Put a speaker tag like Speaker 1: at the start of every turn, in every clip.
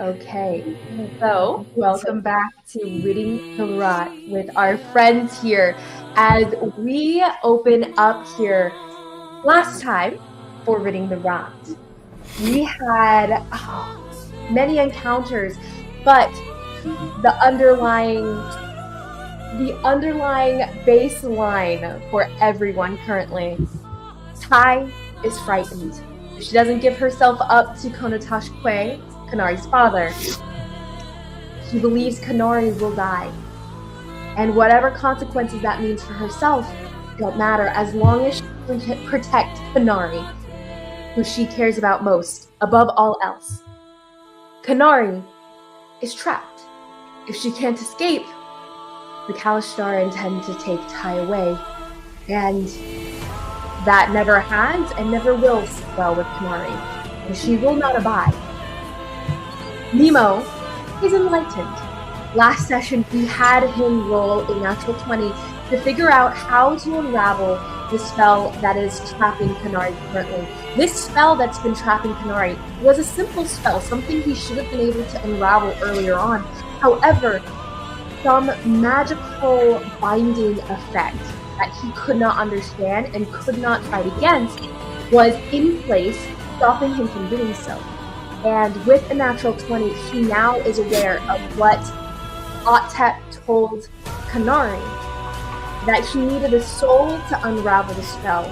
Speaker 1: Okay, so welcome back to Ridding the Rot with our friends here as we open up here. Last time for Ridding the Rot, we had many encounters, but the underlying baseline for everyone currently, Tai is frightened. If she doesn't give herself up to Konotash Koe, Konari's father, she believes Konari will die. And whatever consequences that means for herself don't matter as long as she can protect Konari, who she cares about most, above all else. Konari is trapped. If she can't escape, the Kalashtar intend to take Tai away. And that never has and never will sit well with Konari. And she will not abide. Mnemo is enlightened. Last session, we had him roll a natural 20 to figure out how to unravel the spell that is trapping Konari currently. This spell that's been trapping Konari was a simple spell, something he should have been able to unravel earlier on. However, some magical binding effect that he could not understand and could not fight against was in place, stopping him from doing so. And with a natural 20, he now is aware of what Ottep told Konari, that he needed a soul to unravel the spell.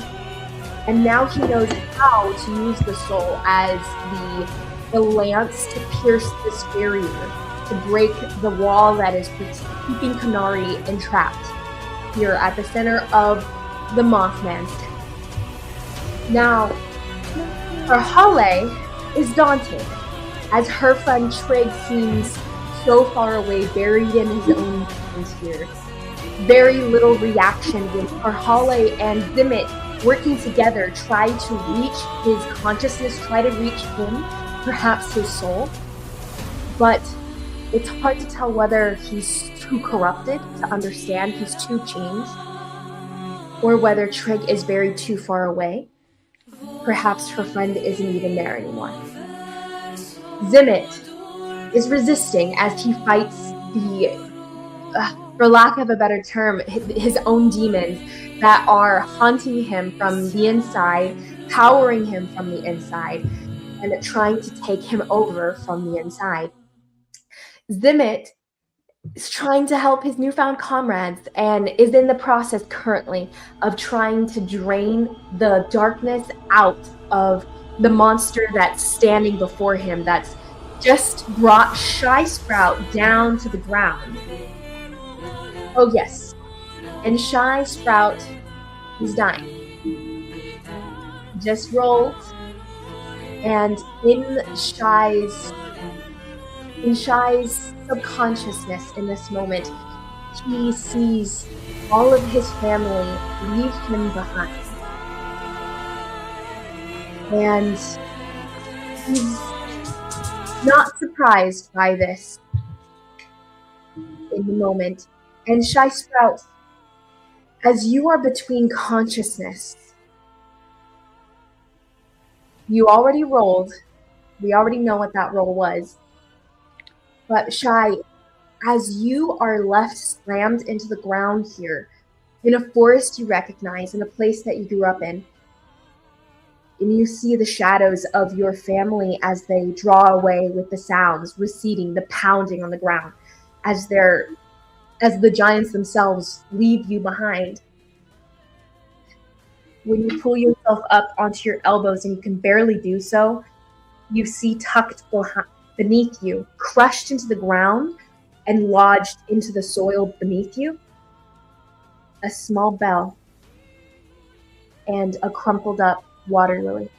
Speaker 1: And now he knows how to use the soul as the lance to pierce this barrier, to break the wall that is keeping Konari entrapped here at the center of the Mothman's tent. Now, Karhalle is daunted, as her friend Trigg seems so far away, buried in his own things here. Very little reaction when Karhalle and Zimmit, working together, try to reach his consciousness, try to reach him, perhaps his soul. But it's hard to tell whether he's too corrupted to understand, he's too changed, or whether Trigg is buried too far away. Perhaps her friend isn't even there anymore. Zimmit is resisting as he fights for lack of a better term, his own demons that are haunting him from the inside, powering him from the inside, and trying to take him over from the inside. Zimmit is trying to help his newfound comrades and is in the process currently of trying to drain the darkness out of the monster that's standing before him, that's just brought Shy Sprout down to the ground. Oh yes, and Shy Sprout is dying. Just rolled, and in Shy's subconsciousness in this moment, he sees all of his family leave him behind. And he's not surprised by this in the moment. And Shy Sprout, as you are between consciousness, you already rolled. We already know what that roll was. But Shy, as you are left slammed into the ground here, in a forest you recognize, in a place that you grew up in, and you see the shadows of your family as they draw away with the sounds, receding, the pounding on the ground, as the giants themselves leave you behind. When you pull yourself up onto your elbows and you can barely do so, you see tucked beneath you, crushed into the ground and lodged into the soil beneath you, a small bell and a crumpled up water lily.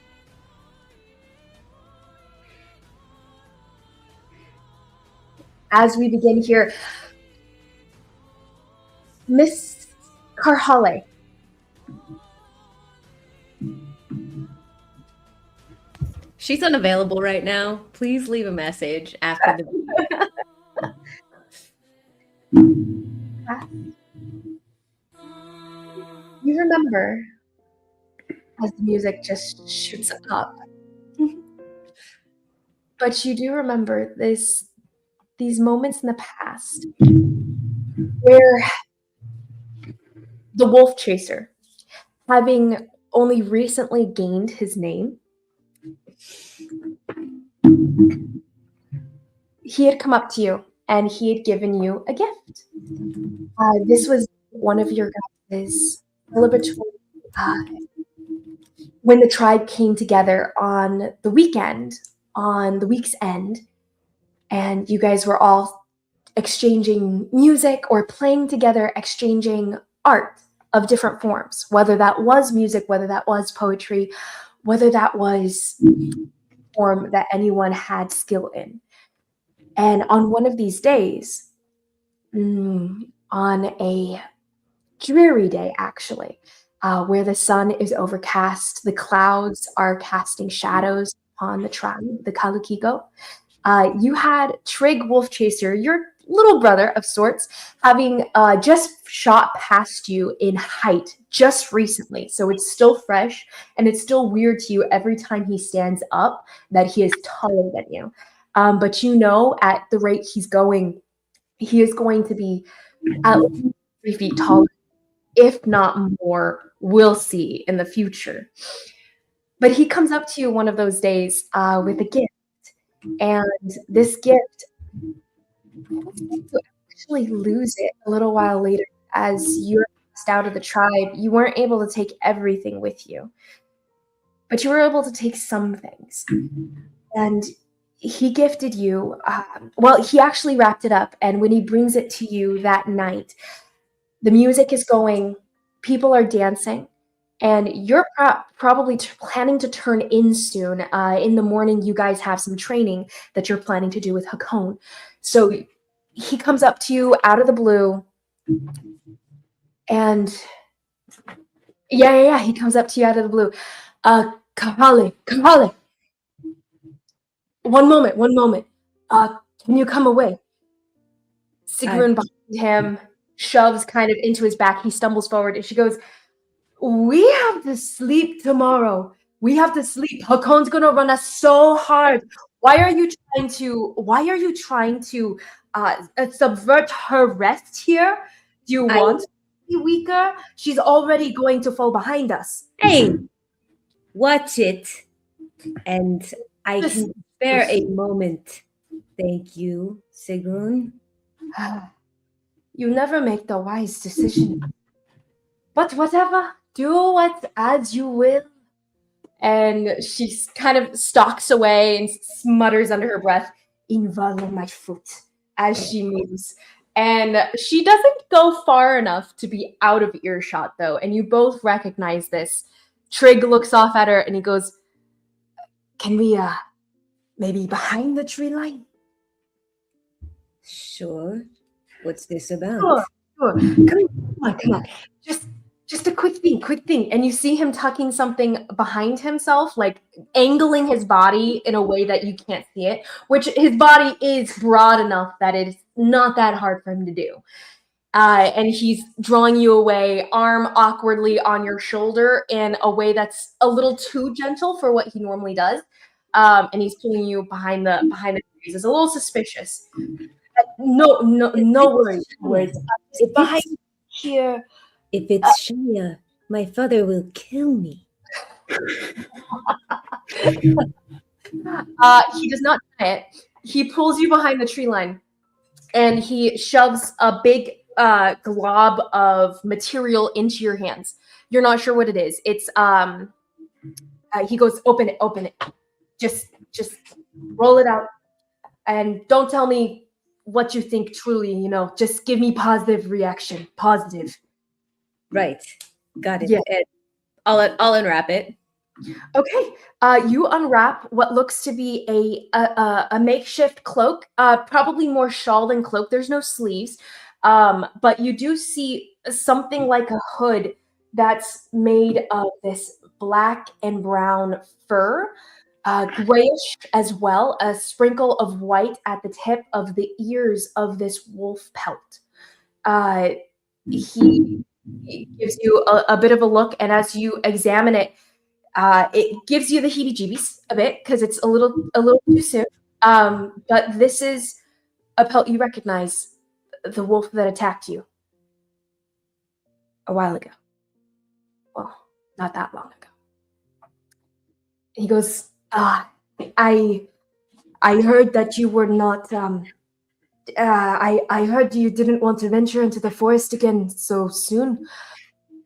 Speaker 1: As we begin here, Miss Karhalle.
Speaker 2: She's unavailable right now. Please leave a message after the
Speaker 1: video. You remember as the music just shoots up. But you do remember these moments in the past where the wolf chaser, having only recently gained his name, he had come up to you and he had given you a gift. This was one of your guys' celebratory when the tribe came together on the weekend, on the week's end, and you guys were all exchanging music or playing together, exchanging art of different forms, whether that was music, whether that was poetry, whether that was form that anyone had skill in. And on one of these days, on a dreary day actually, where the sun is overcast, the clouds are casting shadows on the tribe, the Kalukiko, you had Trigg Wolf Chaser, your little brother of sorts, having just shot past you in height just recently. So it's still fresh, and it's still weird to you every time he stands up that he is taller than you. But you know, at the rate he's going, he is going to be at least 3 feet taller, if not more. We'll see in the future. But he comes up to you one of those days with a gift. And this gift, you actually lose it a little while later as you're cast out of the tribe. You weren't able to take everything with you, but you were able to take some things. And he gifted you, well, he actually wrapped it up. And when he brings it to you that night, the music is going, people are dancing. And you're probably planning to turn in soon. In the morning, you guys have some training that you're planning to do with Hakone. So he comes up to you out of the blue. And he comes up to you out of the blue. Karhalle. One moment. Can you come away? Sigrun behind him shoves kind of into his back. He stumbles forward and she goes, we have to sleep tomorrow. We have to sleep. Hakone's gonna run us so hard. Why are you trying to subvert her rest here? Do you want to be weaker? She's already going to fall behind us.
Speaker 2: Hey, watch it. And I can spare a moment. Thank you, Sigrun.
Speaker 1: You never make the wise decision. But whatever. Do what as you will. And she kind of stalks away and smutters under her breath, "Invalid my foot," as she moves. And she doesn't go far enough to be out of earshot, though. And you both recognize this. Trigg looks off at her and he goes, "Can we, maybe behind the tree line?"
Speaker 2: Sure. What's this about?
Speaker 1: Sure. Come on. Just a quick thing. And you see him tucking something behind himself, like angling his body in a way that you can't see it, which his body is broad enough that it's not that hard for him to do. And he's drawing you away, arm awkwardly on your shoulder in a way that's a little too gentle for what he normally does. And he's pulling you behind the trees. It's a little suspicious. No worries. It's behind here.
Speaker 2: If it's Shia, my father will kill me.
Speaker 1: He does not deny it. He pulls you behind the tree line, and he shoves a big glob of material into your hands. You're not sure what it is. It's he goes, open it. Just roll it out, and don't tell me what you think truly. Just give me positive reaction. Positive.
Speaker 2: Right. Got it.
Speaker 1: Yeah.
Speaker 2: I'll unwrap it.
Speaker 1: Okay. You unwrap what looks to be a makeshift cloak, probably more shawl than cloak. There's no sleeves, but you do see something like a hood that's made of this black and brown fur, grayish as well, a sprinkle of white at the tip of the ears of this wolf pelt. He gives you a bit of a look, and as you examine it, it gives you the heebie-jeebies a bit because it's a little too soon. But this is a pelt you recognize, the wolf that attacked you a while ago. Well, not that long ago. He goes, I heard that you were not, I heard you didn't want to venture into the forest again so soon.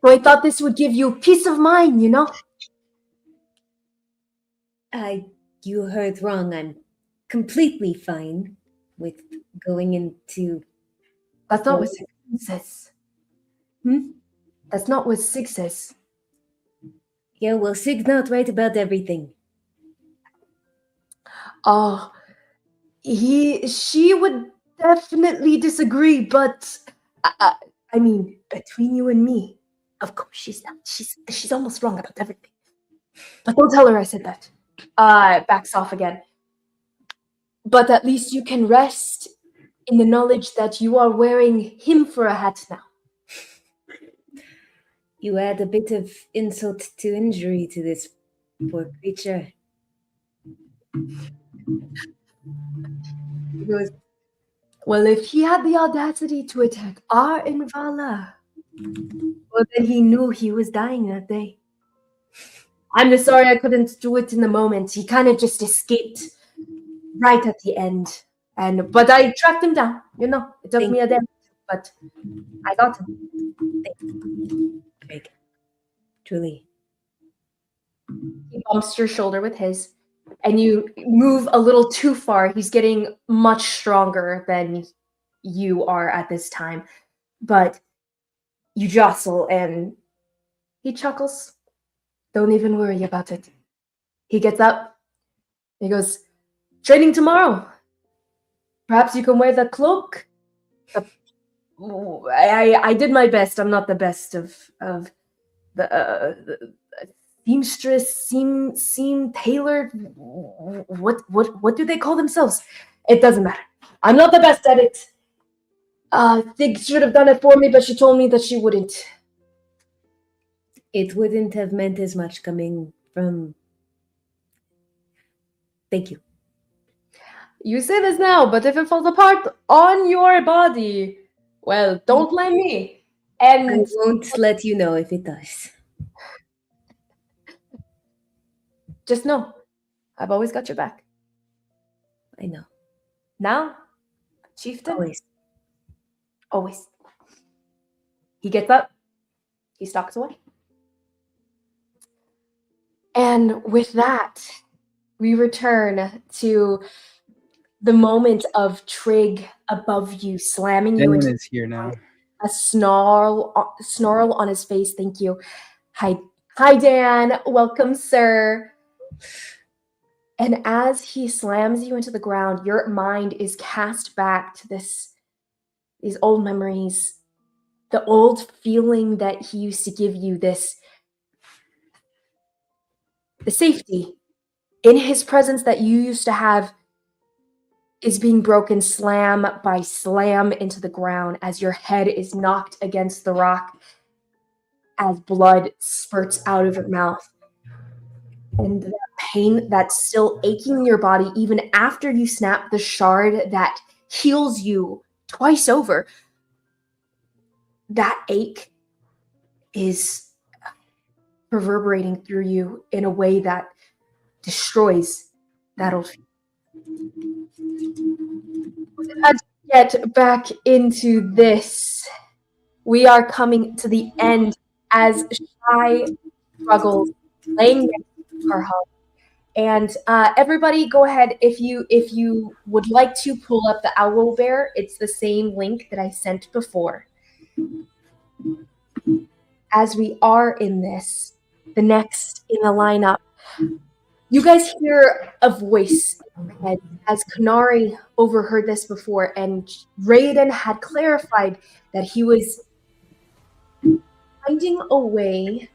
Speaker 1: So I thought this would give you peace of mind, you know?
Speaker 2: You heard wrong. I'm completely fine with going into...
Speaker 1: That's not what Sig says. That's not what Sig says.
Speaker 2: Yeah, well, Sig's not right about everything.
Speaker 1: Oh, she would definitely disagree, but I mean, between you and me, of course she's not. She's almost wrong about everything. But don't tell her I said that. Backs off again. But at least you can rest in the knowledge that you are wearing him for a hat now.
Speaker 2: You add a bit of insult to injury to this poor creature.
Speaker 1: He goes, well, if he had the audacity to attack our Invala, well, then he knew he was dying that day. I'm just sorry I couldn't do it in the moment. He kind of just escaped right at the end. But I tracked him down, you know. It took me a day, but I got him.
Speaker 2: Trigg. Truly.
Speaker 1: He bumps your shoulder with his, and you move a little too far. He's getting much stronger than you are at this time. But you jostle, and he chuckles. Don't even worry about it. He gets up. He goes, training tomorrow. Perhaps you can wear the cloak. I did my best. I'm not the best of the seamstress, seam tailored. What do they call themselves? It doesn't matter. I'm not the best at it. Thig should have done it for me, but she told me that she wouldn't.
Speaker 2: It wouldn't have meant as much coming from... Thank you.
Speaker 1: You say this now, but if it falls apart on your body, well, don't blame me. And
Speaker 2: I won't let you know if it does.
Speaker 1: Just know, I've always got your back.
Speaker 2: I know.
Speaker 1: Now, chieftain?
Speaker 2: Always.
Speaker 1: Always. He gets up. He stalks away. And with that, we return to the moment of Trigg above you, slamming you into
Speaker 3: is here now.
Speaker 1: a snarl on his face. Thank you. Hi, Dan. Welcome, sir. And as he slams you into the ground, your mind is cast back to these old memories, the old feeling that he used to give you, the safety in his presence that you used to have is being broken slam by slam into the ground as your head is knocked against the rock as blood spurts out of your mouth. And that pain that's still aching in your body even after you snap the shard that heals you twice over, that ache is reverberating through you in a way that destroys that old feeling. Let's get back into this. We are coming to the end as Shy struggles laying next to Karhalle. And everybody, go ahead if you would like to pull up the Owl Bear. It's the same link that I sent before. As we are in this, the next in the lineup, you guys hear a voice in your head as Konari overheard this before, and Raiden had clarified that he was finding a way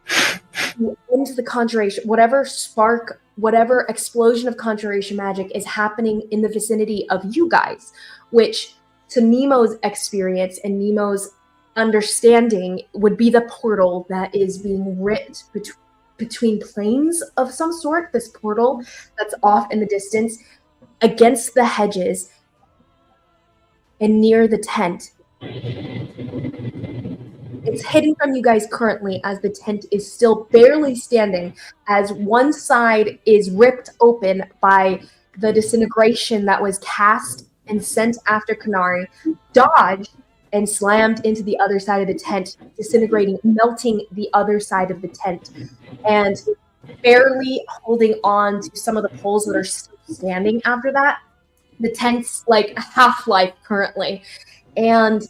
Speaker 1: to end the conjuration, whatever spark, whatever explosion of conjuration magic is happening in the vicinity of you guys, which to Nemo's experience and Nemo's understanding would be the portal that is being writ between planes of some sort, this portal that's off in the distance. against the hedges and near the tent. It's hidden from you guys currently as the tent is still barely standing, as one side is ripped open by the disintegration that was cast and sent after Konari, dodged and slammed into the other side of the tent, disintegrating, melting the other side of the tent, and barely holding on to some of the poles that are still standing after that. The tent's like half-life currently. And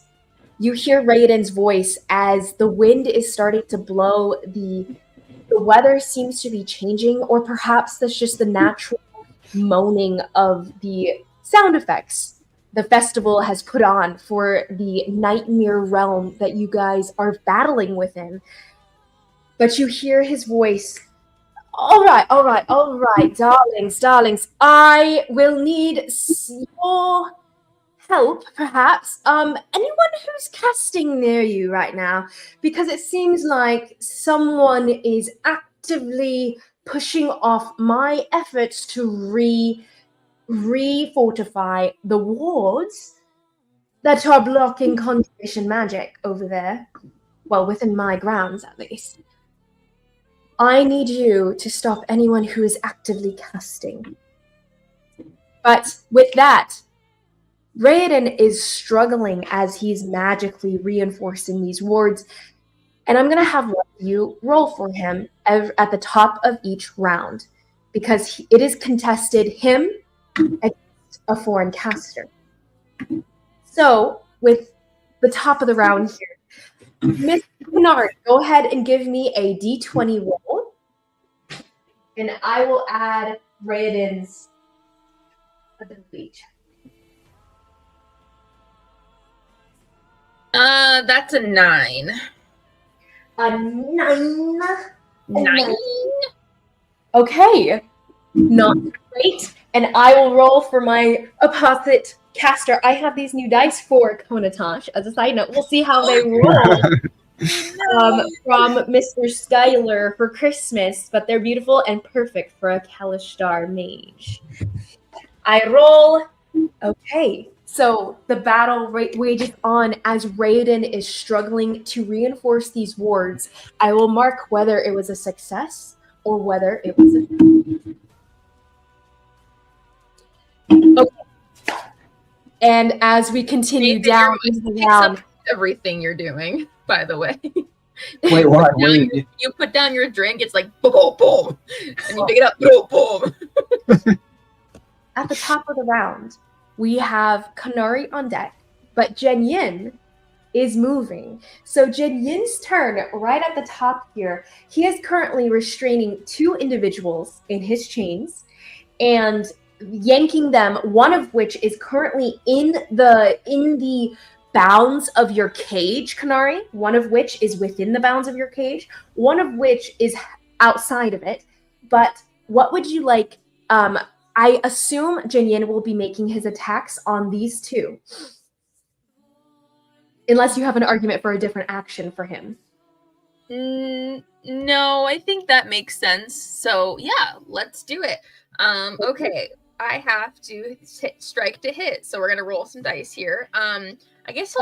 Speaker 1: you hear Raiden's voice as the wind is starting to blow. The weather seems to be changing, or perhaps that's just the natural moaning of the sound effects the festival has put on for the nightmare realm that you guys are battling within. But you hear his voice. All right, darlings. I will need your help, perhaps. Anyone who's casting near you right now? Because it seems like someone is actively pushing off my efforts to re-fortify the wards that are blocking conjuration magic over there. Well, within my grounds, at least. I need you to stop anyone who is actively casting. But with that, Raiden is struggling as he's magically reinforcing these wards, and I'm going to have one of you roll for him at the top of each round, because it is contested him against a foreign caster. So, with the top of the round here, Miss Konari, go ahead and give me a d20 roll, and I will add Raiden's ability.
Speaker 3: That's a 9.
Speaker 1: A 9.
Speaker 3: 9?
Speaker 1: Okay, not great. And I will roll for my opposite caster. I have these new dice for Konotash. As a side note, we'll see how they roll from Mr. Skylar for Christmas, but they're beautiful and perfect for a Kalashtar mage. I roll. Okay, so the battle wages on as Raiden is struggling to reinforce these wards. I will mark whether it was a success or whether it was a... Okay. And as we continue down into the round...
Speaker 3: Everything you're doing, by the way.
Speaker 4: Wait, what? Wait.
Speaker 3: You put down your drink, it's like boom, boom, boom. And you pick it up, boom, boom.
Speaker 1: At the top of the round, we have Konari on deck, but Jen Yin is moving. So Jen Yin's turn right at the top here. He is currently restraining 2 individuals in his chains and yanking them, one of which is currently in the bounds of your cage, Konari, one of which is within the bounds of your cage, one of which is outside of it. But what would you like? I assume Jinyin will be making his attacks on these 2. Unless you have an argument for a different action for him.
Speaker 3: No, I think that makes sense. So yeah, let's do it. Okay, I have to strike to hit. So we're gonna roll some dice here. I guess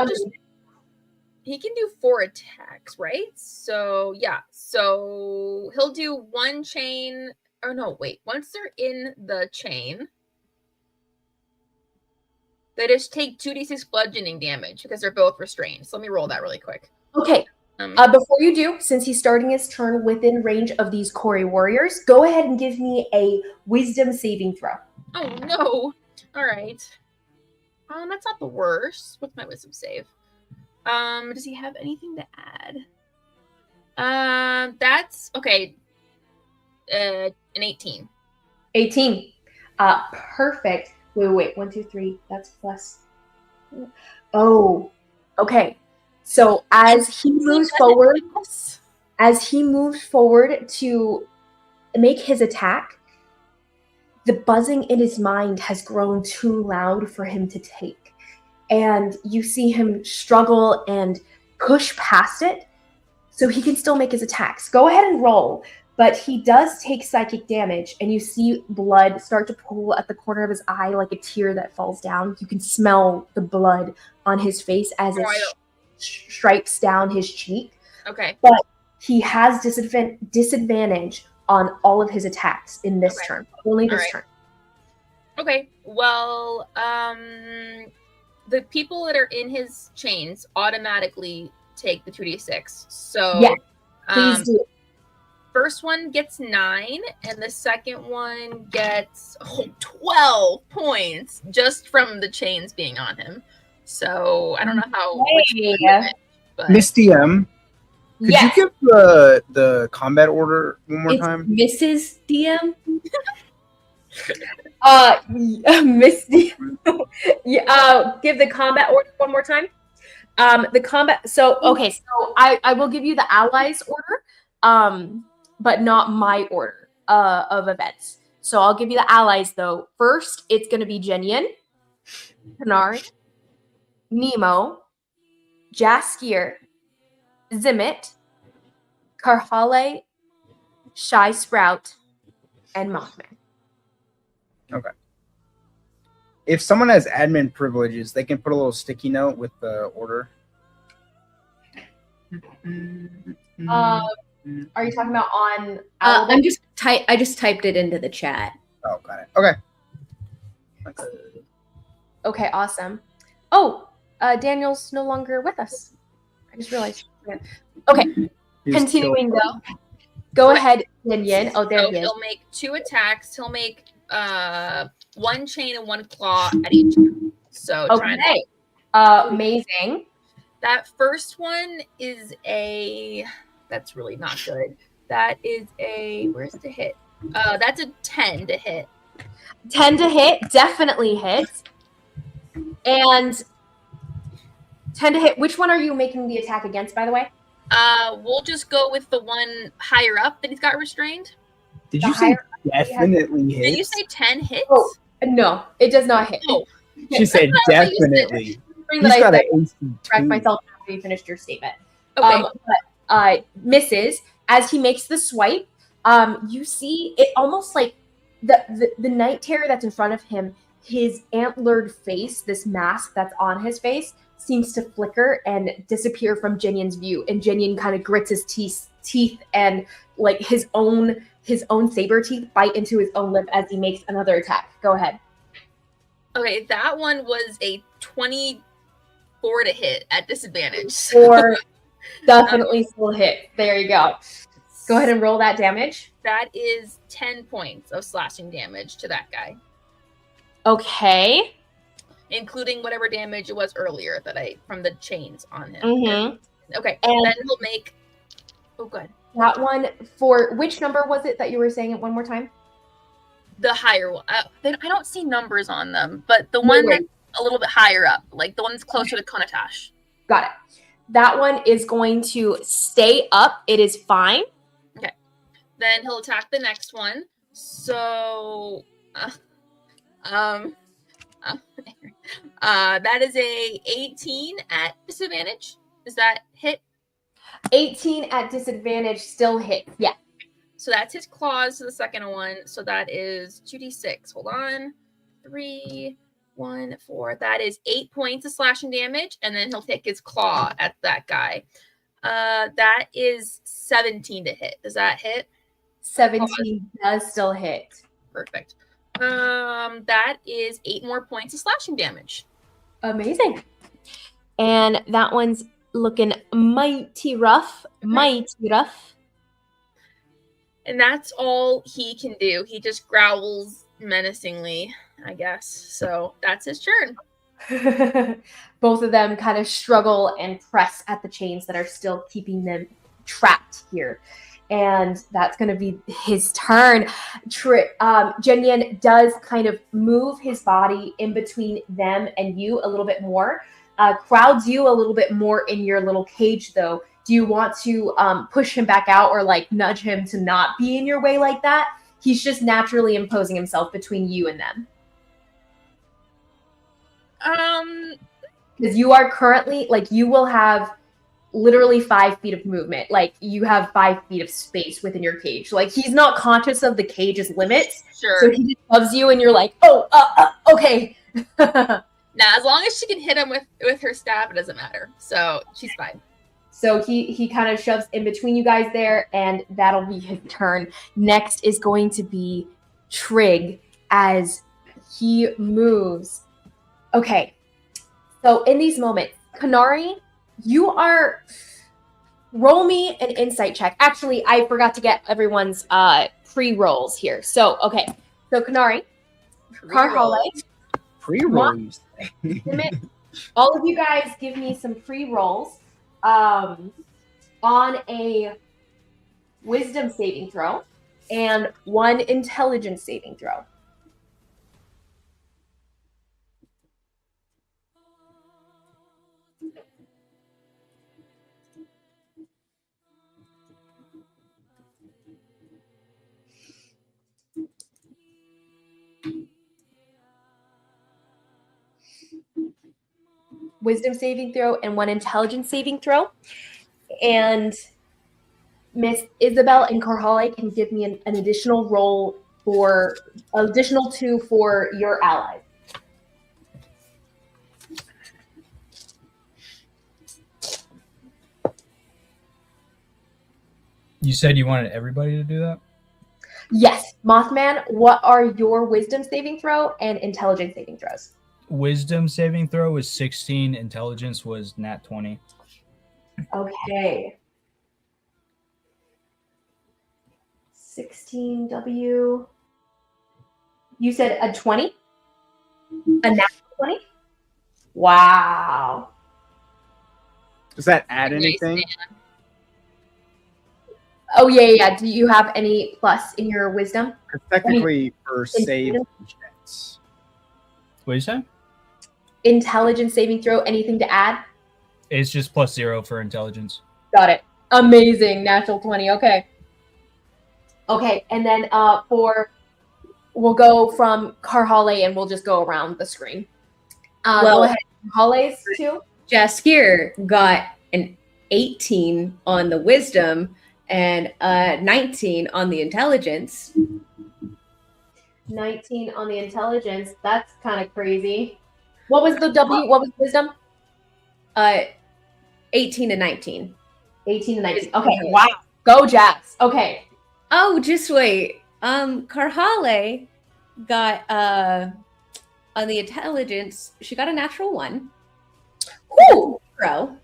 Speaker 3: he can do 4 attacks, right? So yeah, so he'll do 1 chain. Oh no, wait. Once they're in the chain, they just take 2d6 bludgeoning damage because they're both restrained. So let me roll that really quick.
Speaker 1: Okay. Before you do, since he's starting his turn within range of these Koe warriors, go ahead and give me a wisdom saving throw.
Speaker 3: Oh no. All right. That's not the worst. What's my wisdom save? Does he have anything to add? That's okay. An 18.
Speaker 1: 18. Perfect. Wait. 1, 2, 3. That's plus. Oh, okay. So as he moves forward to make his attack, the buzzing in his mind has grown too loud for him to take. And you see him struggle and push past it so he can still make his attacks. Go ahead and roll but he does take psychic damage, and you see blood start to pool at the corner of his eye like a tear that falls down. You can smell the blood on his face as it stripes down his cheek.
Speaker 3: Okay.
Speaker 1: But he has disadvantage on all of his attacks in this turn. Only this turn.
Speaker 3: Okay. Well, the people that are in his chains automatically take the 2d6. So
Speaker 1: yeah, please do.
Speaker 3: First one gets 9, and the second one gets 12 points just from the chains being on him. So I don't know how.
Speaker 4: Miss DM, could you give the combat order one more time?
Speaker 2: Mrs. DM?
Speaker 1: Miss DM. Give the combat order one more time. The combat. So okay, so I will give you the allies order, but not my order of events. So I'll give you the allies though. First, it's going to be Jinyin, Konari, Mnemo, Jaskier, Zimmit, Karhalle, Shy Sprout, and Mothman.
Speaker 4: Okay. If someone has admin privileges, they can put a little sticky note with the order.
Speaker 1: Are you talking about on?
Speaker 2: I just typed it into the chat.
Speaker 4: Oh, got it. Okay.
Speaker 1: Okay, awesome. Oh, Daniel's no longer with us. I just realized. Okay, continuing though. Go ahead, Yin. Oh, there he is.
Speaker 3: He'll make 2 attacks. He'll make 1 chain and 1 claw at each. So
Speaker 1: okay, amazing.
Speaker 3: That first one is that's really not good. That is where's the hit? That's a 10 to hit.
Speaker 1: 10 to hit, definitely hits. And 10 to hit. Which one are you making the attack against, by the way?
Speaker 3: We'll just go with the one higher up that he's got restrained.
Speaker 4: Did you say definitely hits?
Speaker 3: Did you say 10 hits?
Speaker 1: Oh, no, it does not hit.
Speaker 3: Oh.
Speaker 4: She said definitely. He's got an AC.
Speaker 1: Correct myself after you finished your statement.
Speaker 3: Okay.
Speaker 1: But misses as he makes the swipe. You see it almost like the night terror that's in front of him. His antlered face, this mask that's on his face, seems to flicker and disappear from Jinyin's view, and Jinyin kind of grits his teeth and like his own saber teeth bite into his own lip as he makes another attack. Go ahead.
Speaker 3: Okay, that one was a 24 to hit at disadvantage.
Speaker 1: Or definitely still hit. There you go. Go ahead and roll that damage.
Speaker 3: That is 10 points of slashing damage to that guy.
Speaker 1: Okay.
Speaker 3: Including whatever damage it was earlier from the chains on him.
Speaker 1: Mm-hmm.
Speaker 3: Okay,
Speaker 1: and
Speaker 3: then he'll make. Oh, good.
Speaker 1: That one for which number was it that you were saying it one more time?
Speaker 3: The higher one. I don't see numbers on them, but the one that's a little bit higher up, like the one that's closer to Konotash.
Speaker 1: Got it. That one is going to stay up. It is fine.
Speaker 3: Okay. Then he'll attack the next one. So, that is a 18 at disadvantage. Does that hit?
Speaker 1: 18 at disadvantage still hit. Yeah.
Speaker 3: So that's his claws to the second one. So that is 2d6. Hold on. 3, 1, 4. That is 8 points of slashing damage. And then he'll take his claw at that guy. That is 17 to hit. Does that hit?
Speaker 1: 17 does still hit.
Speaker 3: Perfect. That is 8 more points of slashing damage.
Speaker 1: Amazing. And that one's looking mighty rough. Mighty rough.
Speaker 3: And that's all he can do. He just growls menacingly, I guess. So that's his turn.
Speaker 1: Both of them kind of struggle and press at the chains that are still keeping them trapped here. And that's going to be his turn. Jinyin does kind of move his body in between them and you a little bit more. Crowds you a little bit more in your little cage, though. Do you want to push him back out or like nudge him to not be in your way like that? He's just naturally imposing himself between you and them. Because you are currently, like, you will have literally 5 feet of movement. Like you have 5 feet of space within your cage. Like he's not conscious of the cage's limits.
Speaker 3: Sure.
Speaker 1: So he just loves you, and you're like, oh, okay.
Speaker 3: Now, as long as she can hit him with her staff, it doesn't matter. So she's fine.
Speaker 1: So he kind of shoves in between you guys there, and that'll be his turn. Next is going to be Trigg as he moves. Okay. So in these moments, Konari, you are... Roll me an insight check. Actually, I forgot to get everyone's pre-rolls here. So, okay. So, Konari, Karhalle,
Speaker 4: Pre-rolls.
Speaker 1: Zimmit, all of you guys give me some pre-rolls on a wisdom saving throw and one intelligence saving throw. Wisdom saving throw and one intelligence saving throw. And Miss Isabel and Karhalle can give me an additional roll for additional 2 for your allies.
Speaker 5: You said you wanted everybody to do that?
Speaker 1: Yes, Mothman, what are your wisdom saving throw and intelligence saving throws?
Speaker 5: Wisdom saving throw was 16. Intelligence was nat 20.
Speaker 1: Okay. 16W. You said a 20? A nat 20? Wow.
Speaker 4: Does that add
Speaker 3: Nice,
Speaker 4: anything?
Speaker 3: man.
Speaker 1: Oh, yeah. Do you have any plus in your wisdom?
Speaker 4: 'Cause technically, for save checks.
Speaker 5: What did you say?
Speaker 1: Intelligence saving throw, anything to add?
Speaker 5: It's just +0 for intelligence.
Speaker 1: Got it. Amazing. Natural 20. Okay. Okay. And then we'll go from Karhalle and we'll just go around the screen. Go ahead. Karhalle's too.
Speaker 2: Jaskier got an 18 on the wisdom and 19 on the intelligence.
Speaker 1: 19 on the intelligence. That's kind of crazy. What was the W? What was wisdom?
Speaker 2: 18 and 19.
Speaker 1: 18 and 19. Okay. Wow. Go Jazz. Okay.
Speaker 2: Oh, just wait. Karhalle got on the intelligence, she got a natural 1.
Speaker 1: Whoo!
Speaker 2: Pro.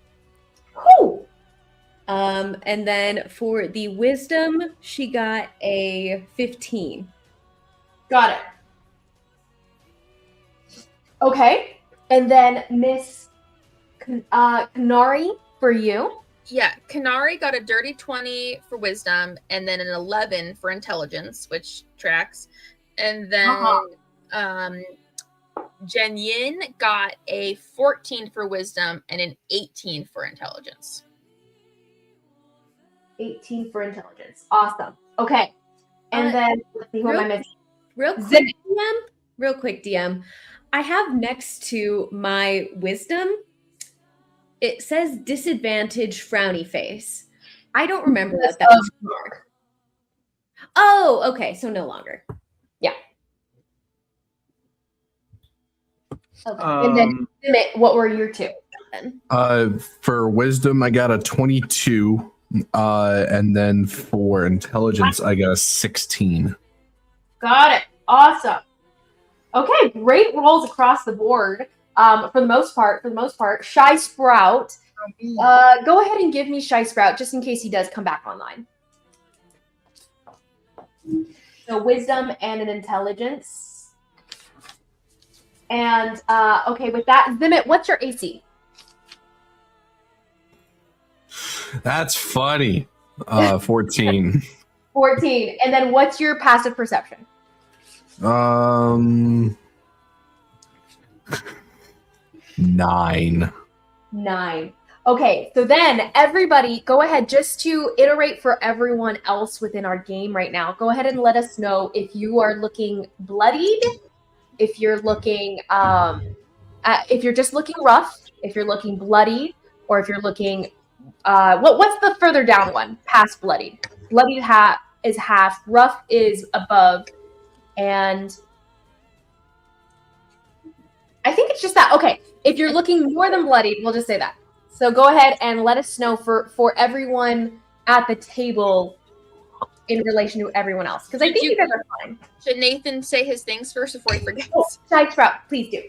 Speaker 1: Whoo!
Speaker 2: And then for the wisdom, she got a 15.
Speaker 1: Got it. Okay. And then Miss Konari for you.
Speaker 3: Yeah, Konari got a dirty 20 for wisdom and then an 11 for intelligence, which tracks. And then Jen Yin got a 14 for wisdom and an 18 for intelligence.
Speaker 1: 18 for intelligence. Awesome. Okay. And then let's see, who am I missing?
Speaker 2: Real quick, DM. I have next to my wisdom, it says disadvantage frowny face. I don't remember what that was. Oh, okay. So no longer.
Speaker 1: Yeah. Okay. And then Zimmit, what were your 2? Then?
Speaker 6: For wisdom, I got a 22. And then for intelligence, I got a 16.
Speaker 1: Got it. Awesome. Okay, great rolls across the board. For the most part, Shy Sprout. Go ahead and give me Shy Sprout just in case he does come back online. So wisdom and an intelligence. And okay, with that, Zimmit, what's your AC?
Speaker 6: That's funny. 14.
Speaker 1: 14. And then what's your passive perception?
Speaker 6: 9.
Speaker 1: 9. Okay, so then everybody, go ahead, just to iterate for everyone else within our game right now, go ahead and let us know if you are looking bloodied, if you're looking, if you're just looking rough, if you're looking bloody, or if you're looking what's the further down one past bloodied? Bloodied is half, rough is above, and I think it's just that. Okay, if you're looking more than bloodied, we'll just say that. So go ahead and let us know for everyone at the table in relation to everyone else, because I think you guys are fine.
Speaker 3: Should Nathan say his things first before he forgets?
Speaker 1: Oh, Side Sprout, please do.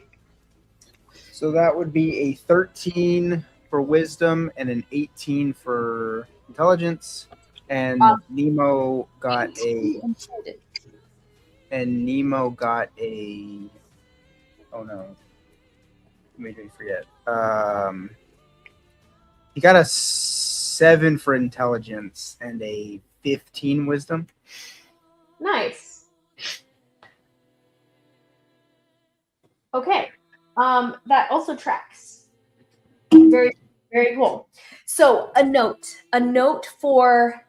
Speaker 4: So that would be a 13 for wisdom and an 18 for intelligence. And Mnemo got a. And Mnemo got a. Oh no. Made me forget. He got a 7 for intelligence and a 15 wisdom.
Speaker 1: Nice. Okay. That also tracks. Very, very cool. So a note for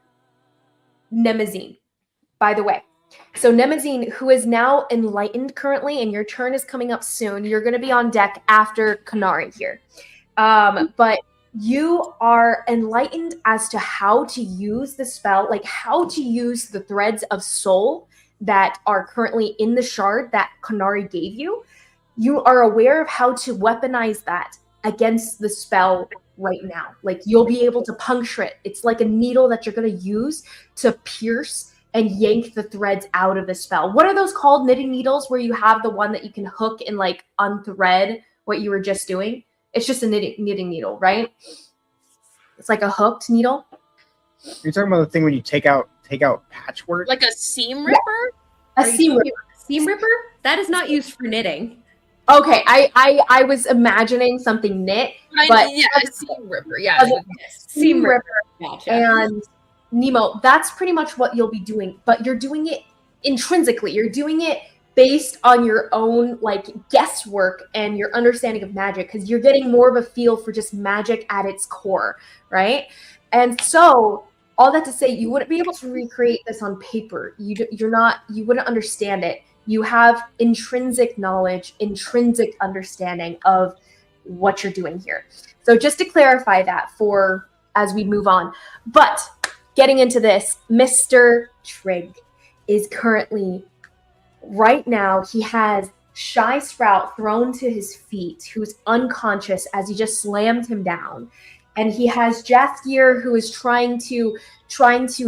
Speaker 1: Nemazine, by the way. So Nemazine, who is now enlightened currently, and your turn is coming up soon. You're going to be on deck after Konari here. But you are enlightened as to how to use the spell, like how to use the threads of soul that are currently in the shard that Konari gave you. You are aware of how to weaponize that against the spell right now. Like you'll be able to puncture it. It's like a needle that you're going to use to pierce and yank the threads out of the spell. What are those called? Knitting needles, where you have the one that you can hook and like unthread what you were just doing? It's just a knitting needle, right? It's like a hooked needle.
Speaker 4: You're talking about the thing when you take out patchwork?
Speaker 3: Like a seam ripper?
Speaker 1: A seam ripper.
Speaker 2: Seam ripper? That is not used for knitting.
Speaker 1: Okay, I was imagining something knit, but
Speaker 3: yeah, a seam ripper. Yeah,
Speaker 1: seam ripper.
Speaker 2: Gotcha.
Speaker 1: And Mnemo, that's pretty much what you'll be doing, but you're doing it intrinsically. You're doing it based on your own like guesswork and your understanding of magic, because you're getting more of a feel for just magic at its core, right? And so all that to say, you wouldn't be able to recreate this on paper. You wouldn't understand it. You have intrinsic knowledge, intrinsic understanding of what you're doing here. So just to clarify that for as we move on. But getting into this, Mr. Trigg is currently, right now, he has Shy Sprout thrown to his feet, who's unconscious as he just slammed him down. And he has Jathir, who is trying to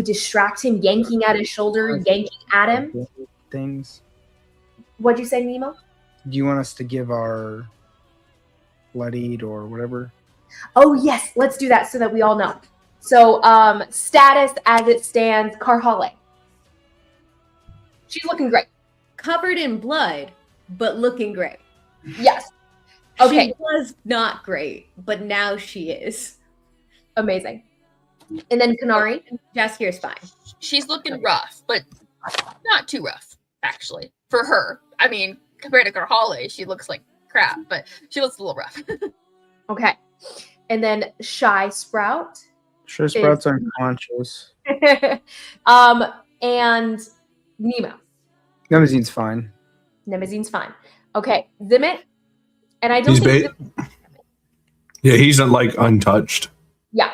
Speaker 1: distract him, yanking at his shoulder, yanking at him.
Speaker 4: Things.
Speaker 1: What'd you say, Mnemo?
Speaker 4: Do you want us to give our bloodied or whatever?
Speaker 1: Oh, yes. Let's do that so that we all know. So, status as it stands, Karhalle. She's looking great.
Speaker 2: Covered in blood, but looking great.
Speaker 1: Yes. Okay.
Speaker 2: She was not great, but now she is.
Speaker 1: Amazing. And then Konari.
Speaker 2: Jaskier's fine.
Speaker 3: She's looking rough, but not too rough, actually, for her. I mean, compared to Karhalle, she looks like crap, but she looks a little rough.
Speaker 1: Okay. And then Shy Sprout.
Speaker 4: Shy Sprout's unconscious.
Speaker 1: And Mnemo.
Speaker 4: Nemazine's fine.
Speaker 1: Nemazine's fine. Okay. Zimmit. And I don't think
Speaker 6: yeah, he's like untouched.
Speaker 1: Yeah.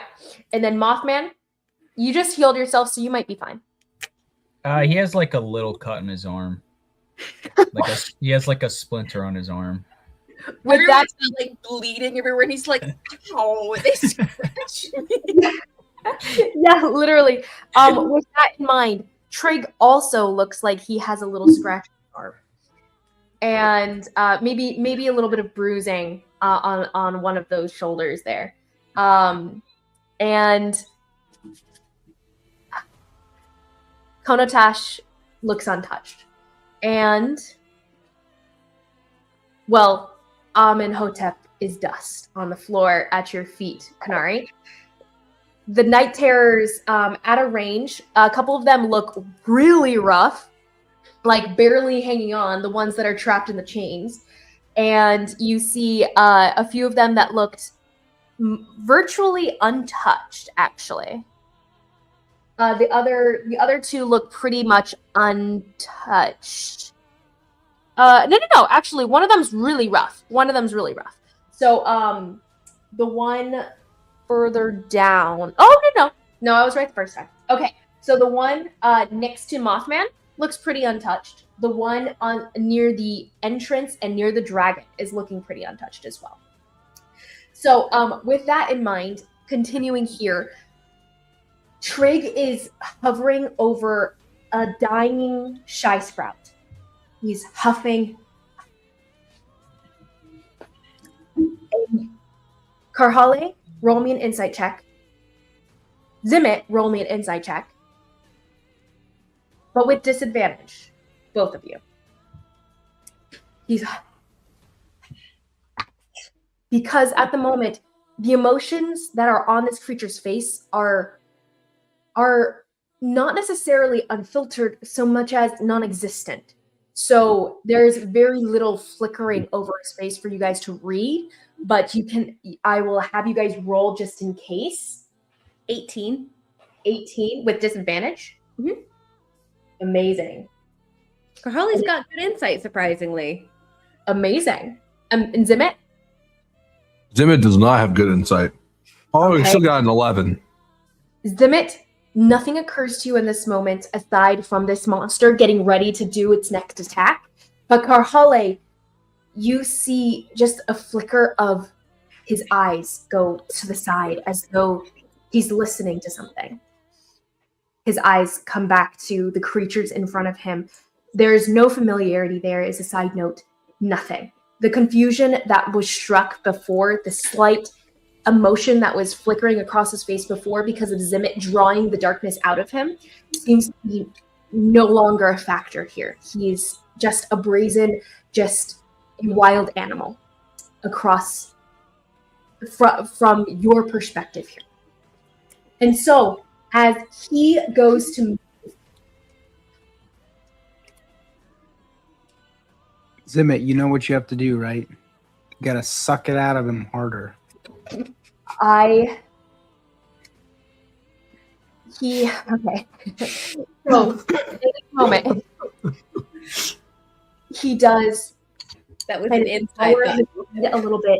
Speaker 1: And then Mothman. You just healed yourself, so you might be fine.
Speaker 5: He has like a little cut in his arm. He has like a splinter on his arm.
Speaker 1: With that,
Speaker 3: like bleeding everywhere, and he's like, "Oh, they scratched me."
Speaker 1: Yeah, literally. With that in mind, Trigg also looks like he has a little scratch on his arm, and maybe a little bit of bruising on one of those shoulders there, and Konotash looks untouched, and well. Amenhotep is dust on the floor at your feet, Konari. The Night Terrors at a range, a couple of them look really rough, like barely hanging on, the ones that are trapped in the chains. And you see a few of them that looked virtually untouched, actually. The other two look pretty much untouched. No. Actually, one of them's really rough. So, the one further down. Oh, no, I was right the first time. Okay, so the one next to Mothman looks pretty untouched. The one on near the entrance and near the dragon is looking pretty untouched as well. So with that in mind, continuing here, Trigg is hovering over a dying shy sprout. He's huffing. Karhalle, roll me an insight check. Zimmit, roll me an insight check. But with disadvantage, both of you. Because at the moment, the emotions that are on this creature's face are not necessarily unfiltered so much as non-existent. So there's very little flickering over his face for you guys to read, but I will have you guys roll just in case.
Speaker 2: 18.
Speaker 1: 18 with disadvantage. Mm-hmm. Amazing.
Speaker 2: Karhalle's got good insight, surprisingly.
Speaker 1: Amazing. And Zimmit?
Speaker 6: Zimmit does not have good insight. Oh,
Speaker 1: Okay.
Speaker 6: he still got an 11.
Speaker 1: Zimmit, nothing occurs to you in this moment aside from this monster getting ready to do its next attack. But Karhalle, you see just a flicker of his eyes go to the side as though he's listening to something. His eyes come back to the creatures in front of him. There's no familiarity there, as a side note, nothing. The confusion that was struck before, the slight emotion that was flickering across his face before because of Zimmit drawing the darkness out of him, seems to be no longer a factor here. He's just a brazen, just a wild animal across from your perspective here. And so, as he goes to
Speaker 4: Zimmit, you know what you have to do, right? You gotta suck it out of him harder.
Speaker 1: Okay. So, in this moment, he does
Speaker 2: That was
Speaker 1: kind
Speaker 2: an
Speaker 1: of
Speaker 2: insight.
Speaker 1: lower his head a little bit,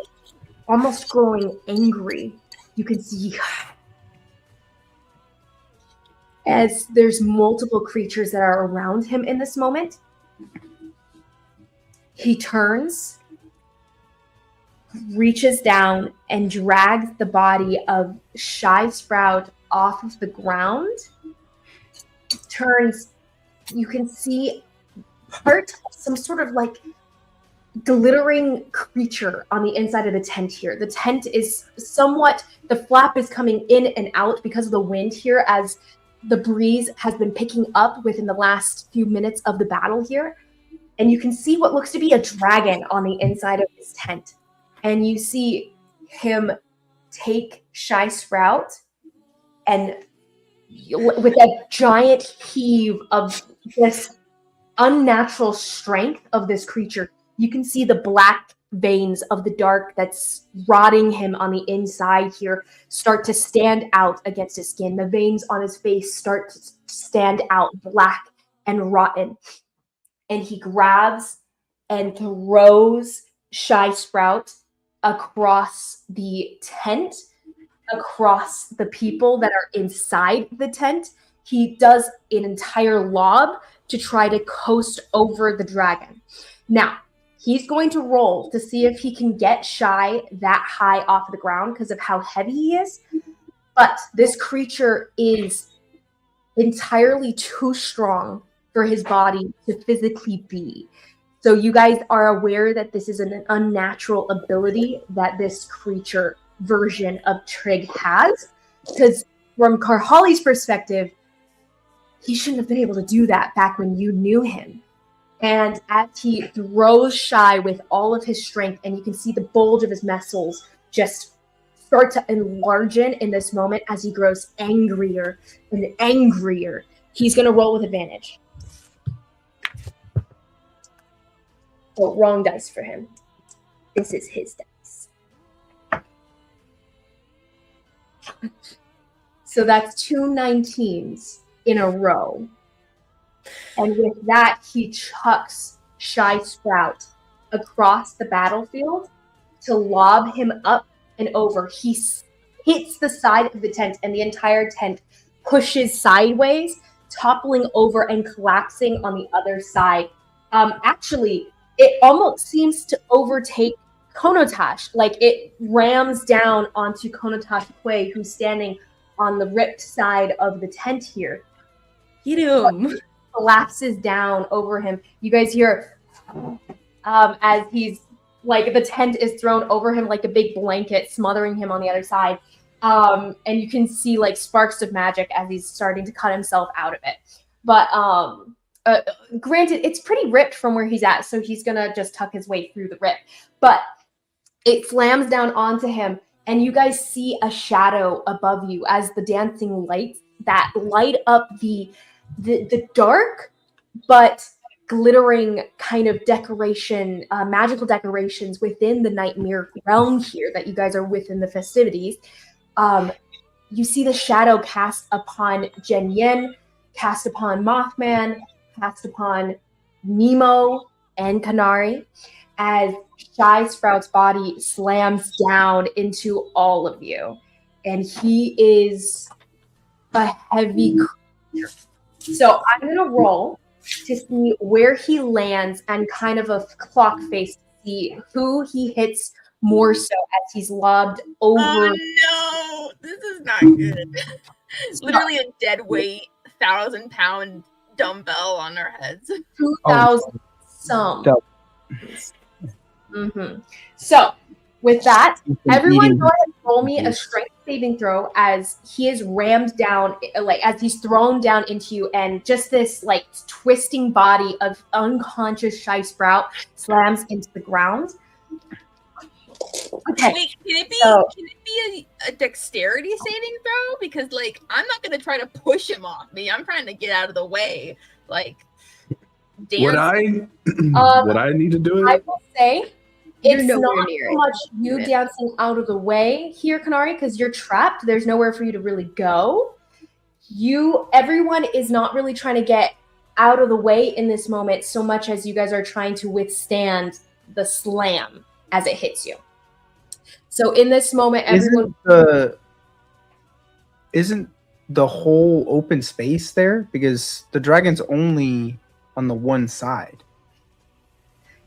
Speaker 1: almost growing angry. You can see as there's multiple creatures that are around him in this moment. He turns, reaches down, and drags the body of Shy Sprout off of the ground. Turns, you can see part of some sort of like glittering creature on the inside of the tent here. The tent is somewhat, the flap is coming in and out because of the wind here as the breeze has been picking up within the last few minutes of the battle here. And you can see what looks to be a dragon on the inside of his tent. And you see him take Shy Sprout and with a giant heave of this unnatural strength of this creature, you can see the black veins of the dark that's rotting him on the inside here start to stand out against his skin. The veins on his face start to stand out black and rotten. And he grabs and throws Shy Sprout across the tent, across the people that are inside the tent. He does an entire lob to try to coast over the dragon. Now, he's going to roll to see if he can get Shy that high off the ground because of how heavy he is. But this creature is entirely too strong for his body to physically be. So you guys are aware that this is an unnatural ability that this creature version of Trigg has. Because from Karhalle's perspective, he shouldn't have been able to do that back when you knew him. And as he throws Shy with all of his strength, and you can see the bulge of his muscles just start to enlarge in this moment as he grows angrier and angrier. He's going to roll with advantage. Oh, wrong dice for him. This is his dice. So that's 2 19s in a row. And with that, he chucks Shy Sprout across the battlefield to lob him up and over. He hits the side of the tent, and the entire tent pushes sideways, toppling over and collapsing on the other side. Actually, it almost seems to overtake Konotash. Like it rams down onto Konotash Koe, who's standing on the ripped side of the tent here.
Speaker 2: Get him.
Speaker 1: Collapses down over him. You guys hear as he's like the tent is thrown over him like a big blanket, smothering him on the other side. And you can see like sparks of magic as he's starting to cut himself out of it. But granted, it's pretty ripped from where he's at, so he's gonna just tuck his way through the rip. But it slams down onto him, and you guys see a shadow above you as the dancing lights that light up the dark but glittering kind of decoration, magical decorations within the nightmare realm here that you guys are within the festivities. You see the shadow cast upon Jen Yen, cast upon Mothman, cast upon Mnemo and Konari, as Shy Sprout's body slams down into all of you. And he is a heavy creature. So I'm going to roll to see where he lands and kind of a clock face to see who he hits more so as he's lobbed over.
Speaker 3: Oh no, this is not good. Literally a dead weight, 1,000-pound dumbbell on our heads.
Speaker 1: 2,000 some. Mm-hmm. So with that, everyone go ahead and roll me a strength saving throw as he is rammed down, like as he's thrown down into you, and just this like twisting body of unconscious Shy Sprout slams into the ground. Okay.
Speaker 3: Wait, can it be a dexterity saving throw? Because like I'm not gonna try to push him off me. I'm trying to get out of the way. Like dance.
Speaker 6: Would I need to do
Speaker 1: I
Speaker 6: it?
Speaker 1: will say
Speaker 2: You're
Speaker 1: it's
Speaker 2: nowhere
Speaker 1: not
Speaker 2: near
Speaker 1: so
Speaker 2: it.
Speaker 1: much you dancing out of the way here, Konari, because you're trapped. There's nowhere for you to really go. Everyone is not really trying to get out of the way in this moment so much as you guys are trying to withstand the slam as it hits you. So in this moment, everyone
Speaker 4: Isn't the whole open space there? Because the dragon's only on the one side.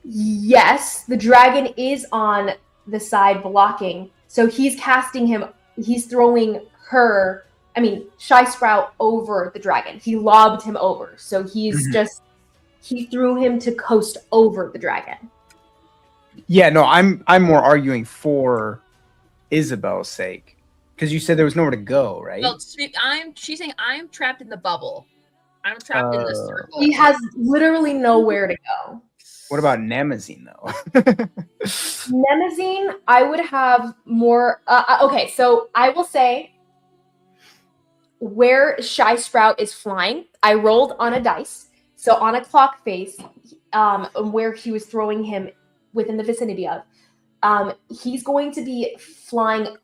Speaker 1: Yes, the dragon is on the side blocking. So he's casting him, he's throwing Shy Sprout over the dragon. He lobbed him over. So he's he threw him to coast over the dragon.
Speaker 4: Yeah, no, I'm more arguing for Isabel's sake. Because you said there was nowhere to go, right?
Speaker 3: Well, she's saying I'm trapped in the bubble. I'm trapped in the circle.
Speaker 1: He has literally nowhere to go.
Speaker 4: What about Nemazine, though?
Speaker 1: Nemazine, I would have more. Okay, so I will say where Shy Sprout is flying, I rolled on a dice. So on a clock face, where he was throwing him within the vicinity of, he's going to be flying,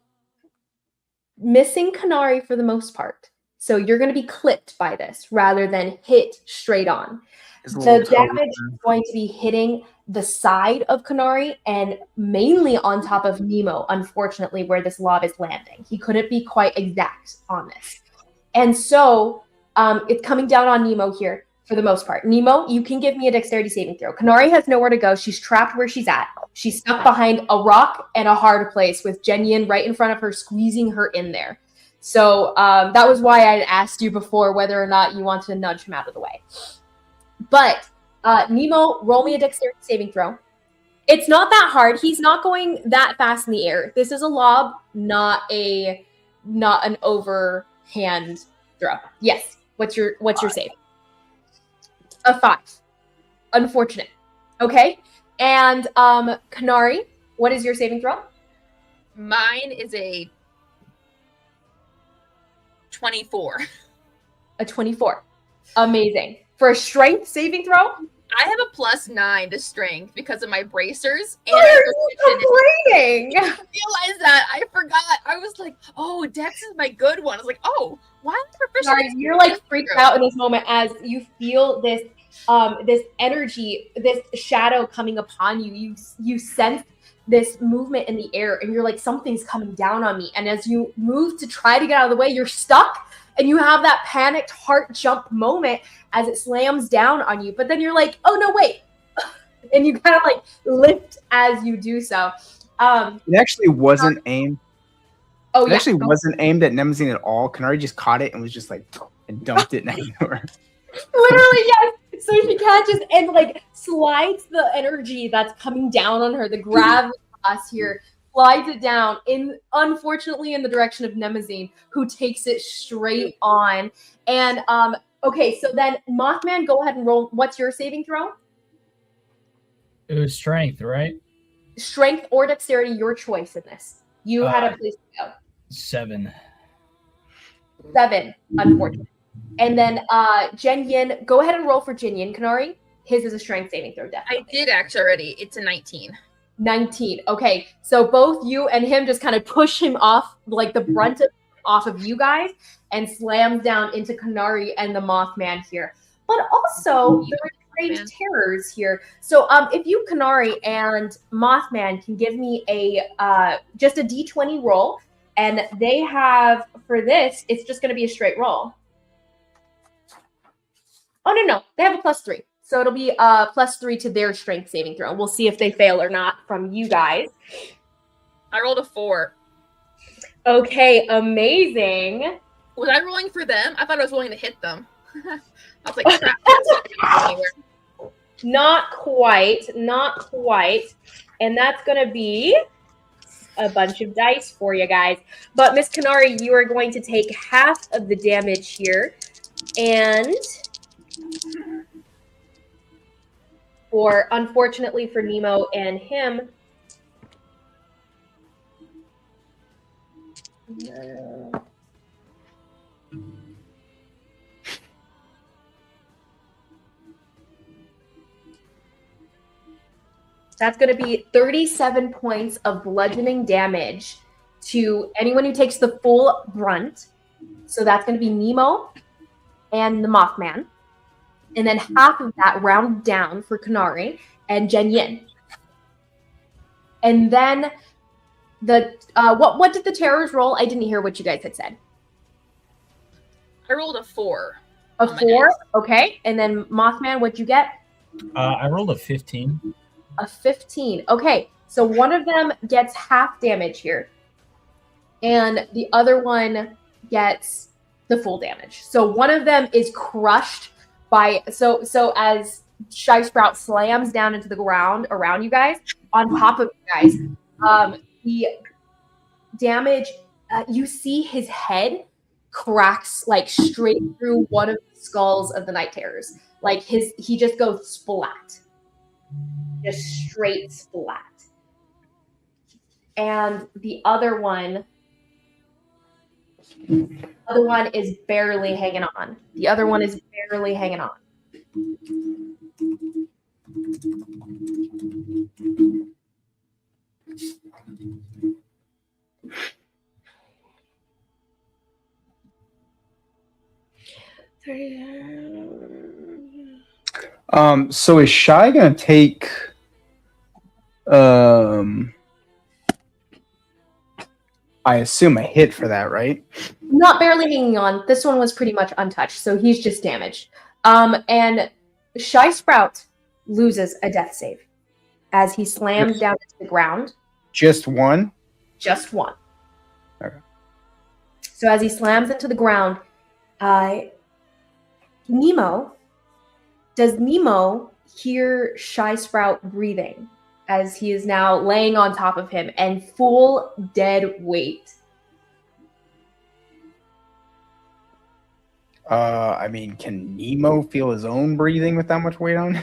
Speaker 1: missing Konari for the most part. So you're going to be clipped by this rather than hit straight on. The damage is going to be hitting the side of Konari and mainly on top of Mnemo, unfortunately, where this lob is landing. He couldn't be quite exact on this. And so it's coming down on Mnemo here for the most part. Mnemo, you can give me a dexterity saving throw. Konari has nowhere to go. She's trapped where she's at. She's stuck behind a rock and a hard place with Jen Yen right in front of her, squeezing her in there. So that was why I asked you before whether or not you wanted to nudge him out of the way. But Mnemo, roll me a dexterity saving throw. It's not that hard. He's not going that fast in the air. This is a lob, not an overhand throw. Yes. What's your save? A 5. Unfortunate. Okay. And Konari, what is your saving throw?
Speaker 3: Mine is a 24.
Speaker 1: A 24. Amazing. For a strength saving throw?
Speaker 3: I have a +9 to strength because of my bracers. And
Speaker 1: complaining.
Speaker 3: I realized that. I forgot. I was like, oh, Dex is my good one. I was like, oh, why am I proficient?
Speaker 1: Sorry, you're like freaked out in this moment as you feel this energy, this shadow coming upon you. You sense this movement in the air, and you're like, something's coming down on me. And as you move to try to get out of the way, you're stuck, and you have that panicked heart jump moment as it slams down on you. But then you're like, oh no, wait. And you kind of like lift as you do so.
Speaker 4: It actually wasn't aimed.
Speaker 1: Oh,
Speaker 4: It
Speaker 1: yeah.
Speaker 4: actually wasn't aimed at Nemazine at all. Konari just caught it and was just like, and dumped it next to her.
Speaker 1: Literally, yes. So she catches and like slides the energy that's coming down on her, the gravity here, slides it down unfortunately in the direction of Nemazine, who takes it straight on. And okay, so then Mothman, go ahead and roll. What's your saving throw?
Speaker 5: It was strength, right?
Speaker 1: Strength or dexterity, your choice in this. You had a place to go.
Speaker 5: 7.
Speaker 1: 7, unfortunately. And then Jen Yin, go ahead and roll for Jen Yin, Konari. His is a strength saving throw, definitely.
Speaker 3: I did actually already. It's a 19.
Speaker 1: 19. Okay, so both you and him just kind of push him off, like the brunt off of you guys, and slams down into Konari and the Mothman here. But also the restrained terrors here. So if you, Konari and Mothman, can give me a just a d20 roll, and they have, for this, it's just going to be a straight roll. Oh, no, they have a +3. So it'll be +3 to their strength saving throw. We'll see if they fail or not from you guys.
Speaker 3: I rolled a 4.
Speaker 1: Okay, amazing.
Speaker 3: Was I rolling for them? I thought I was rolling to hit them. I was like, crap. That's not gonna go anywhere.
Speaker 1: Not quite. And that's going to be a bunch of dice for you guys. But Miss Konari, you are going to take half of the damage here. And unfortunately for Mnemo and him, that's going to be 37 points of bludgeoning damage to anyone who takes the full brunt. So that's going to be Mnemo and the Mothman. And then half of that round down for Konari and Jen Yin. And then the what did the terrors roll? I didn't hear what you guys had said.
Speaker 3: I rolled a 4.
Speaker 1: A 4? Okay. And then Mothman, what'd you get?
Speaker 5: I rolled a 15.
Speaker 1: A 15. Okay. So one of them gets half damage here. And the other one gets the full damage. So one of them is crushed by so as Shy Sprout slams down into the ground around you guys, on top of you guys. The damage, you see his head cracks like straight through one of the skulls of the Night Terrors. Like he just goes splat. Just straight splat. And the other one is barely hanging on.
Speaker 4: So is Shy gonna take I assume a hit for that, right?
Speaker 1: Not barely hanging on. This one was pretty much untouched, so he's just damaged. And Shy Sprout loses a death save as he slams down into the ground.
Speaker 4: Just one?
Speaker 1: Just one.
Speaker 4: Okay.
Speaker 1: So as he slams into the ground, does Mnemo hear Shy Sprout breathing as he is now laying on top of him and full dead weight?
Speaker 4: I mean, can Mnemo feel his own breathing with that much weight on?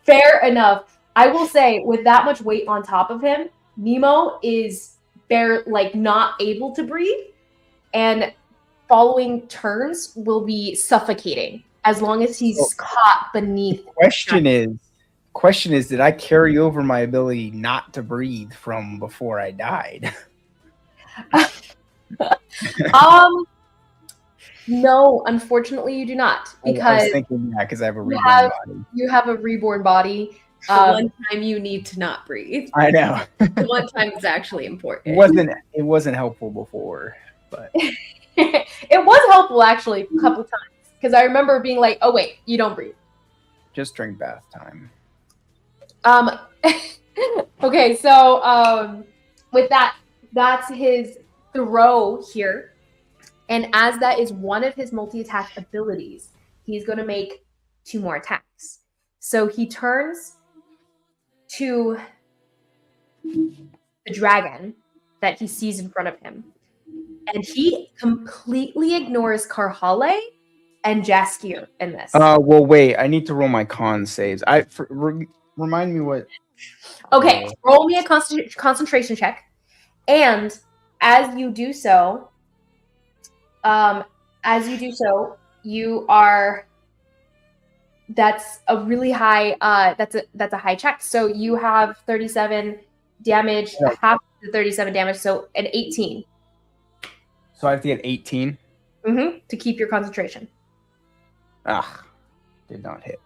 Speaker 1: Fair enough. I will say, with that much weight on top of him, Mnemo is not able to breathe, and following turns will be suffocating as long as he's caught beneath.
Speaker 4: Question is, did I carry over my ability not to breathe from before I died?
Speaker 1: No, unfortunately you do not, because
Speaker 4: I was thinking that because I have a reborn body.
Speaker 1: You have a reborn body,
Speaker 2: The one time you need to not breathe.
Speaker 4: I know.
Speaker 2: The one time is actually important.
Speaker 4: It wasn't helpful before, but
Speaker 1: It was helpful actually a couple times because I remember being like, "Oh wait, you don't breathe."
Speaker 4: just drink bath time.
Speaker 1: Okay, so with that, that's his throw here, and as that is one of his multi-attack abilities, he's going to make 2 more attacks. So he turns to the dragon that he sees in front of him, and he completely ignores Karhalle and Jaskier in this.
Speaker 4: Well, wait. I need to roll my con saves. Remind me what.
Speaker 1: Okay, roll me a concentration check, and as you do so, you are. That's a really high. That's a high check. So you have 37 damage, half the 37 damage, so an 18.
Speaker 4: So I have to get 18.
Speaker 1: To keep your concentration.
Speaker 4: Did not hit.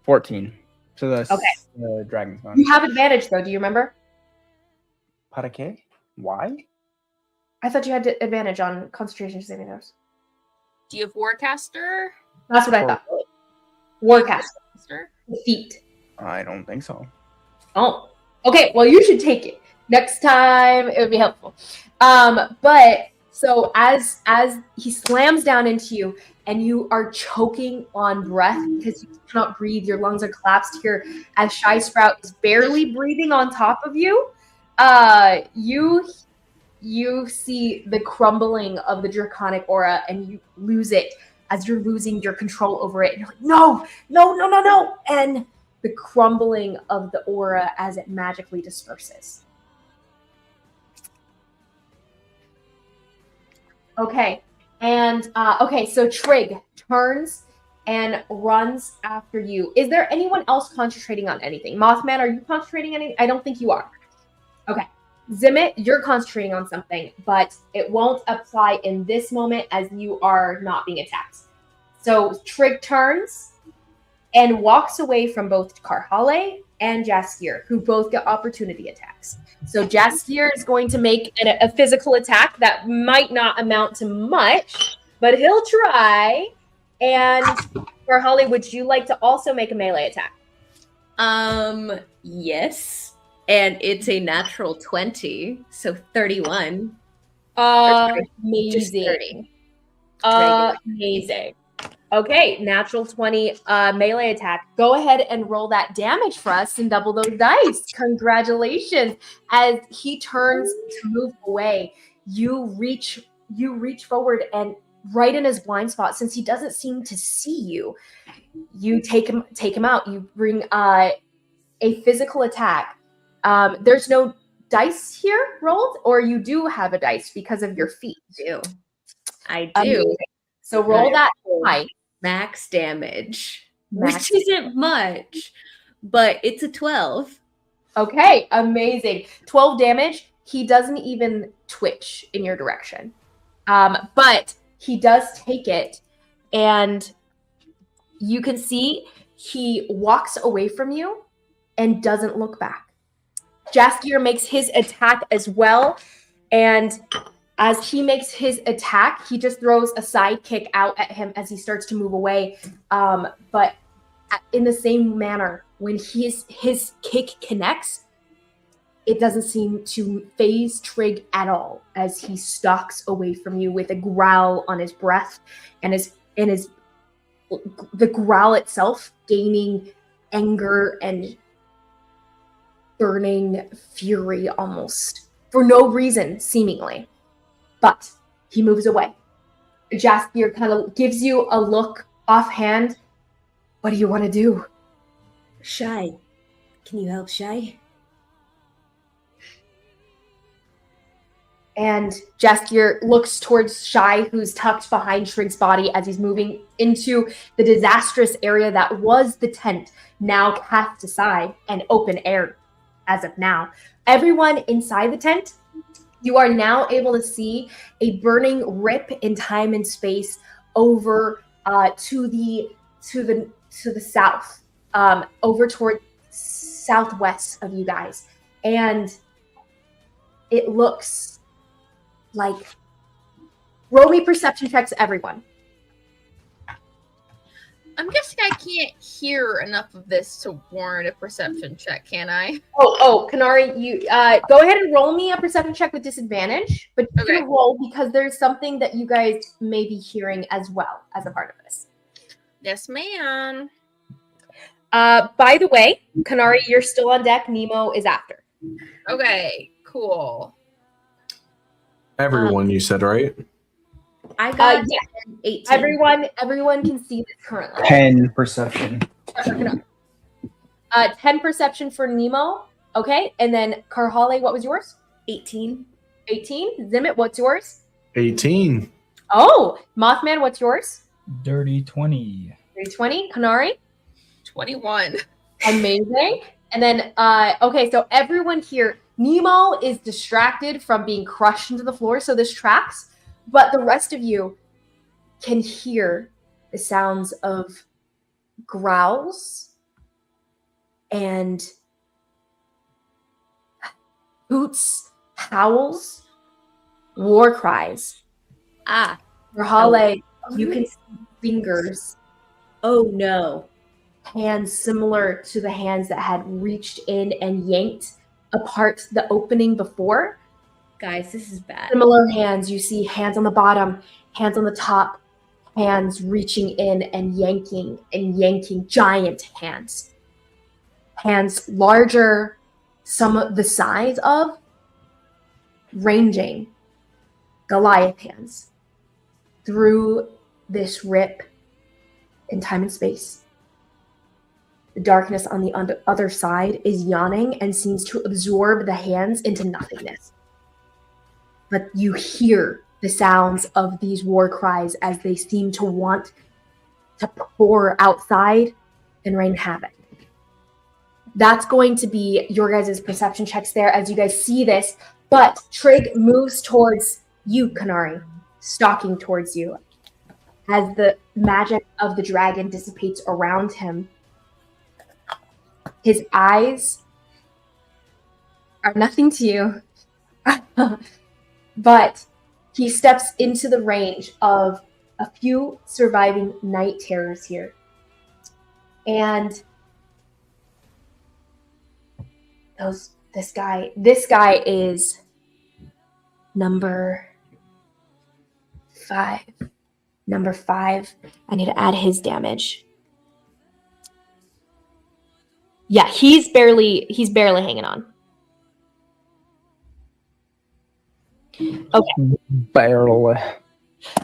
Speaker 4: 14. So that's
Speaker 1: okay.
Speaker 4: The dragon's gone.
Speaker 1: You have advantage though. Do you remember?
Speaker 4: Para qué? Why?
Speaker 1: I thought you had advantage on concentration saving throws.
Speaker 3: Do you have Warcaster?
Speaker 1: That's what I thought. Warcaster. Defeat.
Speaker 4: I don't think so.
Speaker 1: Oh. Okay, well you should take it. Next time it would be helpful. But so as he slams down into you and you are choking on breath because you cannot breathe, your lungs are collapsed here as Shy Sprout is barely breathing on top of you, you see the crumbling of the draconic aura and you lose it as you're losing your control over it. And you're like, no. And the crumbling of the aura as it magically disperses. Okay. And so Trigg turns and runs after you. Is there anyone else concentrating on anything? Mothman, are you concentrating on anything? I don't think you are. Okay. Zimmit, you're concentrating on something, but it won't apply in this moment as you are not being attacked. So Trigg turns and walks away from both Karhalle and Jaskier, who both get opportunity attacks. So Jaskier is going to make a physical attack that might not amount to much, but he'll try. And Karhalle, would you like to also make a melee attack?
Speaker 2: Yes. And it's a natural 20, so 31.
Speaker 1: Amazing.
Speaker 2: Just 30.
Speaker 1: Amazing. Okay, natural 20 melee attack. Go ahead and roll that damage for us and double those dice. Congratulations. As he turns to move away, you reach forward and right in his blind spot, since he doesn't seem to see you, you take him out. You bring a physical attack. There's no dice here rolled, or you do have a dice because of your feet.
Speaker 2: I do.
Speaker 1: Amazing. So roll that dice.
Speaker 2: Max damage, which isn't much, but it's a 12.
Speaker 1: Okay, amazing. 12 damage. He doesn't even twitch in your direction. But he does take it, and you can see he walks away from you and doesn't look back. Jaskier makes his attack as well, and as he makes his attack, he just throws a side kick out at him as he starts to move away. But in the same manner, when his kick connects, it doesn't seem to phase Trigg at all as he stalks away from you with a growl on his breath, and the growl itself gaining anger and burning fury almost for no reason, seemingly. But he moves away. Jaskier kind of gives you a look offhand. What do you want to do?
Speaker 7: Shy. Can you help Shy?
Speaker 1: And Jaskier looks towards Shy, who's tucked behind Trigg's body as he's moving into the disastrous area that was the tent, now cast aside and open air as of now. Everyone inside the tent, you are now able to see a burning rip in time and space over to the south, over toward southwest of you guys, and it looks like, roll me perception checks, everyone.
Speaker 3: I'm guessing I can't hear enough of this to warrant a perception check, can I?
Speaker 1: Oh, Konari, you go ahead and roll me a perception check with disadvantage, but you're
Speaker 3: Okay.
Speaker 1: gonna roll because there's something that you guys may be hearing as well as a part of this.
Speaker 3: Yes, ma'am.
Speaker 1: By the way, Konari, you're still on deck. Nemo is after.
Speaker 3: Okay, cool.
Speaker 6: Everyone, you said, right?
Speaker 2: I got
Speaker 1: Yeah.
Speaker 2: 18.
Speaker 1: Everyone can see this currently.
Speaker 4: 10 perception.
Speaker 1: 10 perception for Nemo. Okay, and then Karhalle, what was yours?
Speaker 2: 18.
Speaker 1: 18. Zimmit, what's yours?
Speaker 6: 18.
Speaker 1: Oh, Mothman, what's yours?
Speaker 5: Dirty 20.
Speaker 1: 20. Konari.
Speaker 3: 21.
Speaker 1: Amazing. And then, okay, so everyone here, Nemo is distracted from being crushed into the floor, so this tracks. But the rest of you can hear the sounds of growls and hoots, howls, war cries. Karhalle, you can see fingers,
Speaker 2: Oh no.
Speaker 1: hands similar to the hands that had reached in and yanked apart the opening before.
Speaker 2: Guys, this is bad.
Speaker 1: Similar hands, you see hands on the bottom, hands on the top, hands reaching in and yanking, giant hands. Hands larger, some of the size of, ranging, Goliath hands through this rip in time and space. The darkness on the other side is yawning and seems to absorb the hands into nothingness. But you hear the sounds of these war cries as they seem to want to pour outside and rain havoc. That's going to be your guys' perception checks there as you guys see this. But Trigg moves towards you, Konari, stalking towards you. As the magic of the dragon dissipates around him, his eyes are nothing to you. But he steps into the range of a few surviving night terrors here. And this guy is number 5. Number 5. I need to add his damage. Yeah, he's barely hanging on. Okay.
Speaker 4: Barely.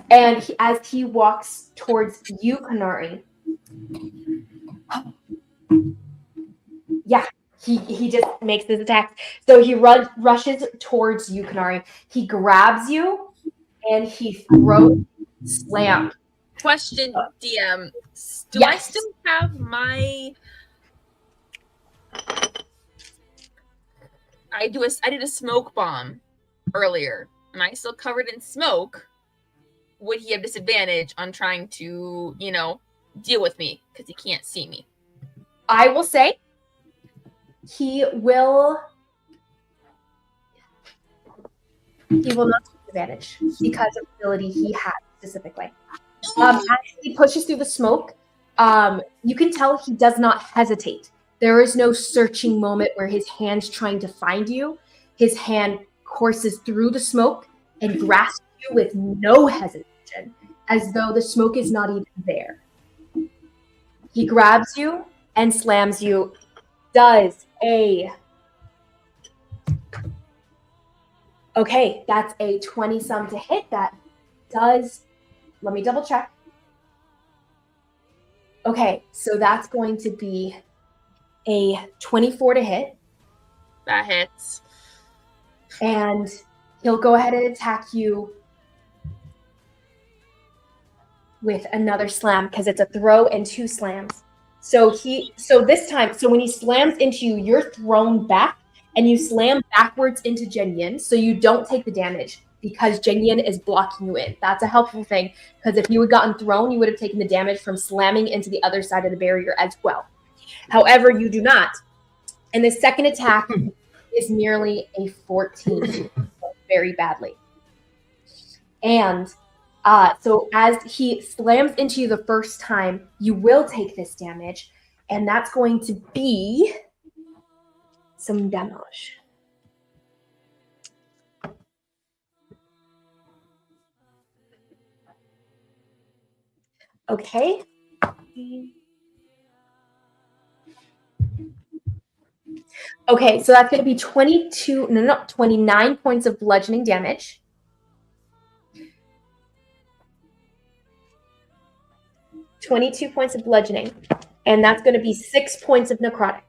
Speaker 1: And as he walks towards you, Konari, yeah, he just makes this attack. So he rushes towards you, Konari. He grabs you and he throws slam.
Speaker 3: Question, DM. Do
Speaker 1: Yes.
Speaker 3: I still have my... I did a smoke bomb earlier. Am I still covered in smoke? Would he have disadvantage on trying to, deal with me because he can't see me?
Speaker 1: I will say he will not take advantage because of the ability he has specifically. As he pushes through the smoke, you can tell he does not hesitate. There is no searching moment where his hand's trying to find you. His hand courses through the smoke and grasps you with no hesitation, as though the smoke is not even there. He grabs you and slams you. Does a... Okay, that's a 20-some to hit. That does... Let me double check. Okay, so that's going to be a 24 to hit.
Speaker 3: That hits.
Speaker 1: And he'll go ahead and attack you with another slam because it's a throw and 2 slams. So this time, when he slams into you, you're thrown back and you slam backwards into Jen Yin, so you don't take the damage because Jen Yin is blocking you in. That's a helpful thing because if you had gotten thrown, you would have taken the damage from slamming into the other side of the barrier as well. However, you do not. And the second attack is merely a 14, very badly. And so as he slams into you the first time, you will take this damage, and that's going to be some damage. Okay. Okay, so that's going to be 29 points of bludgeoning damage. .22 points of bludgeoning, and that's going to be 6 points of necrotic.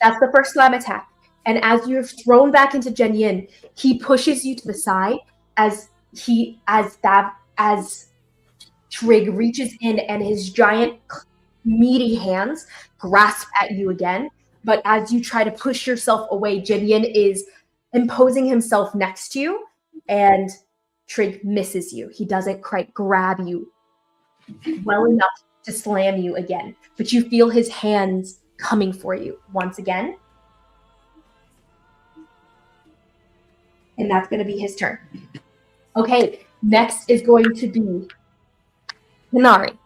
Speaker 1: That's the first slam attack. And as you're thrown back into Yin, he pushes you to the side as Trigg reaches in and his giant meaty hands grasp at you again. But as you try to push yourself away, Yin is imposing himself next to you, and Trigg misses you. He doesn't quite grab you well enough to slam you again, but you feel his hands coming for you once again. And that's going to be his turn. Okay, next is going to be Konari.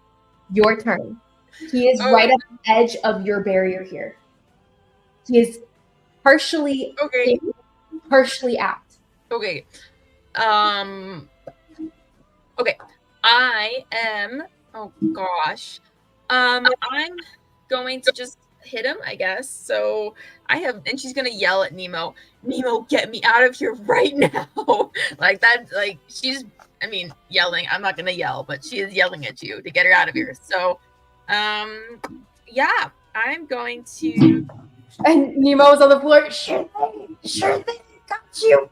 Speaker 1: Your turn. He is right at the edge of your barrier here. He is partially in, partially out.
Speaker 3: Okay. Okay. I am. Oh gosh. I'm going to just hit him, I guess. So and she's gonna yell at Mnemo. Mnemo, get me out of here right now! Like that. Like she's. I mean, yelling. I'm not gonna yell, but she is yelling at you to get her out of here. So, yeah, I'm going to.
Speaker 1: And Nemo's on the floor. Sure thing, got you.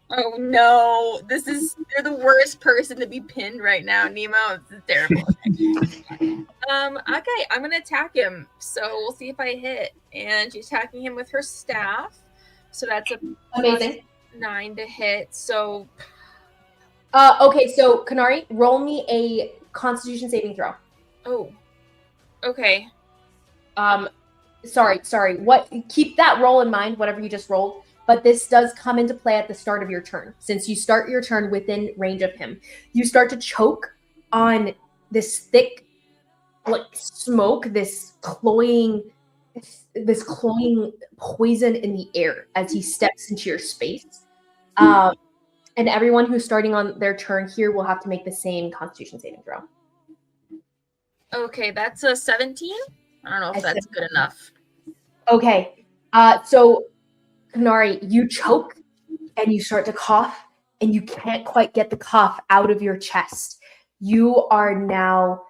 Speaker 3: Oh no, you're the worst person to be pinned right now, Mnemo. This is terrible. Okay, I'm gonna attack him. So we'll see if I hit. And she's attacking him with her staff. So that's a
Speaker 1: amazing
Speaker 3: 9 to hit. So
Speaker 1: okay, so Konari, roll me a Constitution saving throw.
Speaker 3: Oh. Okay.
Speaker 1: Sorry. What? Keep that roll in mind, whatever you just rolled. But this does come into play at the start of your turn. Since you start your turn within range of him, you start to choke on this thick, like smoke, this cloying poison in the air as he steps into your space. And everyone who's starting on their turn here will have to make the same Constitution saving throw.
Speaker 3: Okay, that's a 17. I don't know if that's good enough.
Speaker 1: Okay, so Konari, you choke and you start to cough, and you can't quite get the cough out of your chest. You are now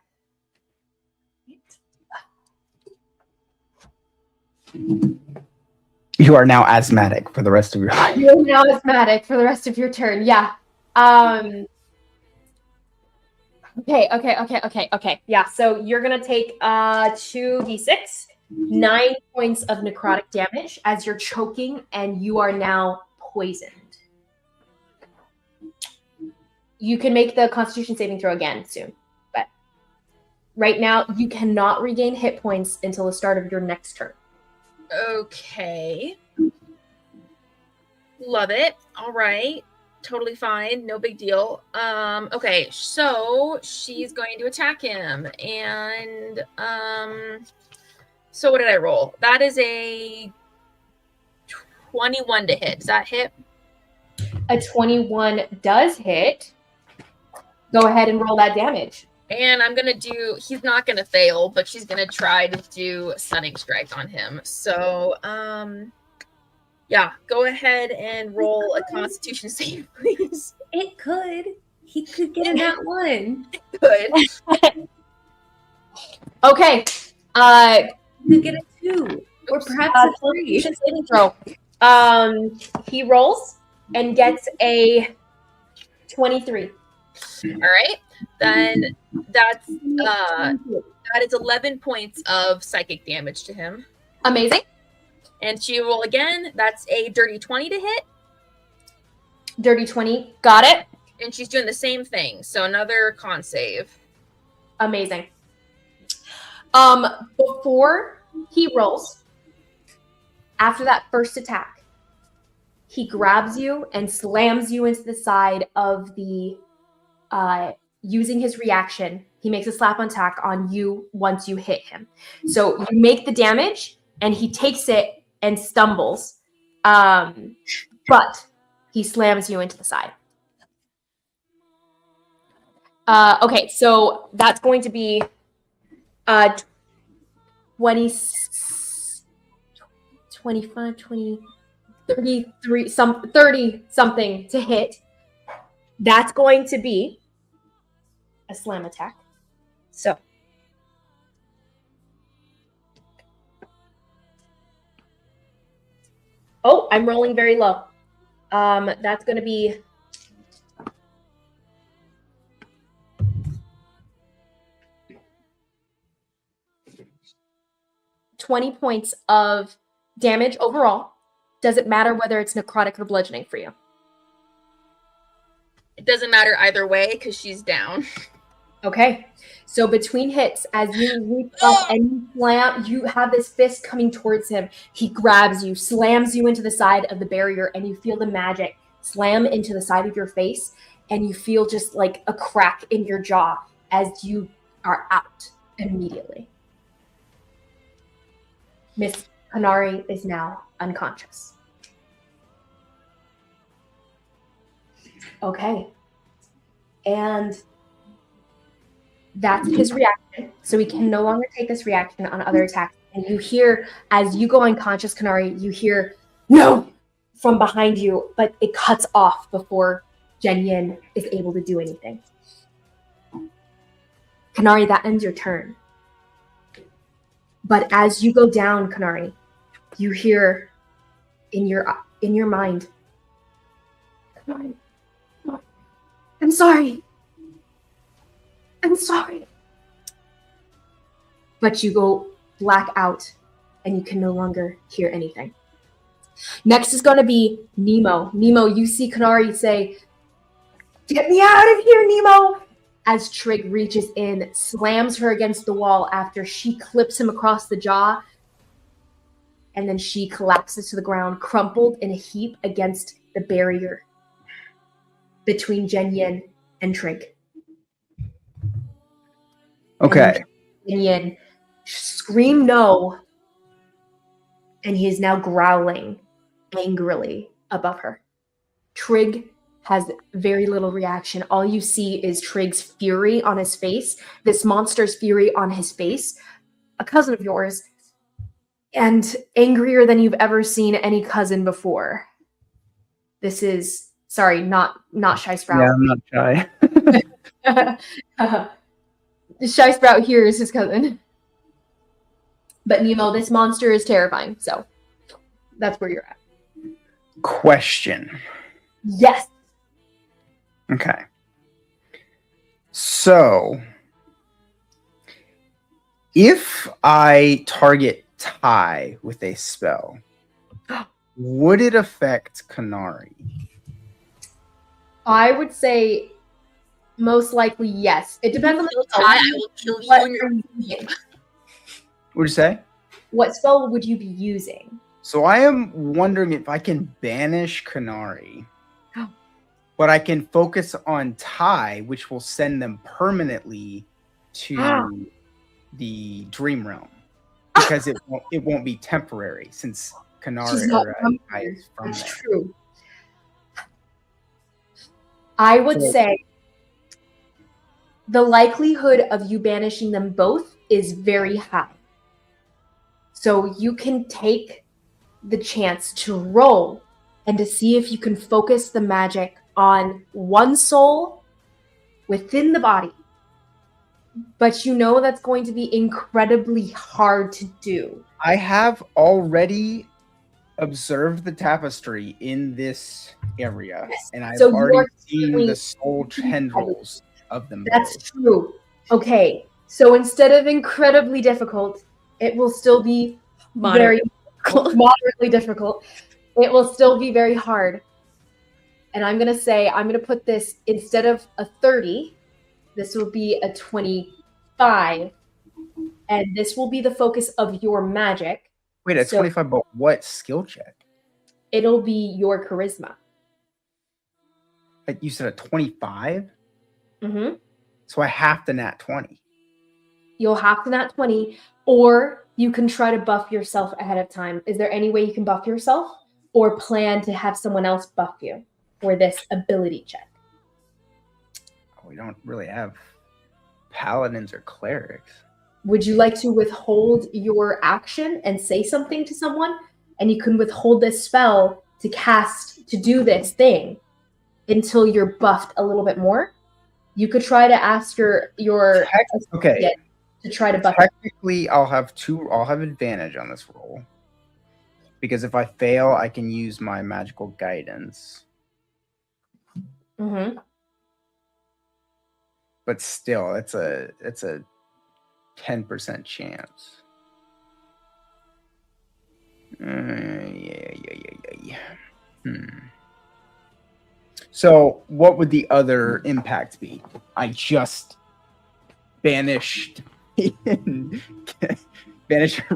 Speaker 4: asthmatic for the rest of your life.
Speaker 1: You're now asthmatic for the rest of your turn. Yeah. Okay. Yeah. So you're gonna take 2d6, 9 points of necrotic damage as you're choking, and you are now poisoned. You can make the Constitution saving throw again soon, but right now you cannot regain hit points until the start of your next turn.
Speaker 3: Okay. Love it. All right. Totally fine. No big deal. Okay, so she's going to attack him. And so what did I roll? That is a 21 to hit. Does that hit?
Speaker 1: A 21 does hit. Go ahead and roll that damage.
Speaker 3: And I'm going to do, he's not going to fail, but she's going to try to do Stunning Strike on him. So, yeah, go ahead and roll a Constitution save, please.
Speaker 2: It could. He could get a nat 1.
Speaker 3: Good.
Speaker 1: Okay.
Speaker 2: He could get a 2. Or perhaps a 3.
Speaker 1: Saving throw. He rolls and gets a 23.
Speaker 3: All right. Then that is 11 points of psychic damage to him.
Speaker 1: Amazing.
Speaker 3: And she roll again. That's a dirty 20 to hit.
Speaker 1: Dirty 20. Got it.
Speaker 3: And she's doing the same thing. So another con save.
Speaker 1: Amazing. Before he rolls. After that first attack, he grabs you and slams you into the side of the, using his reaction. He makes a slap on attack on you once you hit him. So you make the damage, and he takes it and stumbles. But he slams you into the side. Okay, so that's going to be 20, 25, 20, 33, 30 something to hit. That's going to be a slam attack. So oh, I'm rolling very low. That's going to be 20 points of damage overall. Does it matter whether it's necrotic or bludgeoning for you?
Speaker 3: It doesn't matter either way because she's down.
Speaker 1: Okay. So between hits, as you reach up and you slam, you have this fist coming towards him. He grabs you, slams you into the side of the barrier, and you feel the magic slam into the side of your face, and you feel just like a crack in your jaw as you are out immediately. Miss Konari is now unconscious. Okay. And that's his reaction. So he can no longer take this reaction on other attacks. And you hear, as you go unconscious, Konari, you hear, "No!" from behind you, but it cuts off before Jen Yin is able to do anything. Konari, that ends your turn. But as you go down, Konari, you hear in your mind, "Konari, I'm sorry. I'm sorry." But you go black out and you can no longer hear anything. Next is going to be Mnemo. Mnemo, you see Konari say, "Get me out of here, Mnemo!" As Trigg reaches in, slams her against the wall after she clips him across the jaw, and then she collapses to the ground, crumpled in a heap against the barrier between Jen Yin and Trigg.
Speaker 4: Okay.
Speaker 1: And Jen Yin scream no, and he is now growling angrily above her. Trigg has very little reaction. All you see is Trigg's fury on his face, this monster's fury on his face, a cousin of yours, and angrier than you've ever seen any cousin before. This is, sorry, not Shy Sprout.
Speaker 4: Yeah, I'm not shy.
Speaker 1: Shy Sprout here is his cousin. But Mnemo, this monster is terrifying, so that's where you're at.
Speaker 4: Question.
Speaker 1: Yes.
Speaker 4: Okay. So, if I target Ty with a spell, would it affect Konari?
Speaker 1: I would say most likely yes. It depends on the spell.
Speaker 3: I will kill you
Speaker 1: What
Speaker 3: in your
Speaker 1: are you using?
Speaker 4: What'd you say?
Speaker 1: What spell would you be using?
Speaker 4: So I am wondering if I can banish Konari, but I can focus on Ty, which will send them permanently to the Dream Realm, because it won't be temporary since Konari Ty is from
Speaker 1: That's
Speaker 4: there.
Speaker 1: true. I would say the likelihood of you banishing them both is very high. So you can take the chance to roll and to see if you can focus the magic on one soul within the body. But you know that's going to be incredibly hard to do.
Speaker 4: I have already observed the tapestry in this area, and I've
Speaker 1: So
Speaker 4: already
Speaker 1: you're
Speaker 4: seen
Speaker 1: feeling-
Speaker 4: the soul tendrils of them
Speaker 1: That's
Speaker 4: both.
Speaker 1: true. Okay, so instead of incredibly difficult, it will still be very moderately difficult. It will still be very hard. And I'm going to put this, instead of a 30, this will be a 25 and this will be the focus of your magic.
Speaker 4: Wait, at
Speaker 1: So-
Speaker 4: 25, but what skill check?
Speaker 1: It'll be your charisma.
Speaker 4: Like you said, a 25?
Speaker 1: Mm-hmm.
Speaker 4: So I have to nat 20.
Speaker 1: You'll have to nat 20, or you can try to buff yourself ahead of time. Is there any way you can buff yourself, or plan to have someone else buff you for this ability check?
Speaker 4: We don't really have paladins or clerics.
Speaker 1: Would you like to withhold your action and say something to someone? And you can withhold this spell to do this thing until you're buffed a little bit more. You could try to ask your
Speaker 4: Okay.
Speaker 1: to try to buff.
Speaker 4: Technically, I'll have advantage on this roll. Because if I fail, I can use my magical guidance.
Speaker 1: Mm-hmm.
Speaker 4: But still, it's a 10% chance. Yeah. So, what would the other impact be? I just banished her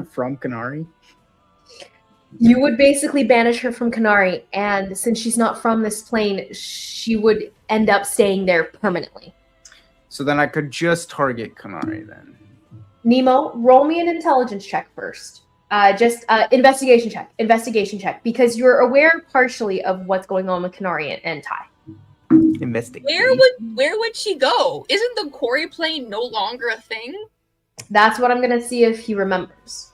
Speaker 4: from Konari.
Speaker 1: You would basically banish her from Konari, and since she's not from this plane, she would end up staying there permanently.
Speaker 4: So then I could just target Konari then.
Speaker 1: Mnemo, roll me an intelligence check first. Investigation check, because you're aware partially of what's going on with Konari and Ty.
Speaker 4: Investigate.
Speaker 3: Where would she go? Isn't the quarry plane no longer a thing?
Speaker 1: That's what I'm gonna see if he remembers.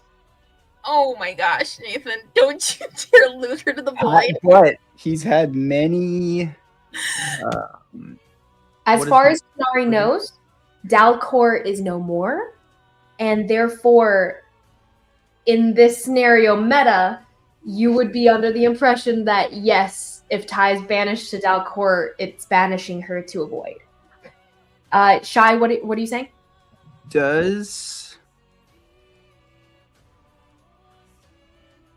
Speaker 3: Oh my gosh, Nathan! Don't you dare lose her to the void.
Speaker 4: But he's had many.
Speaker 1: As
Speaker 4: What
Speaker 1: far
Speaker 4: is
Speaker 1: as Konari knows, Dalcor is no more, and therefore, in this scenario meta, you would be under the impression that yes, if Ty is banished to Dalcor, it's banishing her to a void. Shy, what are you saying?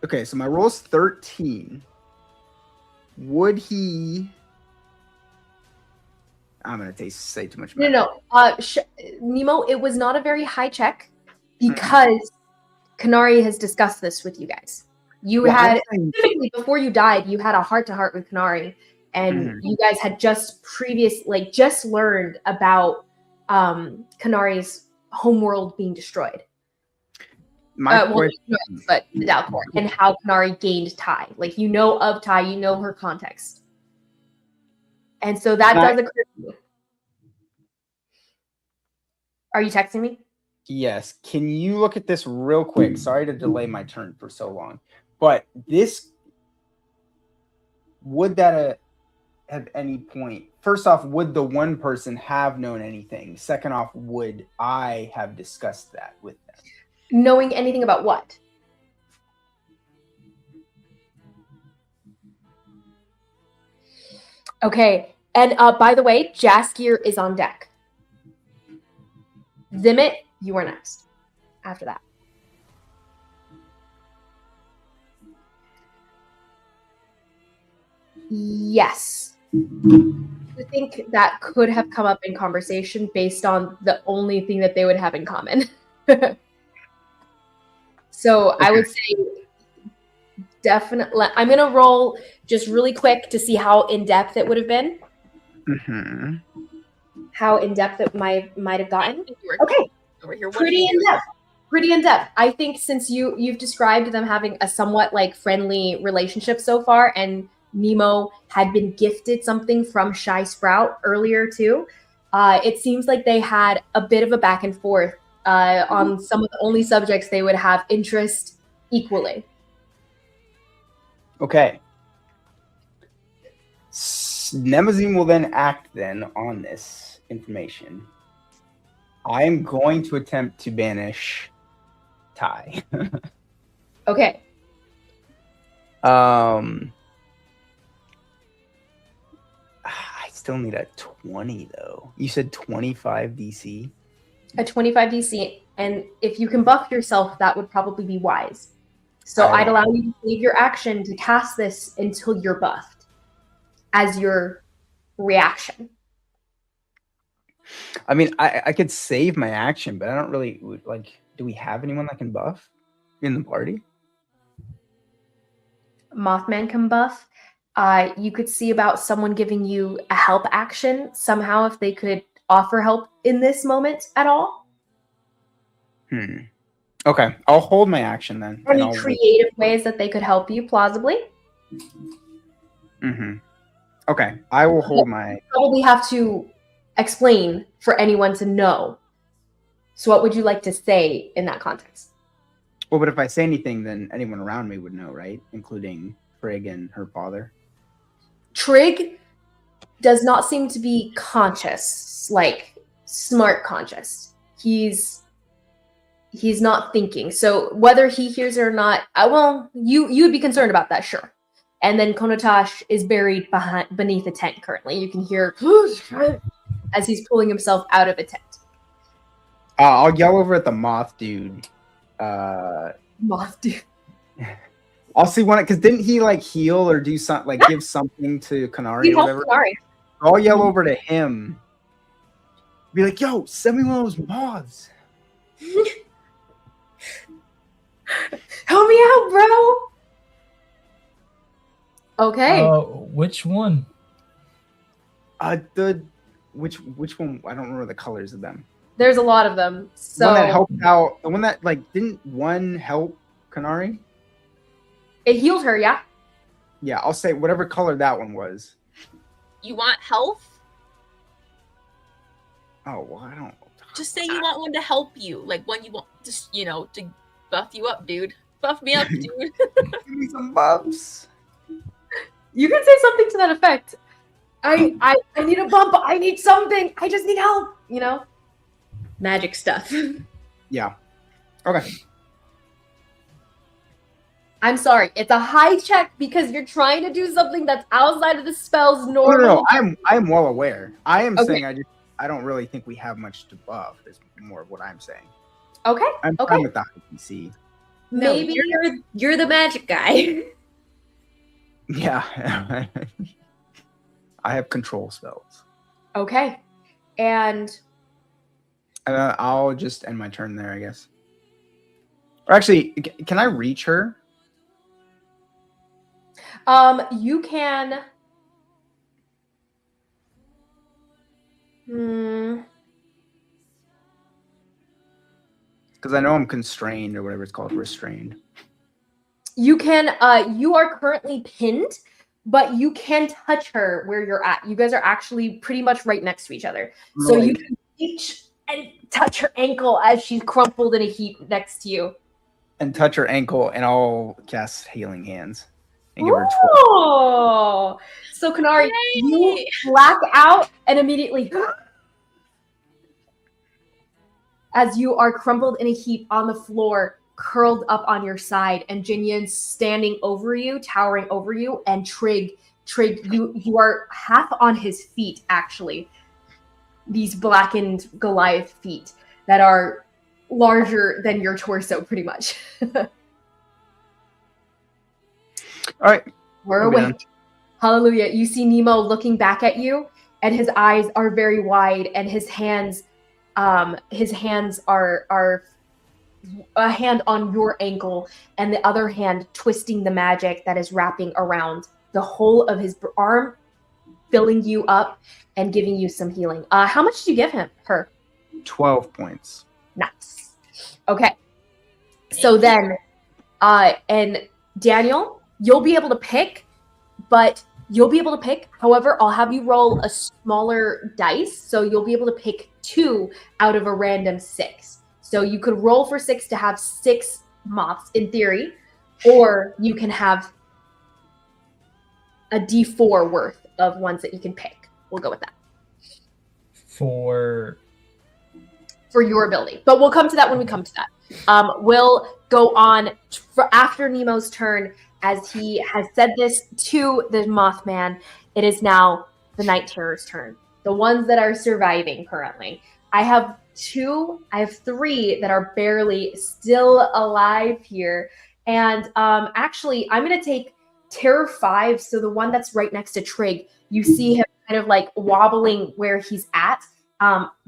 Speaker 4: Okay, so my roll's 13. Would he? I'm gonna say too much.
Speaker 1: No. Mnemo, it was not a very high check because Konari has discussed this with you guys. You had specifically before you died, you had a heart-to-heart with Konari, and you guys had just learned about Konari's homeworld being destroyed. But Dalcor, and how Konari gained Ty. Like, you know of Ty, you know her context. And so that does occur to you. Are you texting me?
Speaker 4: Yes. Can you look at this real quick? Sorry to delay my turn for so long. But would that at any point, first off, would the one person have known anything? Second off, would I have discussed that with them?
Speaker 1: Knowing anything about what? Okay. And by the way, Jaskier is on deck. Zimmit, you are next. After that. Yes. I think that could have come up in conversation based on the only thing that they would have in common. So I would say definitely. I'm going to roll just really quick to see how in-depth it would have been.
Speaker 4: Mm-hmm.
Speaker 1: How in-depth it might have gotten. Okay.
Speaker 3: Over here.
Speaker 1: Pretty in-depth. Pretty in-depth. I think since you've described them having a somewhat like friendly relationship so far, and Mnemo had been gifted something from Shy Sprout earlier too, it seems like they had a bit of a back and forth on some of the only subjects they would have interest equally.
Speaker 4: Okay. Nemazine will then act then on this information. I am going to attempt to banish Ty.
Speaker 1: Okay.
Speaker 4: I still need a 20 though. You said 25 DC?
Speaker 1: A 25 DC, and if you can buff yourself, that would probably be wise. So I'd allow you to save your action to cast this until you're buffed as your reaction. I
Speaker 4: mean, I could save my action, but I don't really Do we have anyone that can buff in the party?
Speaker 1: Mothman can buff. You could see about someone giving you a help action somehow if they could offer help in this moment at all.
Speaker 4: Okay, I'll hold my action then.
Speaker 1: Any
Speaker 4: and I'll
Speaker 1: creative ways that they could help you, plausibly?
Speaker 4: Okay, I will hold my.
Speaker 1: Probably have to explain for anyone to know. So what would you like to say in that context?
Speaker 4: Well, but if I say anything, then anyone around me would know, right? Including Trigg and her father.
Speaker 1: Trigg does not seem to be conscious, like smart conscious. He's not thinking. So whether he hears it or not, you would be concerned about that, sure. And then Konotash is buried beneath a tent currently. You can hear as he's pulling himself out of a tent.
Speaker 4: I'll yell over at the moth dude.
Speaker 1: Moth dude.
Speaker 4: I'll see one because didn't he like heal or do something like give something to Konari
Speaker 1: He
Speaker 4: or
Speaker 1: helped
Speaker 4: whatever?
Speaker 1: Konari.
Speaker 4: I'll yell over to him. Be like, yo, send me one of those moths.
Speaker 1: Help me out, bro. Okay.
Speaker 5: Which one?
Speaker 4: Which one? I don't remember the colors of them.
Speaker 1: There's a lot of them. So
Speaker 4: One that helped out. The one that like didn't one help Konari?
Speaker 1: it healed her, yeah.
Speaker 4: Yeah, I'll say whatever color that one was.
Speaker 3: You want health?
Speaker 4: Oh well, I don't.
Speaker 3: Just say you want one to help you, like one you want, just to buff you up, dude. Buff me up, dude.
Speaker 4: Give me some buffs.
Speaker 1: You can say something to that effect. I need a bump. I need something. I just need help.
Speaker 2: Magic stuff.
Speaker 4: Yeah. Okay.
Speaker 1: I'm sorry. It's a high check because you're trying to do something that's outside of the spell's normal.
Speaker 4: No. I'm well aware. I am
Speaker 1: Okay.
Speaker 4: saying I don't really think we have much to buff. Is more of what I'm saying.
Speaker 1: Okay.
Speaker 4: I'm
Speaker 1: Okay.
Speaker 4: fine with the IPC.
Speaker 2: No,
Speaker 1: Maybe
Speaker 2: you're the magic guy.
Speaker 4: Yeah. I have control spells.
Speaker 1: Okay. And
Speaker 4: I'll just end my turn there, I guess. Or actually, can I reach her?
Speaker 1: you can.
Speaker 4: Because I know I'm constrained or whatever it's called, restrained.
Speaker 1: You can. You are currently pinned, but you can touch her where you're at. You guys are actually pretty much right next to each other, so you can reach and touch her ankle as she's crumpled in a heap next to you.
Speaker 4: And touch her ankle, and I'll cast Healing Hands and give her 12.
Speaker 1: Oh, so Konari, you black out and immediately, as you are crumpled in a heap on the floor, curled up on your side, and Jinyan's standing over you, towering over you, and Trigg, you are half on his feet, actually. These blackened Goliath feet that are larger than your torso, pretty much.
Speaker 4: All right.
Speaker 1: We're
Speaker 4: I'll be
Speaker 1: awake. Hallelujah. You see Mnemo looking back at you, and his eyes are very wide, and his hands are a hand on your ankle and the other hand twisting the magic that is wrapping around the whole of his arm, filling you up and giving you some healing. How much did you give her?
Speaker 4: 12 points.
Speaker 1: Nice. Okay. So then, and Daniel, you'll be able to pick, However, I'll have you roll a smaller dice. So you'll be able to pick 2 out of a random 6. So you could roll for 6 to have 6 moths in theory, or you can have a D4 worth of ones that you can pick. We'll go with that.
Speaker 5: For
Speaker 1: your ability. But we'll come to that when we come to that. We'll go on for after Nemo's turn, as he has said this to the Mothman. It is now the Night Terror's turn. The ones that are surviving currently. I have 3 that are barely still alive here. And actually, I'm going to take Terror 5, so the one that's right next to Trigg. You see him kind of like wobbling where he's at.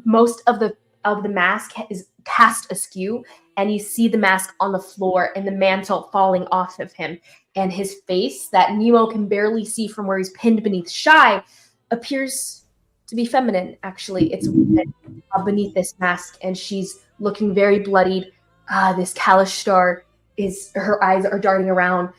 Speaker 1: Most of the of the mask is cast askew, and you see the mask on the floor and the mantle falling off of him. And his face, that Mnemo can barely see from where he's pinned beneath Shy, appears to be feminine, actually. It's beneath this mask, and she's looking very bloodied. This Kalashtar her eyes are darting around.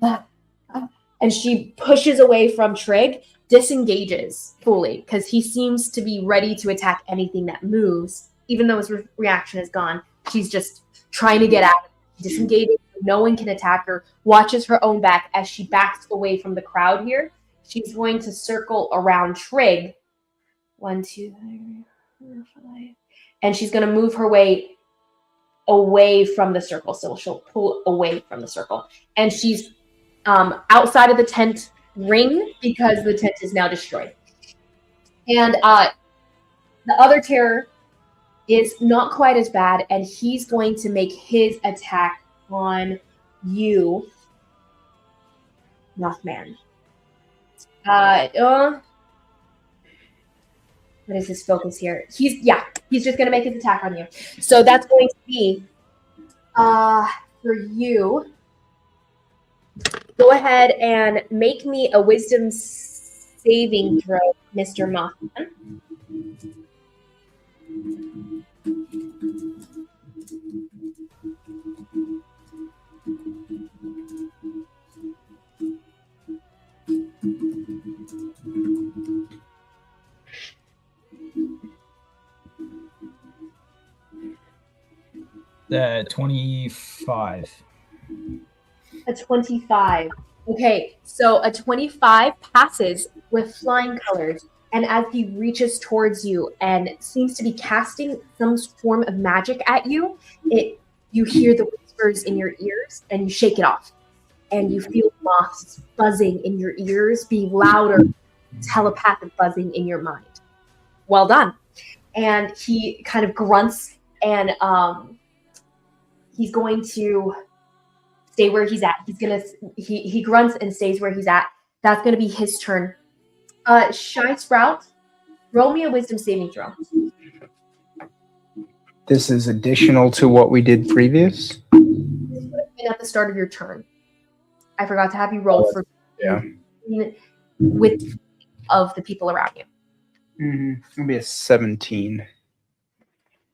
Speaker 1: And she pushes away from Trigg, disengages fully, because he seems to be ready to attack anything that moves, even though his reaction is gone. She's just trying to get out. Disengages. No one can attack her. Watches her own back as she backs away from the crowd here. She's going to circle around Trigg. 1, 2, 3, 4, 5. And she's going to move her way away from the circle. So she'll pull away from the circle. And she's outside of the tent ring because the tent is now destroyed. And the other terror is not quite as bad, and he's going to make his attack on you, Mothman. What is his focus here? He's just going to make his attack on you. So that's going to be for you. Go ahead and make me a wisdom saving throw, Mr. Mothman.
Speaker 5: The 25.
Speaker 1: A 25. Okay, so a 25 passes with flying colors, and as he reaches towards you and seems to be casting some form of magic at you, you hear the whispers in your ears, and you shake it off. And you feel moths buzzing in your ears be louder, telepathic buzzing in your mind. Well done. And he kind of grunts, and he's going to stay where he's at. He grunts and stays where he's at. That's gonna be his turn. Shy Sprout, roll me a wisdom saving throw.
Speaker 4: This is additional to what we did previous.
Speaker 1: This would have been at the start of your turn. I forgot to have you roll for with of the people around you.
Speaker 4: Mm-hmm. It'll be a 17.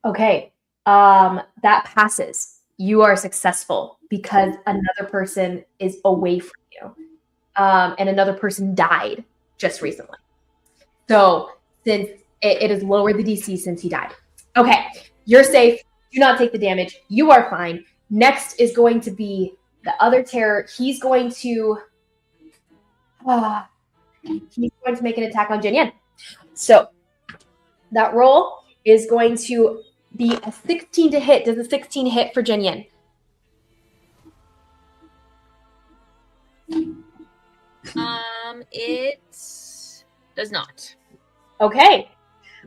Speaker 1: Okay, that passes. You are successful because another person is away from you, and another person died just recently. So since it has lowered the DC since he died. Okay, you're safe. Do not take the damage. You are fine. Next is going to be the other terror. He's going to make an attack on Jinyan. So that roll is going to be a 16 to hit. Does a 16 hit for Jinyan?
Speaker 3: It does not.
Speaker 1: Okay,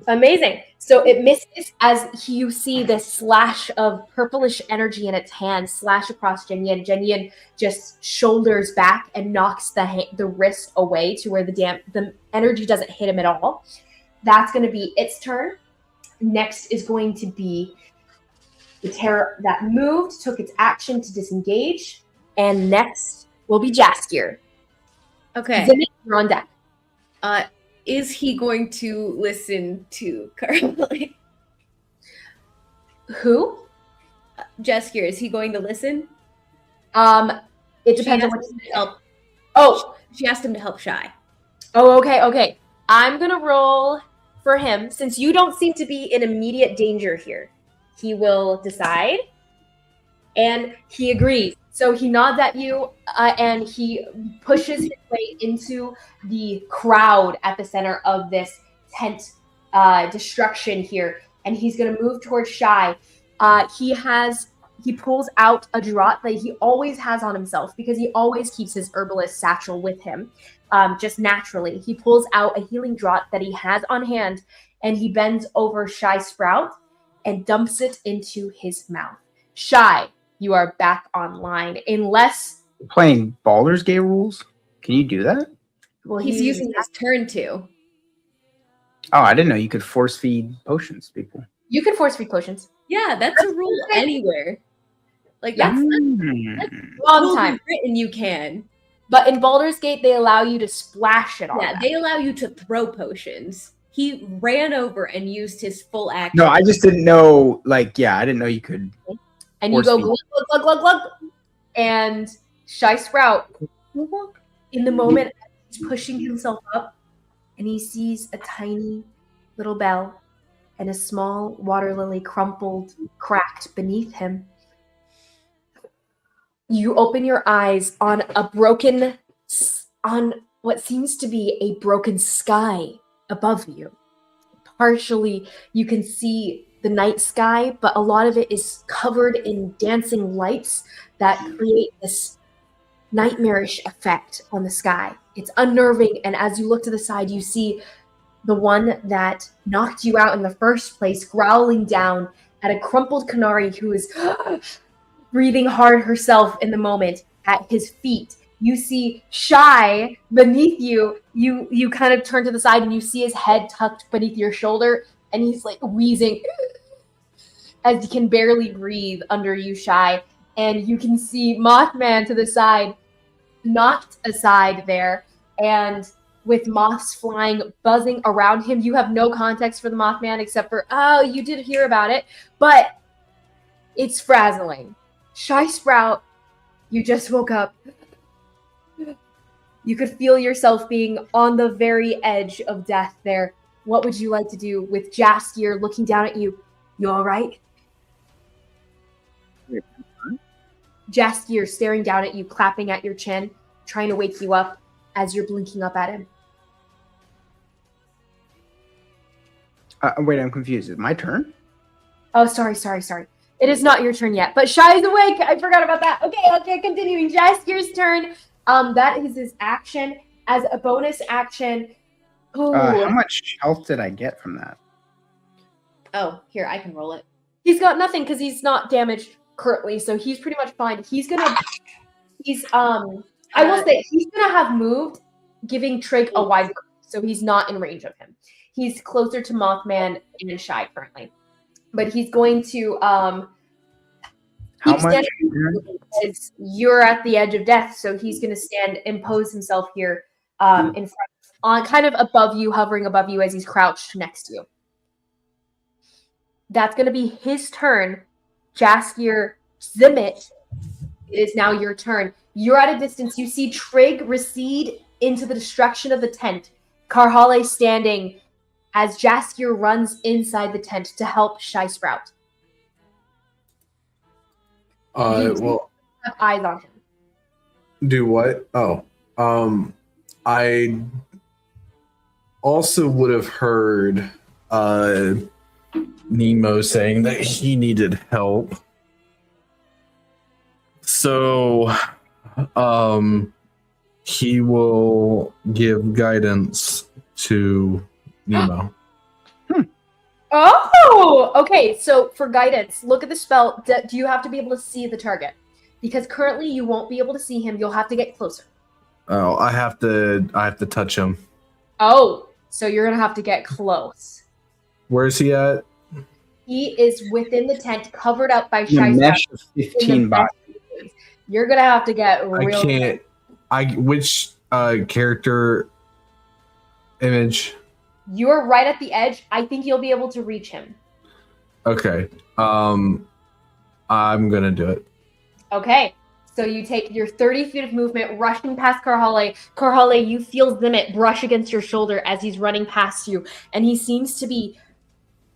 Speaker 1: amazing. So it misses as you see this slash of purplish energy in its hand slash across Jinyan. Jinyan just shoulders back and knocks the wrist away to where the energy doesn't hit him at all. That's going to be its turn. Next is going to be the terror that moved, took its action to disengage, and next will be Jaskier.
Speaker 2: Okay.
Speaker 1: Zimmit, you're on deck.
Speaker 2: Is he going to listen to Karhalle?
Speaker 1: Who?
Speaker 2: Jaskier, is he going to listen?
Speaker 1: It depends on what
Speaker 2: to help.
Speaker 1: Oh,
Speaker 2: she asked him to help Shy.
Speaker 1: Oh, okay. I'm gonna roll for him since you don't seem to be in immediate danger here. He will decide, and he agrees. So he nods at you, and he pushes his way into the crowd at the center of this tent destruction here, and he's going to move towards Shy. He pulls out a draught that he always has on himself because he always keeps his herbalist satchel with him, just naturally. He pulls out a healing draught that he has on hand, and he bends over Shy Sprout and dumps it into his mouth. Shy, you are back online. Unless
Speaker 4: playing Baldur's Gate rules, can you do that?
Speaker 2: Well, he's using his turn to.
Speaker 4: Oh, I didn't know you could force feed potions to people.
Speaker 1: You can force feed potions.
Speaker 2: Yeah, that's a rule anywhere. Like that's
Speaker 1: Long time.
Speaker 2: written. You can.
Speaker 1: But in Baldur's Gate, they allow you to splash it on
Speaker 2: Yeah,
Speaker 1: them.
Speaker 2: they allow you to throw potions. He ran over and used his full action.
Speaker 4: No, I just didn't know. Like, yeah, I didn't know you could.
Speaker 1: And you
Speaker 4: Force
Speaker 1: go
Speaker 4: feed.
Speaker 1: glug, glug, glug, glug, glug. And Shy Sprout, in the moment, he's pushing himself up, and he sees a tiny little bell and a small water lily crumpled, cracked beneath him. You open your eyes on what seems to be a broken sky above you. Partially, you can see the night sky, but a lot of it is covered in dancing lights that create this nightmarish effect on the sky. It's unnerving, and as you look to the side, you see the one that knocked you out in the first place growling down at a crumpled Konari who is breathing hard herself in the moment at his feet. You see Shy beneath you. You kind of turn to the side and you see his head tucked beneath your shoulder, and he's like wheezing as he can barely breathe under you, Shy. And you can see Mothman to the side, knocked aside there, and with moths flying, buzzing around him. You have no context for the Mothman except for, oh, you did hear about it, but it's frazzling. Shy Sprout, you just woke up. You could feel yourself being on the very edge of death there. What would you like to do with Jaskier looking down at you? You all right? Jaskier staring down at you, clapping at your chin, trying to wake you up as you're blinking up at him.
Speaker 4: Wait, I'm confused. Is it my turn?
Speaker 1: Oh, sorry. It is not your turn yet, but Shy is awake. I forgot about that. Okay, continuing. Jaskier's turn. That is his action. As a bonus action.
Speaker 4: How much health did I get from that?
Speaker 2: Oh, here, I can roll it.
Speaker 1: He's got nothing because he's not damaged currently, so he's pretty much fine. I will say he's gonna have moved, giving Trigg a wide berth, so he's not in range of him. He's closer to Mothman and Shy currently. But he's going to
Speaker 4: How much?
Speaker 1: because you're at the edge of death, so he's going to impose himself here in front, on kind of above you, hovering above you as he's crouched next to you. That's going to be his turn. Jaskier, Zimmit, it is now your turn. You're at a distance. You see Trigg recede into the destruction of the tent. Karhalle standing as Jaskier runs inside the tent to help Shy Sprout.
Speaker 6: Well,
Speaker 1: Have eyes on him.
Speaker 6: do what? Oh, I also would have heard Mnemo saying that he needed help. So, he will give guidance to Mnemo.
Speaker 1: Oh, okay. So for guidance, look at the spell. Do you have to be able to see the target? Because currently you won't be able to see him. You'll have to get closer.
Speaker 6: Oh, I have to touch him.
Speaker 1: Oh, so you're gonna have to get close.
Speaker 6: Where is he at?
Speaker 1: He is within the tent, covered up by
Speaker 4: The
Speaker 1: Shy
Speaker 4: mesh
Speaker 1: Sprout.
Speaker 4: of 15 boxes.
Speaker 1: You're gonna have to get real.
Speaker 6: I can't. Which character image?
Speaker 1: You're right at the edge. I think you'll be able to reach him.
Speaker 6: Okay. I'm gonna do it.
Speaker 1: Okay. So you take your 30 feet of movement, rushing past Karhalle. Karhalle, you feel Zimmit brush against your shoulder as he's running past you, and he seems to be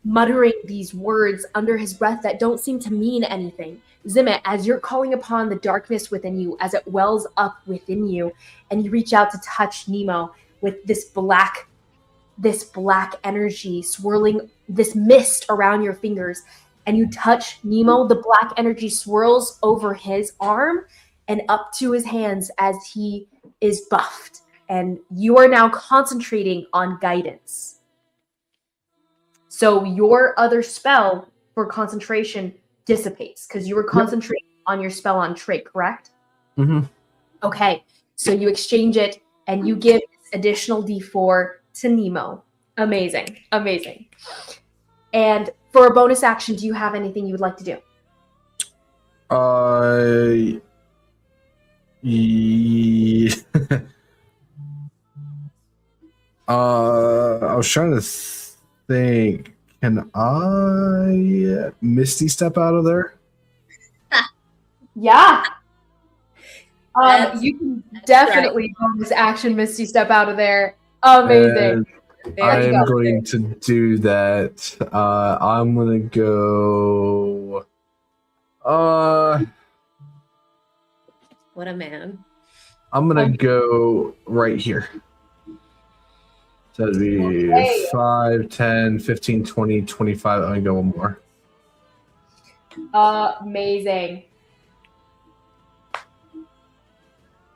Speaker 1: muttering these words under his breath that don't seem to mean anything. Zimmit, as you're calling upon the darkness within you, as it wells up within you, and you reach out to touch Mnemo with this black energy swirling, this mist around your fingers, and you touch Mnemo, the black energy swirls over his arm and up to his hands as he is buffed. And you are now concentrating on guidance. So your other spell for concentration dissipates because you were concentrating on your spell on Trigg, correct?
Speaker 6: Mm-hmm.
Speaker 1: Okay, so you exchange it and you give additional D4 to Mnemo. Amazing. And for a bonus action, do you have anything you would like to do?
Speaker 6: Ye- I was trying to think. Can I Misty step out of there?
Speaker 1: Yeah.
Speaker 2: That's-
Speaker 1: You can definitely bonus action Misty step out of there. Amazing.
Speaker 6: And I am going to do that. I'm gonna go.
Speaker 2: What a man.
Speaker 6: I'm gonna go right here. So that'd be
Speaker 1: Okay.
Speaker 6: 5, 10, 15, 20, 25. I'm gonna go one more.
Speaker 1: Amazing.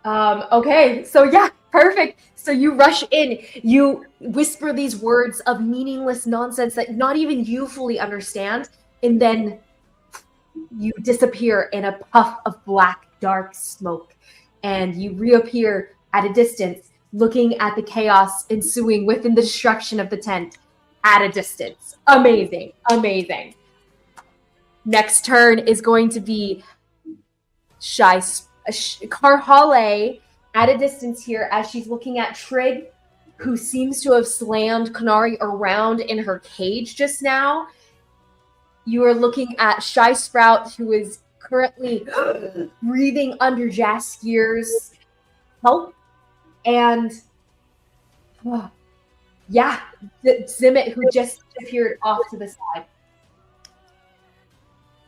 Speaker 1: Okay, so yeah, perfect. So you rush in, you whisper these words of meaningless nonsense that not even you fully understand, and then you disappear in a puff of black, dark smoke, and you reappear at a distance, looking at the chaos ensuing within the destruction of the tent at a distance. Amazing, amazing. Next turn is going to be Karhalle at a distance here as she's looking at Trigg, who seems to have slammed Konari around in her cage just now. You are looking at Shy Sprout, who is currently breathing under Jaskier's help. And yeah, Zimmit, who just appeared off to the side.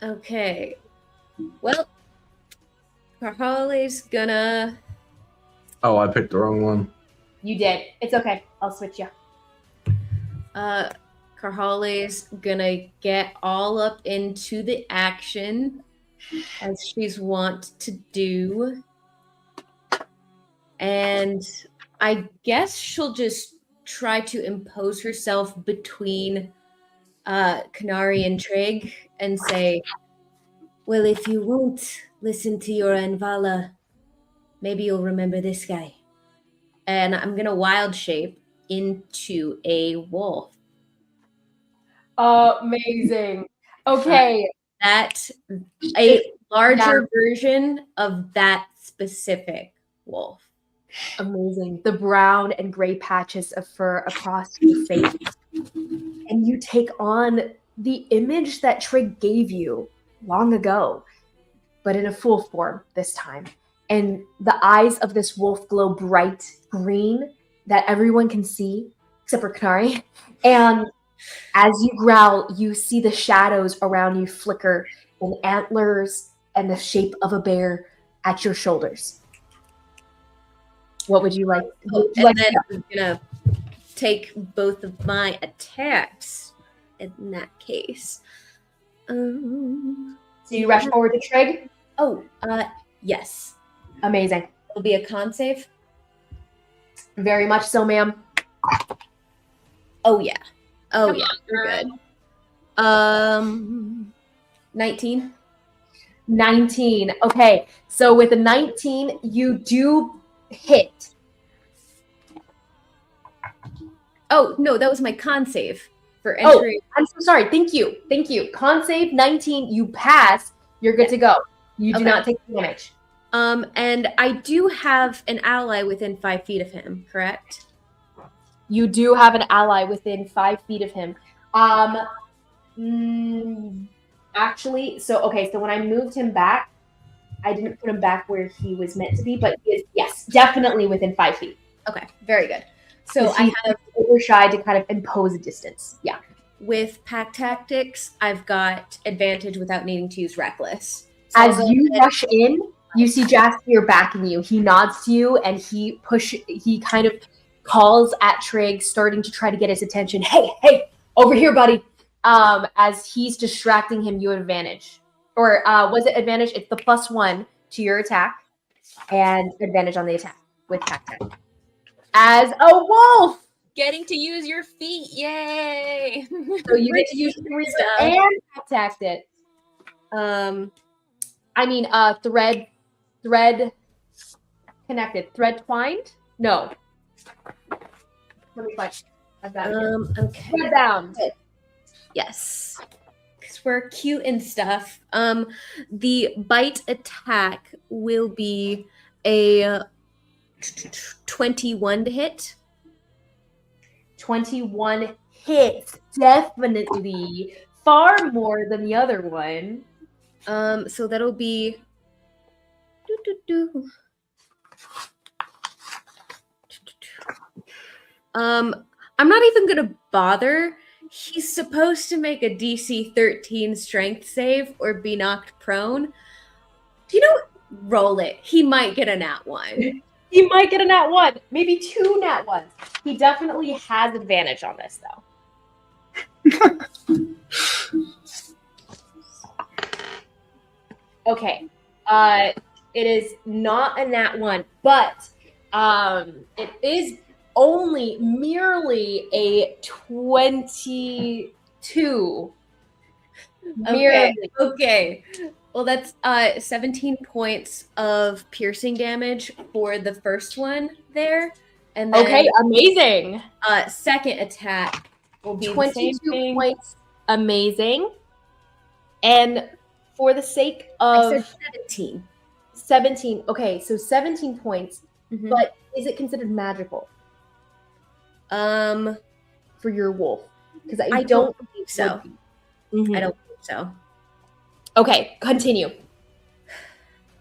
Speaker 2: Okay. Well, Karhalle's gonna...
Speaker 6: Oh, I picked the wrong one.
Speaker 1: You did. It's okay. I'll switch you.
Speaker 2: Karhalle's gonna get all up into the action as she's wont to do. And I guess she'll just try to impose herself between Konari and Trigg and say, well, if you won't listen to your Anvala, maybe you'll remember this guy. And I'm going to wild shape into a wolf.
Speaker 1: Amazing. Okay.
Speaker 2: That's a larger version of that specific wolf.
Speaker 1: Amazing. The brown and gray patches of fur across your face. And you take on the image that Trigg gave you long ago, but in a full form this time. And the eyes of this wolf glow bright green that everyone can see, except for Konari. And as you growl, you see the shadows around you flicker in antlers and the shape of a bear at your shoulders. What would you like?
Speaker 2: And then I'm going to take both of my attacks in that case.
Speaker 1: So you rush forward to Trigg?
Speaker 2: Oh, yes.
Speaker 1: Amazing.
Speaker 2: It'll be a con save.
Speaker 1: Very much so, ma'am.
Speaker 2: Oh, yeah. Oh,
Speaker 3: Come
Speaker 2: yeah.
Speaker 3: on,
Speaker 2: We're
Speaker 3: girl.
Speaker 2: good. 19.
Speaker 1: 19. Okay, so with a 19, you do hit.
Speaker 2: Oh, no, that was my con save for entry.
Speaker 1: Oh, I'm so sorry. Thank you. Thank you. Con save 19, you pass. You're good to go. You do not take damage.
Speaker 2: And I do have an ally within 5 feet of him, correct?
Speaker 1: You do have an ally within 5 feet of him. Actually, so when I moved him back, I didn't put him back where he was meant to be, but he is, yes, definitely within 5 feet.
Speaker 2: Okay, very good. So I have
Speaker 1: over shy to kind of impose a distance. Yeah.
Speaker 2: With pack tactics, I've got advantage without needing to use reckless. So
Speaker 1: As you rush in, you see Jaskier backing you. He nods to you and he kind of calls at Trigg, starting to try to get his attention. Hey, over here, buddy. As he's distracting him, you have advantage. Or was it advantage? It's the +1 to your attack and advantage on the attack with pack tactics. As a wolf!
Speaker 3: Getting to use your feet, yay!
Speaker 1: So you get to use your reason and pack tactics. Thread connected. Thread twined? No. Let me find. I've got it here.
Speaker 2: Okay.
Speaker 1: Thread bound.
Speaker 2: Yes. Because we're cute and stuff. The bite attack will be a 21 to hit.
Speaker 1: 21 hits, definitely. Far more than the other one.
Speaker 2: So that'll be I'm not even gonna bother. He's supposed to make a DC 13 strength save or be knocked prone. You know, roll it. He might get a nat 1.
Speaker 1: He might get a nat 1, maybe 2 nat 1s. He definitely has advantage on this, though. Okay. It is not a nat 1, but it is only merely a 22.
Speaker 2: Okay. Well, that's 17 points of piercing damage for the first one there. And then,
Speaker 1: okay, amazing.
Speaker 2: Second attack will be
Speaker 1: 22 points. Amazing. And for the sake of...
Speaker 2: I said 17.
Speaker 1: 17. Okay, so 17 points.
Speaker 2: Mm-hmm.
Speaker 1: But is it considered magical? For your wolf? Because I don't
Speaker 2: believe so.
Speaker 1: Mm-hmm.
Speaker 2: I don't think so.
Speaker 1: Okay, continue.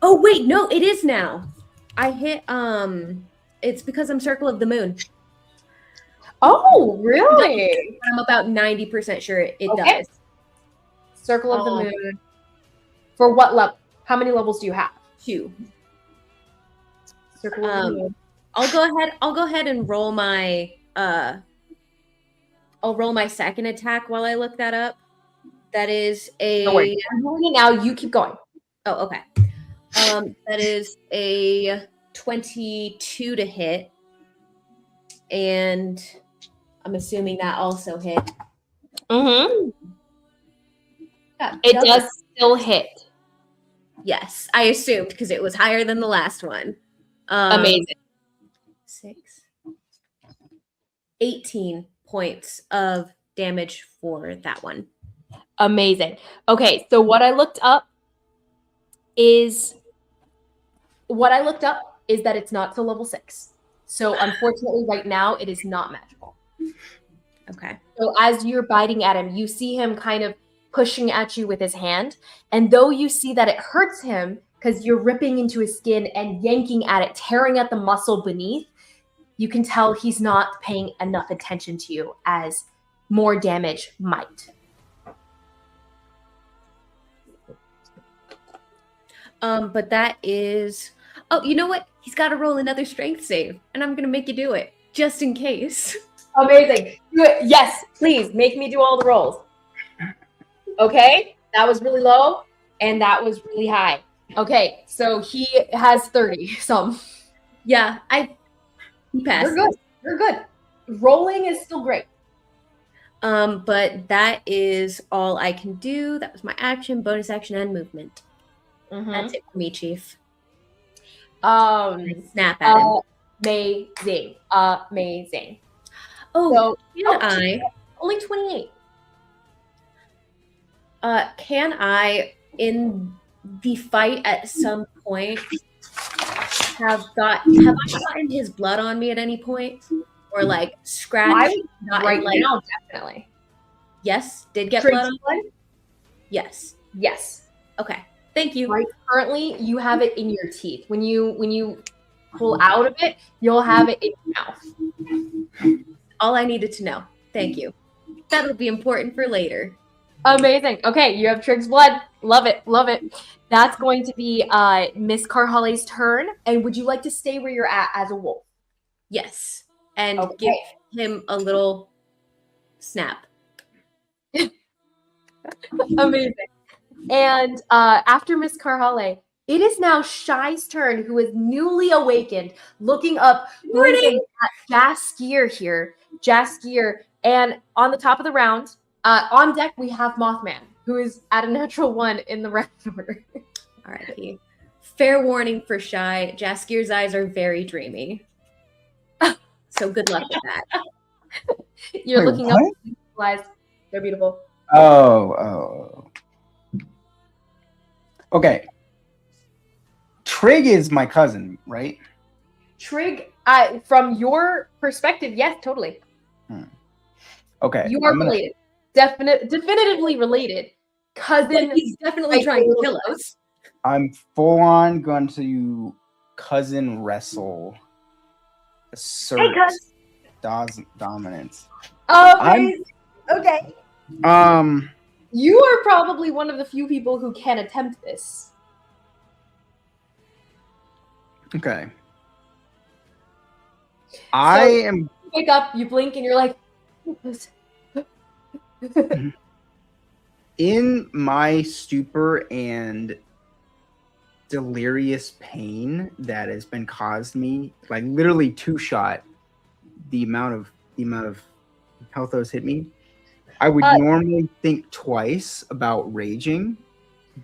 Speaker 2: Oh wait, no, it is now. I hit it's because I'm Circle of the Moon.
Speaker 1: Oh, really?
Speaker 2: I'm about 90% sure it
Speaker 1: Okay.
Speaker 2: does.
Speaker 1: Circle of the Moon. For what level? How many levels do you have?
Speaker 2: 2.
Speaker 1: Circle of the Moon.
Speaker 2: I'll go ahead and roll my I'll roll my second attack while I look that up. That is a
Speaker 1: Don't worry. I'm doing it now. You keep going.
Speaker 2: Oh, okay. That is a 22 to hit. And I'm assuming that also hit.
Speaker 1: Mm-hmm.
Speaker 2: Yeah,
Speaker 1: It does still hit.
Speaker 2: Yes, I assumed because it was higher than the last one.
Speaker 1: Amazing.
Speaker 2: 18 points of damage for that one.
Speaker 1: Amazing. Okay, so what I looked up is that it's not till level 6. So unfortunately, right now it is not magical.
Speaker 2: Okay.
Speaker 1: So as you're biting at him, you see him kind of pushing at you with his hand, and though you see that it hurts him because you're ripping into his skin and yanking at it, tearing at the muscle beneath, you can tell he's not paying enough attention to you, as more damage might.
Speaker 2: But that is... Oh, you know what? He's got to roll another strength save, and I'm going to make you do it, just in case.
Speaker 1: Amazing. Good. Yes, please, make me do all the rolls. Okay, that was really low, and that was really high. Okay, so he has 30 some.
Speaker 2: Yeah, he passed.
Speaker 1: You're good. You're good. Rolling is still great.
Speaker 2: But that is all I can do. That was my action, bonus action, and movement.
Speaker 1: Mm-hmm.
Speaker 2: That's it for me, Chief.
Speaker 1: Snap
Speaker 2: at him.
Speaker 1: Amazing.
Speaker 2: Oh,
Speaker 1: so,
Speaker 2: I
Speaker 1: only 28.
Speaker 2: Can I, in the fight at some point, have I gotten his blood on me at any point? Or like scratched?
Speaker 1: Right now, definitely.
Speaker 2: Yes? Did get
Speaker 1: Trigg's
Speaker 2: blood on
Speaker 1: blood?
Speaker 2: me? Yes.
Speaker 1: Yes.
Speaker 2: Okay. Thank you.
Speaker 1: Right. Currently, you have it in your teeth. When you pull out of it, you'll have it in your mouth.
Speaker 2: All I needed to know. Thank you. That'll be important for later.
Speaker 1: Amazing. Okay, you have Trigg's blood. Love it. Love it. That's going to be Miss Karhalle's turn. And would you like to stay where you're at as a wolf?
Speaker 2: Yes. And give him a little snap.
Speaker 1: Amazing. And after Miss Karhalle, it is now Shy's turn, who is newly awakened, looking up, looking at Jaskier here. Jaskier. And on the top of the round, on deck, we have Mothman, who is at a natural 1 in the round order.
Speaker 2: All right. Fair warning for Shy. Jaskier's eyes are very dreamy. So good luck with that.
Speaker 1: You're looking up. They're beautiful.
Speaker 4: Oh. Okay. Trigg is my cousin, right?
Speaker 1: Trigg, from your perspective, yes, totally.
Speaker 4: Okay.
Speaker 1: You are related. Definitively related. Cousin.
Speaker 2: He's definitely trying to kill us.
Speaker 4: I'm full on going to cousin wrestle. Assert dominance.
Speaker 1: Amazing. Okay.
Speaker 4: Um.
Speaker 1: You are probably one of the few people who can attempt this.
Speaker 4: Okay. I am.
Speaker 1: You wake up, you blink, and you're like.
Speaker 4: In my stupor and delirious pain that has been caused me, like literally two-shot the amount of health those hit me, I would normally think twice about raging,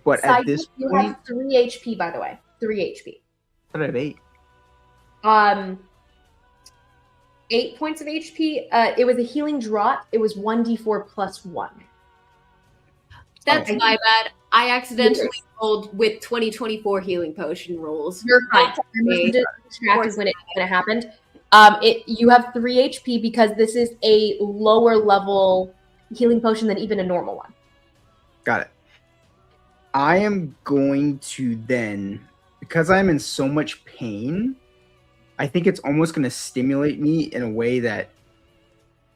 Speaker 4: but at this
Speaker 1: you
Speaker 4: point,
Speaker 1: have 3 HP, by the way. 3 HP.
Speaker 4: I have 8.
Speaker 1: 8 points of HP. It was a healing draught. It was 1d4 plus 1.
Speaker 2: That's my bad. I accidentally rolled with 2024 healing potion rolls.
Speaker 1: You're fine. I must have distracted when it happened. You have 3 HP because this is a lower level healing potion than even a normal one.
Speaker 4: Got it. I am going to then, because I'm in so much pain, I think it's almost going to stimulate me in a way that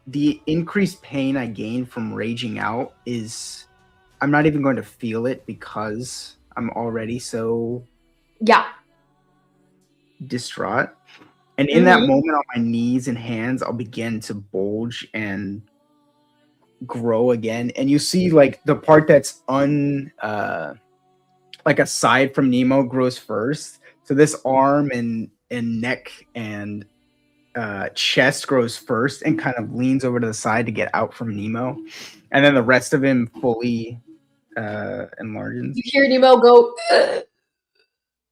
Speaker 4: the increased pain I gain from raging out is, I'm not even going to feel it because I'm already so distraught. And in that moment, on my knees and hands, I'll begin to bulge and grow again. And you see like the part that's like aside from Mnemo grows first. So this arm and neck and chest grows first and kind of leans over to the side to get out from Mnemo. And then the rest of him fully enlarges.
Speaker 1: You hear Mnemo go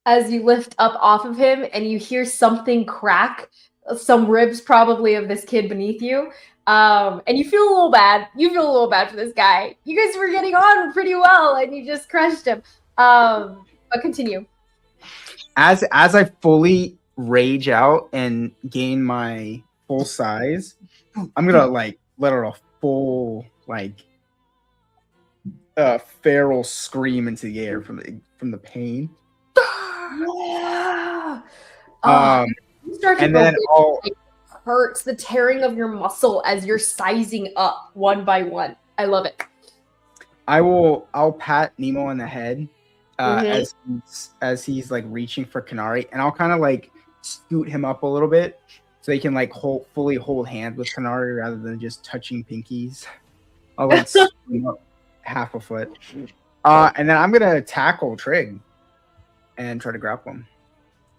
Speaker 1: as you lift up off of him, and you hear something crack, some ribs probably of this kid beneath you. And you feel a little bad. You feel a little bad for this guy. You guys were getting on pretty well, and you just crushed him. But continue.
Speaker 4: As I fully rage out and gain my full size, I'm gonna like let out a full like feral scream into the air from the pain.
Speaker 1: Yeah.
Speaker 4: And then
Speaker 1: it hurts the tearing of your muscle as you're sizing up one by one. I love it.
Speaker 4: I'll pat Mnemo on the head as he's like reaching for Konari, and I'll kind of like scoot him up a little bit so they can like fully hold hands with Konari rather than just touching pinkies. I'll like scoot him up half a foot, and then I'm gonna tackle Trigg and try to grapple him.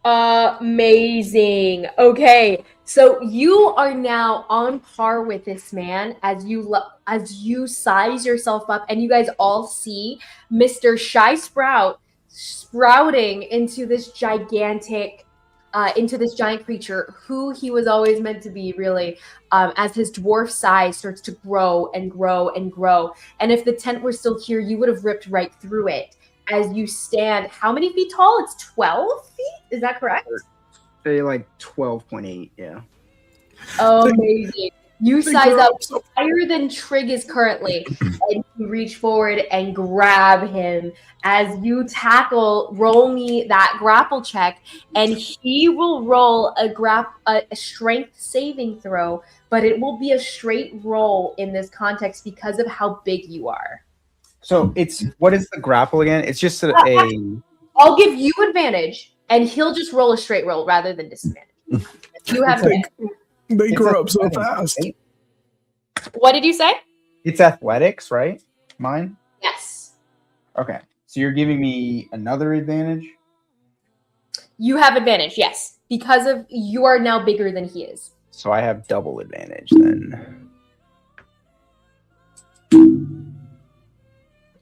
Speaker 1: Amazing. Okay, so you are now on par with this man as you size yourself up, and you guys all see Mr. Shy Sprout sprouting into this giant creature who he was always meant to be, really, as his dwarf size starts to grow and grow and grow. And if the tent were still here, you would have ripped right through it. As you stand, how many feet tall? It's 12 feet? Is that correct?
Speaker 4: They like 12.8, yeah.
Speaker 1: Amazing. You size up higher than Trigg is currently, and you reach forward and grab him. As you roll me that grapple check, and he will roll a strength saving throw, but it will be a straight roll in this context because of how big you are.
Speaker 4: So what is the grapple again? It's just a.
Speaker 1: I'll give you advantage, and he'll just roll a straight roll rather than disadvantage. You have advantage.
Speaker 6: They grow up so fast.
Speaker 4: Right?
Speaker 1: What did you say?
Speaker 4: It's athletics, right? Mine?
Speaker 1: Yes.
Speaker 4: Okay. So you're giving me another advantage?
Speaker 1: You have advantage, yes. Because of you are now bigger than he is.
Speaker 4: So I have double advantage then.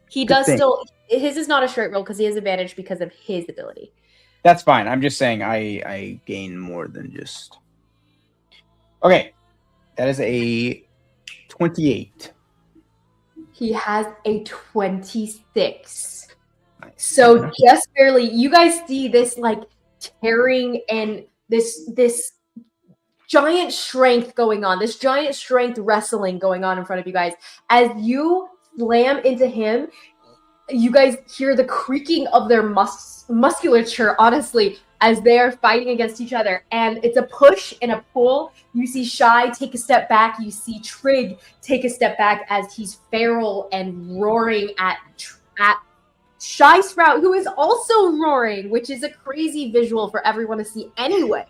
Speaker 1: He does still. His is not a straight roll because he has advantage because of his ability.
Speaker 4: That's fine. I'm just saying I gain more than just. Okay. That is a 28.
Speaker 1: He has a 26. So just barely. You guys see this like tearing and this giant strength going on, this giant strength wrestling going on in front of you guys. As you slam into him, you guys hear the creaking of their musculature, honestly, as they are fighting against each other. And it's a push and a pull. You see Shy take a step back. You see Trigg take a step back as he's feral and roaring at Shy Sprout, who is also roaring, which is a crazy visual for everyone to see anyway.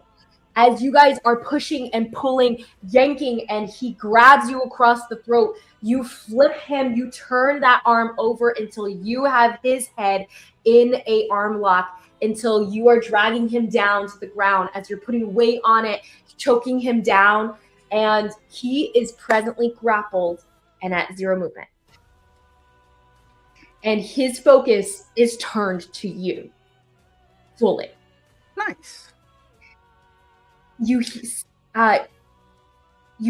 Speaker 1: As you guys are pushing and pulling, yanking, and he grabs you across the throat, you flip him, you turn that arm over until you have his head in a arm lock, until you are dragging him down to the ground as you're putting weight on it, choking him down, and he is presently grappled and at 0 movement. And his focus is turned to you fully.
Speaker 4: Nice.
Speaker 1: You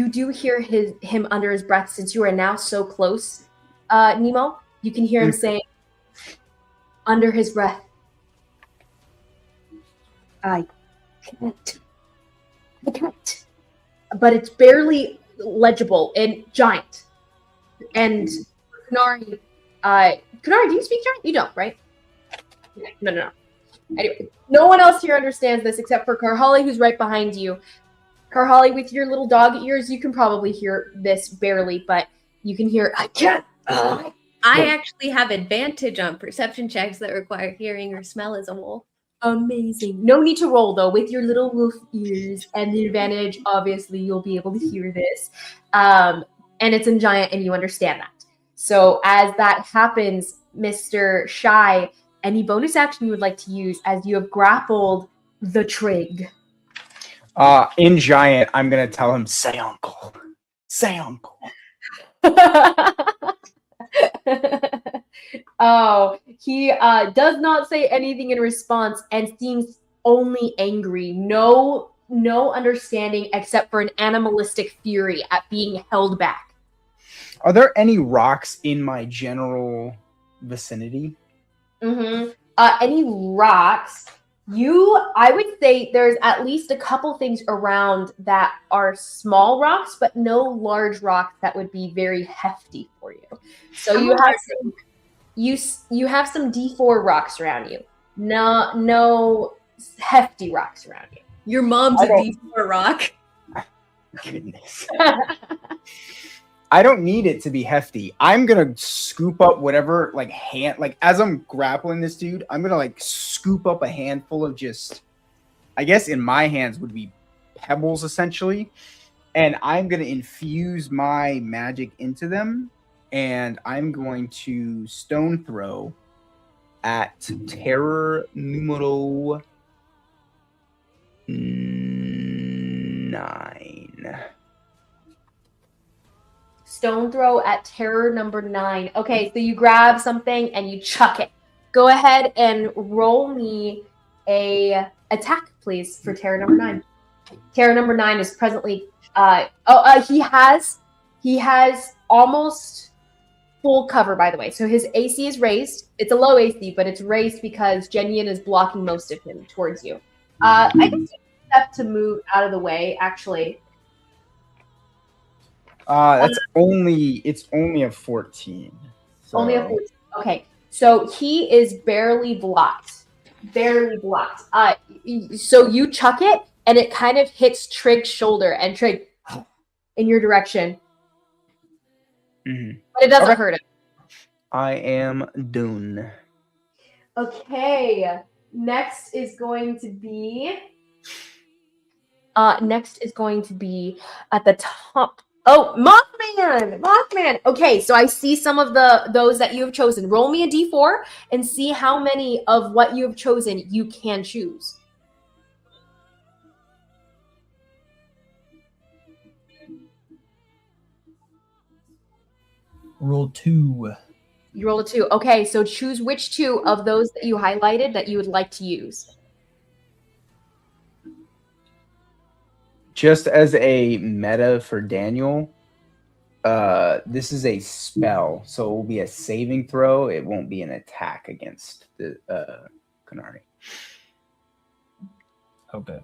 Speaker 1: do hear him under his breath, since you are now so close, Mnemo. You can hear him saying under his breath, I can't. But it's barely legible and giant. And Konari, Konari, do you speak giant? You don't, right? No. Anyway, no one else here understands this except for Karhalle, who's right behind you. Karhalle, with your little dog ears, you can probably hear this barely, but you can hear, I can't.
Speaker 2: I actually have advantage on perception checks that require hearing or smell as a wolf.
Speaker 1: Amazing. No need to roll, though. With your little wolf ears and the advantage, obviously, you'll be able to hear this. And it's in giant, and you understand that. So as that happens, Mr. Shy, any bonus action you would like to use as you have grappled the Trigg?
Speaker 4: In giant, I'm going to tell him, say uncle. Say uncle.
Speaker 1: Oh, he does not say anything in response and seems only angry. No understanding except for an animalistic fury at being held back.
Speaker 4: Are there any rocks in my general vicinity?
Speaker 1: Mm-hmm. Any rocks? I would say there's at least a couple things around that are small rocks, but no large rocks that would be very hefty for you. So you have some D4 rocks around you. No hefty rocks around you.
Speaker 2: Your mom's a D4 rock.
Speaker 4: Goodness. I don't need it to be hefty. I'm gonna scoop up whatever, as I'm grappling this dude, I'm gonna scoop up a handful of just, I guess in my hands would be pebbles essentially, and I'm gonna infuse my magic into them, and I'm going to stone throw at terror numero 9.
Speaker 1: Stone throw at terror number 9. Okay, so you grab something and you chuck it. Go ahead and roll me a attack, please, for terror number 9. Terror number 9 is presently he has almost full cover, by the way. So his AC is raised. It's a low AC, but it's raised because Jenyan is blocking most of him towards you. I can take a step to move out of the way, actually.
Speaker 4: It's only a 14. So.
Speaker 1: Only a 14. Okay, so he is barely blocked. Barely blocked. So you chuck it, and it kind of hits Trigg's shoulder, and Trigg in your direction.
Speaker 4: Mm-hmm.
Speaker 1: But it doesn't hurt him.
Speaker 4: I am done.
Speaker 1: Okay, next is going to be at the top. Oh, Mothman. Okay, so I see some of those that you have chosen. Roll me a d4 and see how many of what you have chosen you can choose.
Speaker 5: Roll 2.
Speaker 1: You rolled a 2. Okay, so choose which 2 of those that you highlighted that you would like to use.
Speaker 4: Just as a meta for Daniel, this is a spell, so it will be a saving throw. It won't be an attack against the Konari.
Speaker 5: Okay.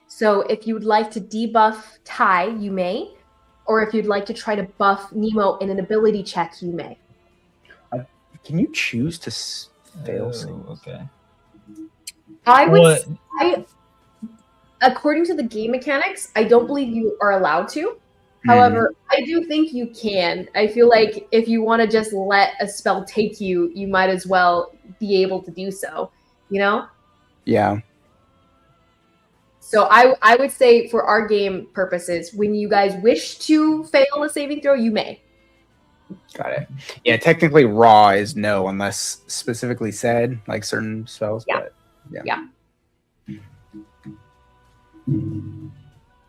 Speaker 1: So if you would like to debuff Ty, you may. Or if you'd like to try to buff Mnemo in an ability check, you may.
Speaker 4: Can you choose to fail?
Speaker 5: Okay.
Speaker 1: I would. According to the game mechanics, I don't believe you are allowed to. However, I do think you can. I feel like if you want to just let a spell take you, you might as well be able to do so. You know?
Speaker 4: Yeah.
Speaker 1: So I would say for our game purposes, when you guys wish to fail a saving throw, you may.
Speaker 4: Got it. Yeah, technically raw is no unless specifically said, like certain spells.
Speaker 1: Yeah.
Speaker 4: But
Speaker 1: Yeah.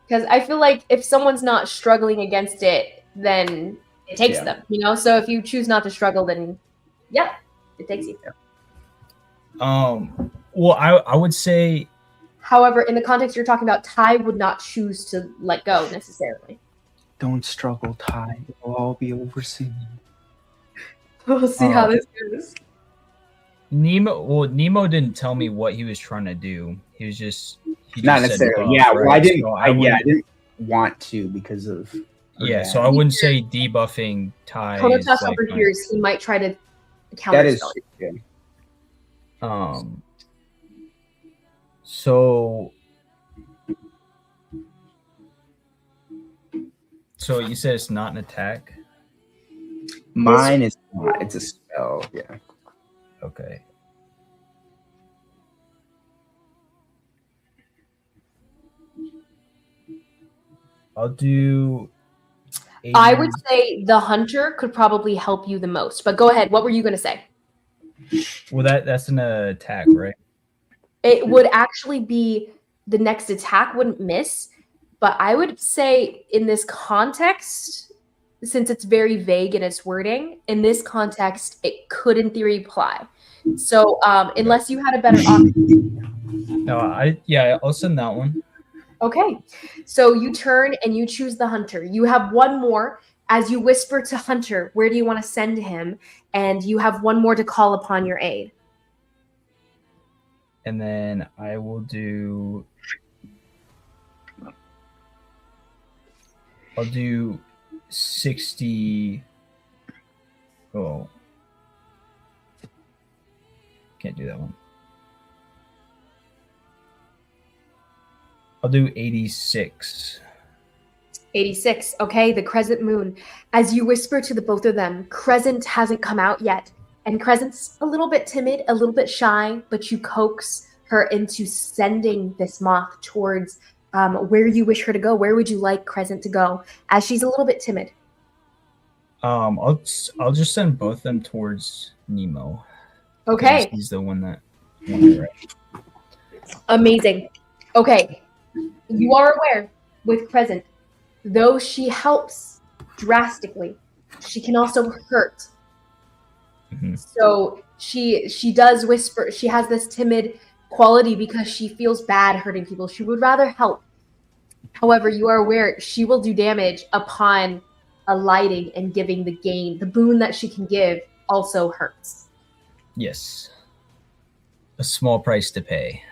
Speaker 1: Because I feel like if someone's not struggling against it, then it takes them, you know? So if you choose not to struggle, then yeah, it takes you.
Speaker 5: Well, I would say.
Speaker 1: However, in the context you're talking about, Ty would not choose to let go necessarily.
Speaker 4: Don't struggle, Ty. It will all be over soon.
Speaker 1: We'll see how this goes.
Speaker 5: Mnemo didn't tell me what he was trying to do. He was just
Speaker 4: not
Speaker 5: just
Speaker 4: necessarily.
Speaker 5: Buff,
Speaker 4: well,
Speaker 5: right?
Speaker 4: I didn't.
Speaker 5: So
Speaker 4: I didn't want to because of.
Speaker 5: So I wouldn't say debuffing Ty.
Speaker 1: Konotash overhears. He might try to counter.
Speaker 4: That is good.
Speaker 5: So you said it's not an attack?
Speaker 4: Mine is not. It's a spell. Yeah.
Speaker 5: Okay. I'll do. 80.
Speaker 1: I would say the hunter could probably help you the most. But go ahead. What were you going to say?
Speaker 5: Well, that's an attack, right?
Speaker 1: It would actually be the next attack wouldn't miss. But I would say in this context, since it's very vague in its wording, in this context, it could in theory apply. So unless you had a better option.
Speaker 5: No, I'll send that one.
Speaker 1: Okay. So you turn and you choose the hunter. You have one more. As you whisper to Hunter, where do you want to send him? And you have one more to call upon your aid.
Speaker 5: And then I will do. I'll do 60. Oh. Can't do that one. I'll do 86.
Speaker 1: 86. Okay, the crescent moon. As you whisper to the both of them, Crescent hasn't come out yet. And Crescent's a little bit timid, a little bit shy, but you coax her into sending this moth towards where you wish her to go. Where would you like Crescent to go? As she's a little bit timid.
Speaker 5: I'll just send both of them towards Mnemo.
Speaker 1: Okay.
Speaker 5: He's the one that. Right.
Speaker 1: Amazing. Okay. You are aware with Crescent, though she helps drastically, she can also hurt.
Speaker 5: Mm-hmm.
Speaker 1: So she does whisper. She has this timid quality because she feels bad hurting people. She would rather help. However, you are aware she will do damage upon alighting and giving the gain. The boon that she can give also hurts.
Speaker 5: Yes. A small price to pay.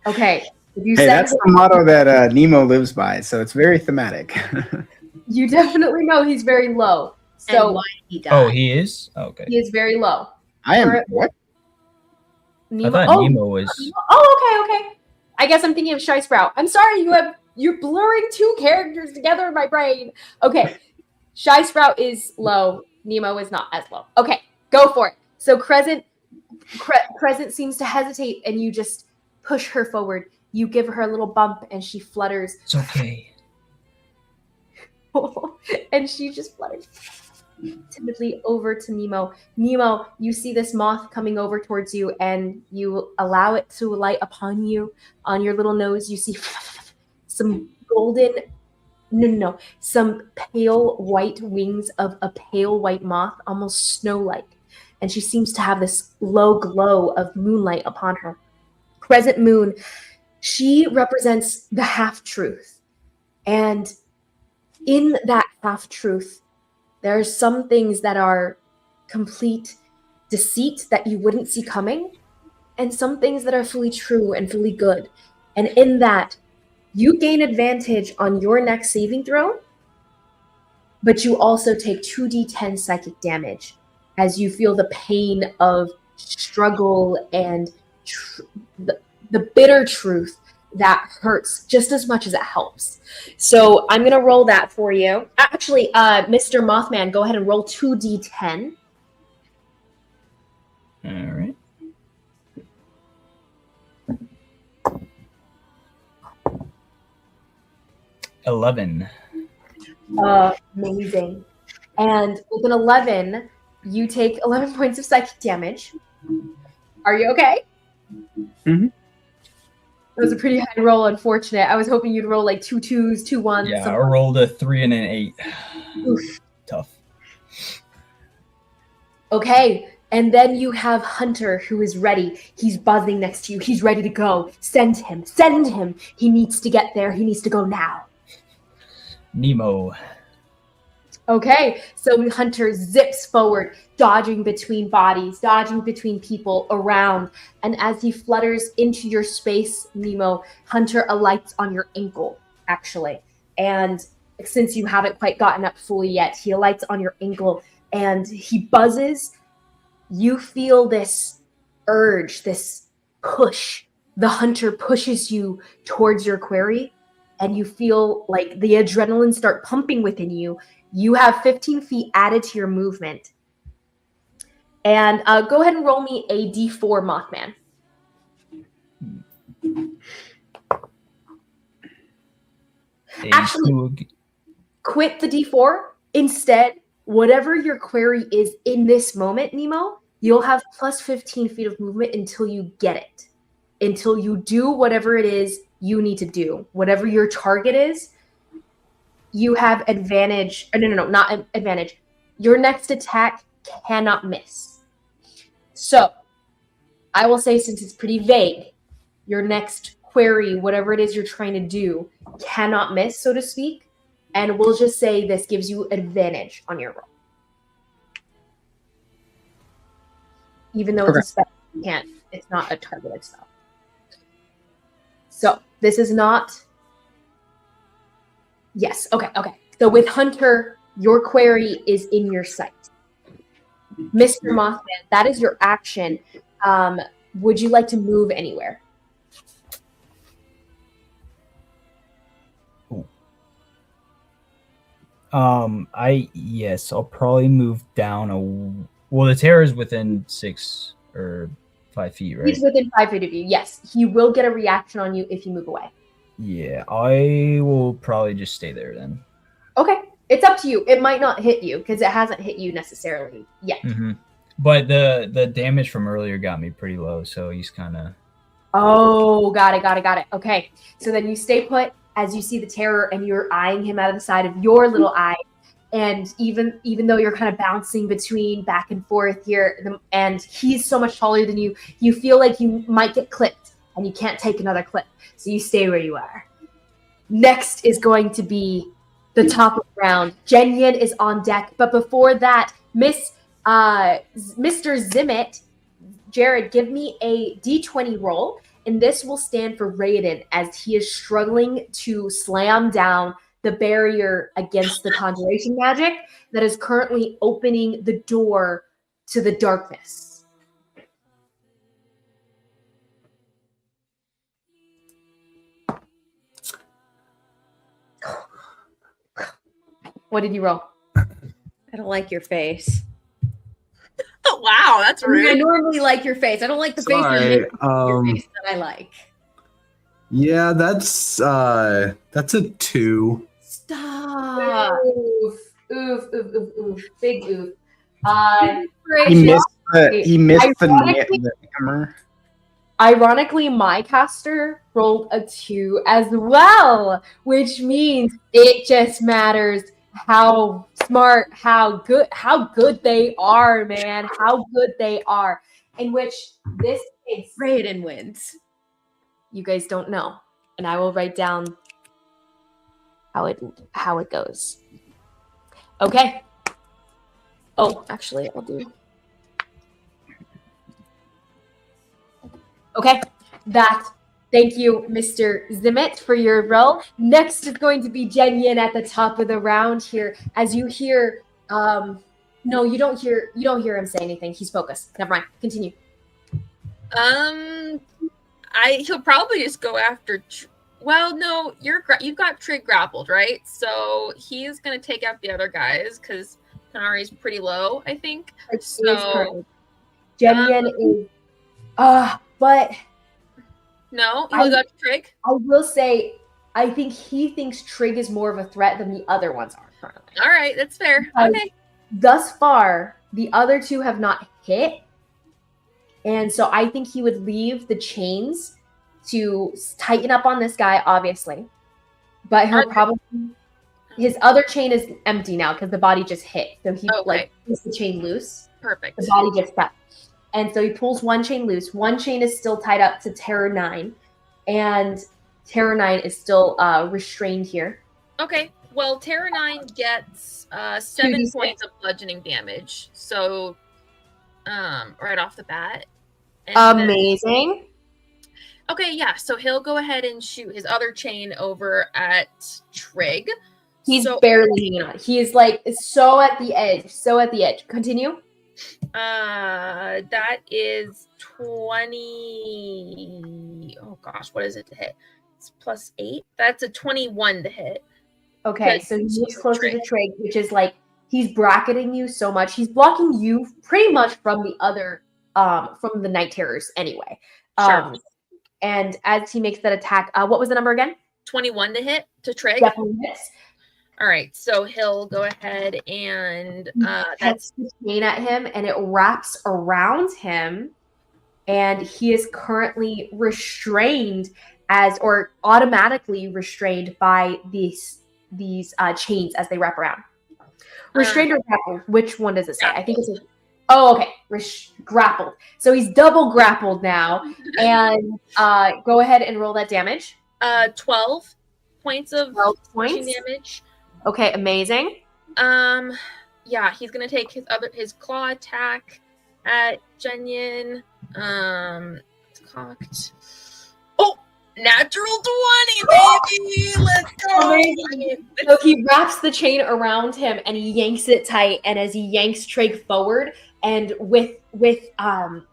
Speaker 1: Okay.
Speaker 4: Hey, that's the motto that Nemo lives by, so it's very thematic.
Speaker 1: You definitely know he's very low. So
Speaker 2: And why he died.
Speaker 5: Oh, he is? Okay.
Speaker 1: he is very low.
Speaker 4: I am what?
Speaker 1: Nemo.
Speaker 5: I thought Nemo was.
Speaker 1: Oh, okay. I guess I'm thinking of Shy Sprout. I'm sorry, you're blurring two characters together in my brain. Okay. Shy Sprout is low. Nemo is not as low. Okay, go for it. So Crescent seems to hesitate, and you just push her forward. You give her a little bump, and she flutters.
Speaker 5: It's okay.
Speaker 1: And she just flutters timidly over to Mnemo. Mnemo, you see this moth coming over towards you, and you allow it to alight upon you. On your little nose, you see some some pale white wings of a pale white moth, almost snow-like. And she seems to have this low glow of moonlight upon her. Crescent moon, she represents the half-truth. And in that half-truth, there are some things that are complete deceit that you wouldn't see coming, and some things that are fully true and fully good. And in that, you gain advantage on your next saving throw, but you also take 2d10 psychic damage as you feel the pain of struggle and the bitter truth that hurts just as much as it helps. So I'm going to roll that for you. Actually, Mr. Mothman, go ahead and roll 2d10.
Speaker 5: All right. $11.
Speaker 1: Amazing. And with an 11, you take 11 points of psychic damage. Are you okay?
Speaker 4: Mm-hmm.
Speaker 1: It was a pretty high roll, unfortunate. I was hoping you'd roll like 2 2s, 2 1s.
Speaker 5: Yeah, I rolled a 3 and an 8.
Speaker 1: Oof.
Speaker 5: Tough.
Speaker 1: Okay, and then you have Hunter, who is ready. He's buzzing next to you. He's ready to go. Send him. Send him. He needs to get there. He needs to go now.
Speaker 5: Mnemo.
Speaker 1: Okay, so Hunter zips forward, dodging between bodies, dodging between people around. And as he flutters into your space, Mnemo, Hunter alights on your ankle, actually. And since you haven't quite gotten up fully yet, he alights on your ankle and he buzzes. You feel this urge, this push. The Hunter pushes you towards your quarry, and you feel like the adrenaline start pumping within you. You have 15 feet added to your movement. And go ahead and roll me a d4, Mothman. Actually, quit the d4. Instead, whatever your query is in this moment, Mnemo, you'll have plus 15 feet of movement until you get it. Until you do whatever it is you need to do. Whatever your target is, you have advantage. No, not advantage. Your next attack cannot miss. So, I will say, since it's pretty vague, your next query, whatever it is you're trying to do, cannot miss, so to speak. And we'll just say this gives you advantage on your roll. Even though it's a spell, you can't. It's not a targeted spell. So, this is not... Yes, okay. So with Hunter, your query is in your sight. Mr. Mothman, that is your action. Would you like to move anywhere?
Speaker 5: Yes, I'll probably move down well, the terror is within 6 or 5 feet, right?
Speaker 1: He's within 5 feet of you, yes. He will get a reaction on you if you move away.
Speaker 5: Yeah, I will probably just stay there then.
Speaker 1: Okay, it's up to you. It might not hit you because it hasn't hit you necessarily yet.
Speaker 5: Mm-hmm. But the damage from earlier got me pretty low, so he's kind of...
Speaker 1: Oh, got it. Okay, so then you stay put as you see the terror and you're eyeing him out of the side of your little eye. And even though you're kind of bouncing between back and forth here, and he's so much taller than you, you feel like you might get clipped and you can't take another clip. So you stay where you are. Next is going to be the top of the round. Jen-Yin is on deck. But before that, Mr. Zimmit, Jared, give me a d20 roll. And this will stand for Raiden as he is struggling to slam down the barrier against the conjuration magic that is currently opening the door to the darkness. What did you roll?
Speaker 2: I don't like your face.
Speaker 3: Oh, wow, that's rude.
Speaker 2: I normally like your face. I don't like the face your face that I like.
Speaker 6: Yeah, that's a 2.
Speaker 1: Stop. Oof. Big oof.
Speaker 4: He missed the hammer.
Speaker 1: Ironically, my caster rolled a 2 as well, which means it just matters how smart, how good they are, man. How good they are. In which this case,
Speaker 2: Raiden wins.
Speaker 1: You guys don't know. And I will write down how it goes. Okay. Oh, actually, I'll do. Okay, thank you, Mr. Zimmit, for your roll. Next is going to be Jen Yin at the top of the round here. As you hear, no, you don't hear him say anything. He's focused. Never mind. Continue.
Speaker 3: He'll probably just go after. Well, no, you've got Trigg grappled, right? So he's gonna take out the other guys because Konari's pretty low, I think. So
Speaker 1: Jen Yin is. But
Speaker 3: no, he'll go to Trigg.
Speaker 1: I will say, I think he thinks Trigg is more of a threat than the other ones are currently.
Speaker 3: All right, that's fair. Okay.
Speaker 1: Thus far, the other two have not hit. And so I think he would leave the chains to tighten up on this guy, obviously. But he'll probably... His other chain is empty now because the body just hit. So he pulls the chain loose.
Speaker 3: Perfect.
Speaker 1: The body gets stuck. And so he pulls one chain loose. One chain is still tied up to Terror 9. And Terror 9 is still restrained here.
Speaker 3: Okay. Well, Terror 9 gets 7 points of bludgeoning damage. So, right off the bat. And
Speaker 1: amazing.
Speaker 3: Okay, yeah. So he'll go ahead and shoot his other chain over at Trigg.
Speaker 1: He's barely hanging on. He is like so at the edge. So at the edge. Continue.
Speaker 3: That is 20. Oh gosh, what is it to hit? It's +8. That's a 21 to hit.
Speaker 1: Okay, so he's closer to Trigg, which is like he's bracketing you so much. He's blocking you pretty much from the other, from the Night Terrors anyway.
Speaker 3: Sure.
Speaker 1: And as he makes that attack, what was the number again?
Speaker 3: 21 to hit to Trigg.
Speaker 1: Definitely hits.
Speaker 3: All right, so he'll go ahead and
Speaker 1: that's the chain at him, and it wraps around him, and he is currently restrained or automatically restrained by these chains as they wrap around. Restrained or grappled? Which one does it say? I think it's. Okay. Grappled. So he's double grappled now, and go ahead and roll that damage.
Speaker 3: 12 points of
Speaker 1: 12 points
Speaker 3: damage.
Speaker 1: Okay, amazing.
Speaker 3: Yeah, he's gonna take his claw attack at Jenyin. It's cocked. Oh, natural 20, baby! Let's go!
Speaker 1: Amazing. So he wraps the chain around him and he yanks it tight. And as he yanks Trigg forward, and with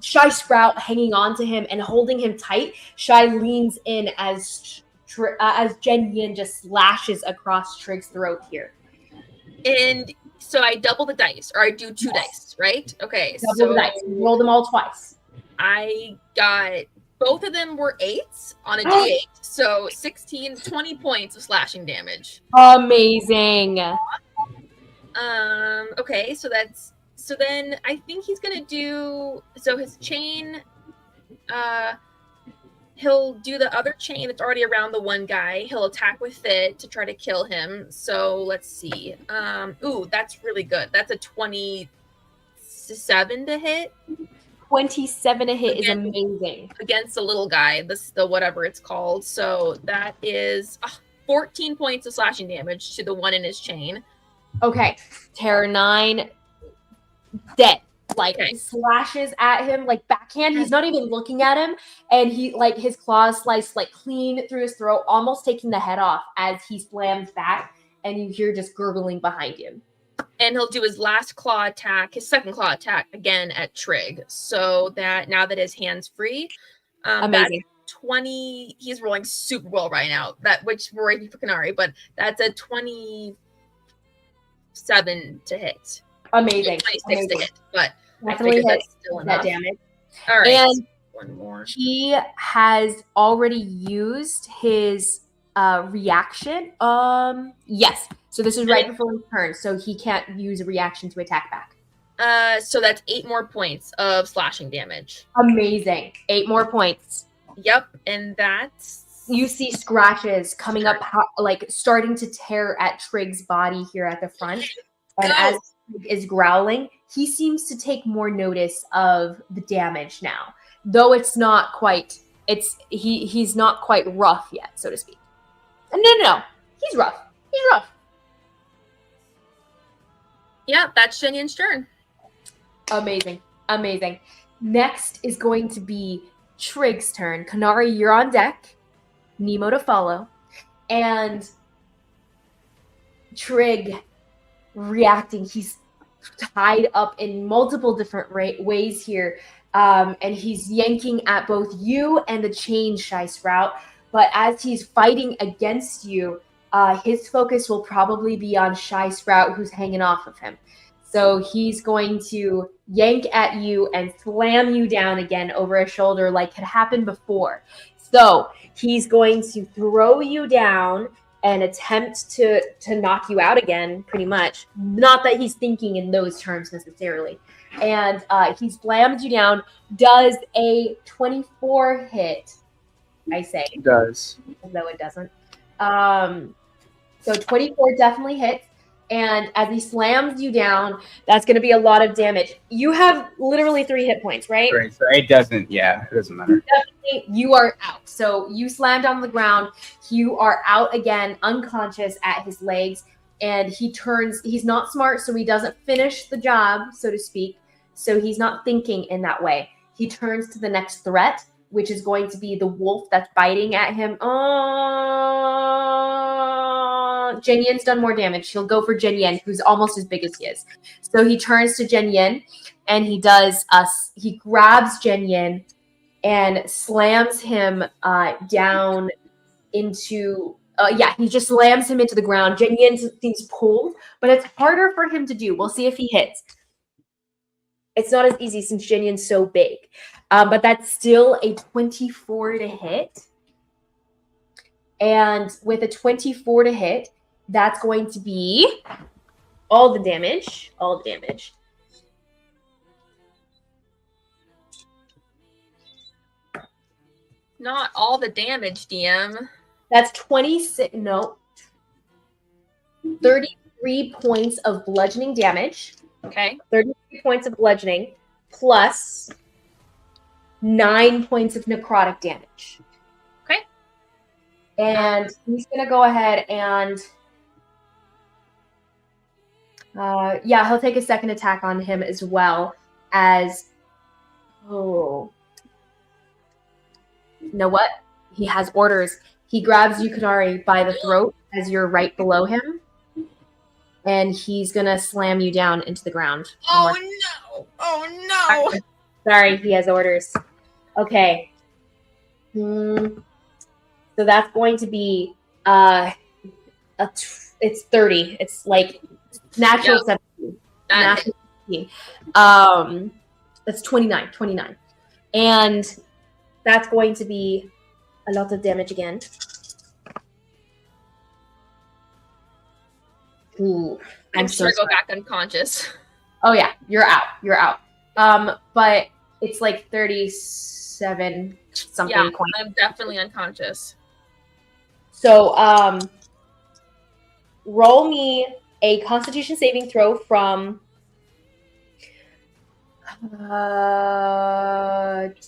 Speaker 1: Shy Sprout hanging on to him and holding him tight, Shy leans in as Jen Yin just slashes across Trigg's throat here.
Speaker 3: And so I double the dice, or I do 2 dice, right? Okay.
Speaker 1: Double the dice. Roll them all twice.
Speaker 3: I got, both of them were 8s on a D8. So 20 points of slashing damage.
Speaker 1: Amazing.
Speaker 3: Okay, so then I think he's gonna do, so his chain, he'll do the other chain that's already around the one guy. He'll attack with it to try to kill him. So let's see. Ooh, that's really good. That's a 27 to hit.
Speaker 1: 27 to hit is amazing.
Speaker 3: Against the little guy, the whatever it's called. So that is 14 points of slashing damage to the one in his chain.
Speaker 1: Okay. Terror 9 dead. Like slashes at him like backhand. He's not even looking at him, and he like his claws slice like clean through his throat, almost taking the head off as he slams back, and you hear just gurgling behind him.
Speaker 3: And he'll do his last claw attack, his second claw attack again at Trigg. So that now that his hand's free,
Speaker 1: amazing.
Speaker 3: 20. He's rolling super well right now. Which we're waiting for Konari, but that's a 27 to hit.
Speaker 1: Amazing.
Speaker 3: 26 to hit, but
Speaker 1: definitely
Speaker 3: that's still enough.
Speaker 1: That damage.
Speaker 3: All right.
Speaker 1: And
Speaker 3: one more.
Speaker 1: He has already used his reaction. Yes. So this is right before his turn, so he can't use a reaction to attack back.
Speaker 3: So that's 8 more points of slashing damage.
Speaker 1: Amazing. 8 more points.
Speaker 3: Yep, and that's...
Speaker 1: You see scratches coming up, like starting to tear at Trigg's body here at the front. And as Trigg is growling, he seems to take more notice of the damage now. Though it's not quite, he's not quite rough yet, so to speak. No. He's rough. He's rough.
Speaker 3: Yeah, that's Shenyan's turn.
Speaker 1: Amazing. Amazing. Next is going to be Trigg's turn. Konari, you're on deck. Mnemo to follow. And Trigg reacting. He's tied up in multiple different ways here. And he's yanking at both you and the chain Shy Sprout. But as he's fighting against you, his focus will probably be on Shy Sprout, who's hanging off of him. So he's going to yank at you and slam you down again over his shoulder like had happened before. So he's going to throw you down and attempt to knock you out again, pretty much. Not that he's thinking in those terms necessarily. And he slams you down. Does a 24 hit, I say.
Speaker 4: It does.
Speaker 1: Though it doesn't. So 24 definitely hits. And as he slams you down, that's going to be a lot of damage. You have literally 3 hit points, right?
Speaker 4: Right. So it doesn't. Yeah, it doesn't matter.
Speaker 1: Definitely, you are out. So you slammed on the ground. You are out again, unconscious at his legs. And he turns. He's not smart, so he doesn't finish the job, so to speak. So he's not thinking in that way. He turns to the next threat, which is going to be the wolf that's biting at him. Jen-Yen's done more damage. He'll go for Jen-Yen, who's almost as big as he is. So he turns to Jen-Yen, and he grabs Jen-Yen and slams him down into, he just slams him into the ground. Jen-Yen seems pulled, but it's harder for him to do. We'll see if he hits. It's not as easy since Jen-Yen's so big. But that's still a 24 to hit. And with a 24 to hit, that's going to be all the damage. All the damage.
Speaker 3: Not all the damage, DM.
Speaker 1: That's 26. No. 33 points of bludgeoning damage.
Speaker 3: Okay.
Speaker 1: 33 points of bludgeoning plus 9 points of necrotic damage.
Speaker 3: Okay.
Speaker 1: And he's going to go ahead and he'll take a second attack on him as well as you know what? He has orders. He grabs you, Konari, by the throat as you're right below him. And he's going to slam you down into the ground.
Speaker 3: Oh, no. Oh, no.
Speaker 1: Sorry, he has orders. Okay. So that's going to be it's 30. It's like natural 17. Natural 17. That's 29. And that's going to be a lot of damage again. Ooh,
Speaker 3: I'm sure go back unconscious.
Speaker 1: Oh yeah, you're out. But it's like 37 something.
Speaker 3: Yeah, I'm definitely unconscious.
Speaker 1: So, roll me a Constitution saving throw from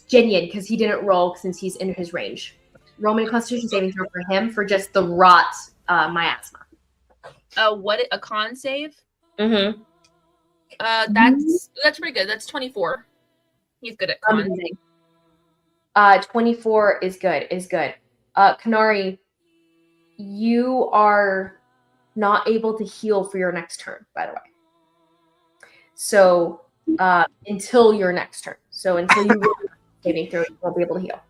Speaker 1: Jen-Yen, because he didn't roll since he's in his range. Roll me a Constitution saving throw for him for just the rot miasma.
Speaker 3: What a con save?
Speaker 1: Mm-hmm.
Speaker 3: That's pretty good. That's 24. He's good at con.
Speaker 1: Amazing. 24 is good. Konari, you are not able to heal for your next turn, by the way. So until your next turn. So until you roll saving throw, you won't be able to heal.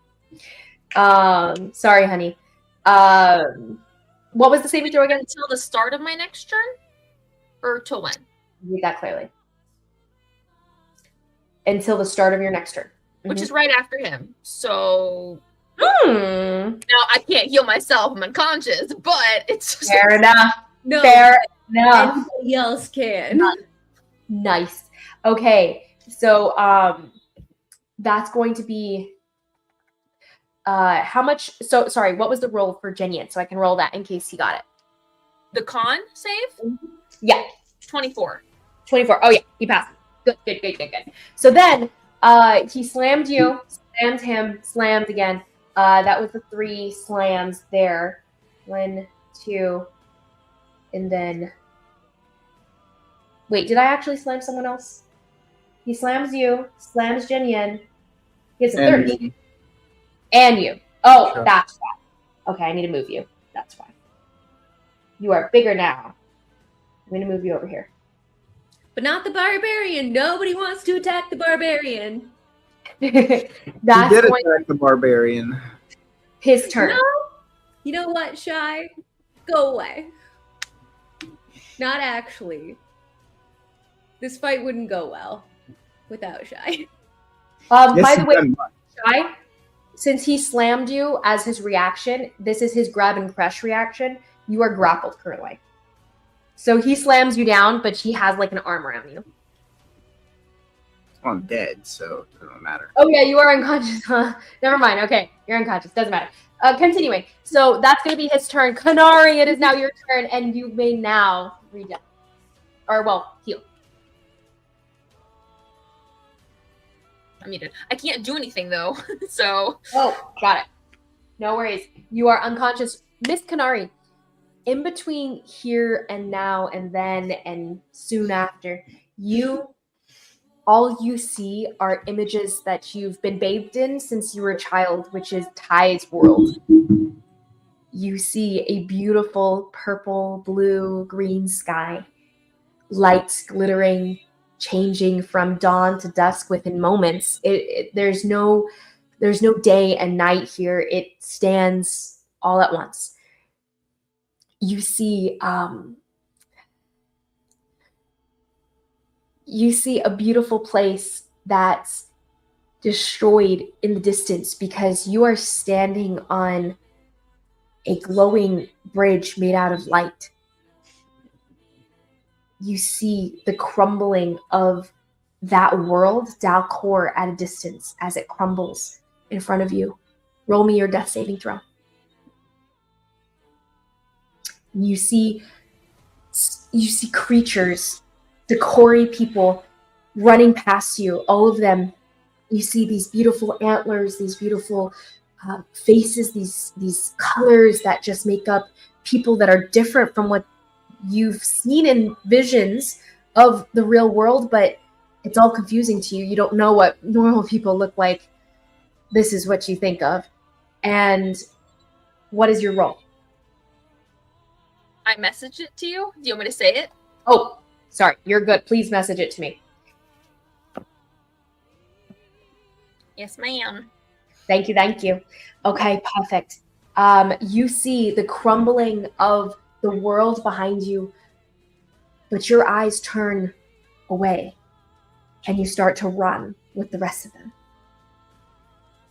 Speaker 1: Sorry, honey. What was the saving throw again?
Speaker 3: Until the start of my next turn? Or till when?
Speaker 1: Read that clearly. Until the start of your next turn.
Speaker 3: Which is right after him. So
Speaker 1: now
Speaker 3: I can't heal myself. I'm unconscious, but it's just
Speaker 1: fair enough.
Speaker 2: No,
Speaker 1: fair enough.
Speaker 2: Anybody else can.
Speaker 1: Nice. Okay, so that's going to be how much? So sorry, what was the roll for Jen-Yen? So I can roll that in case he got it.
Speaker 3: The con save?
Speaker 1: Yeah,
Speaker 3: 24.
Speaker 1: 24. Oh yeah, he passed. Good. So then he slammed you, slammed him, slammed again. That was the 3 slams there. 1, 2, And then... Wait, did I actually slam someone else? He slams you, slams Jin Yen. He has a 13. And you. Oh,
Speaker 4: Sure.
Speaker 1: that's why. Okay, I need to move you. That's why. You are bigger now. I'm going to move you over here.
Speaker 2: But not the barbarian. Nobody wants to attack the barbarian.
Speaker 4: He
Speaker 1: That's
Speaker 4: did
Speaker 1: going
Speaker 4: attack the barbarian.
Speaker 1: his turn.
Speaker 2: No. You know what, Shy? Go away. Not actually. This fight wouldn't go well without Shy.
Speaker 4: Yes,
Speaker 1: By
Speaker 4: he
Speaker 1: the way,
Speaker 4: done much.
Speaker 1: Shy, since he slammed you as his reaction, this is his grab and crush reaction. You are grappled currently. So he slams you down, but he has like an arm around you.
Speaker 4: Well, I'm dead, so it doesn't matter.
Speaker 1: Oh yeah, you are unconscious, huh? Never mind. Okay, you're unconscious. Doesn't matter. Continuing. So that's going to be his turn. Konari, it is now your turn, and you may now regen. Or, well, heal.
Speaker 3: I'm muted. I can't do anything though, so.
Speaker 1: Oh, got it. No worries. You are unconscious. Miss Konari, in between here and now and then and soon after, all you see are images that you've been bathed in since you were a child, which is Ty's world. You see a beautiful purple, blue, green sky, lights glittering, changing from dawn to dusk within moments. There's no day and night here. It stands all at once. You see a beautiful place that's destroyed in the distance because you are standing on a glowing bridge made out of light. You see the crumbling of that world, Dalcor, at a distance as it crumbles in front of you. Roll me your death saving throw. You see creatures, Dakori people running past you, all of them. You see these beautiful antlers, these beautiful faces, these colors that just make up people that are different from what you've seen in visions of the real world, but it's all confusing to you. You don't know what normal people look like. This is what you think of. And what is your role?
Speaker 3: I messaged it to you. Do you want me to say it?
Speaker 1: Oh, sorry. You're good. Please message it to me.
Speaker 3: Yes, ma'am.
Speaker 1: Thank you. Okay, perfect. You see the crumbling of the world behind you, but your eyes turn away and you start to run with the rest of them.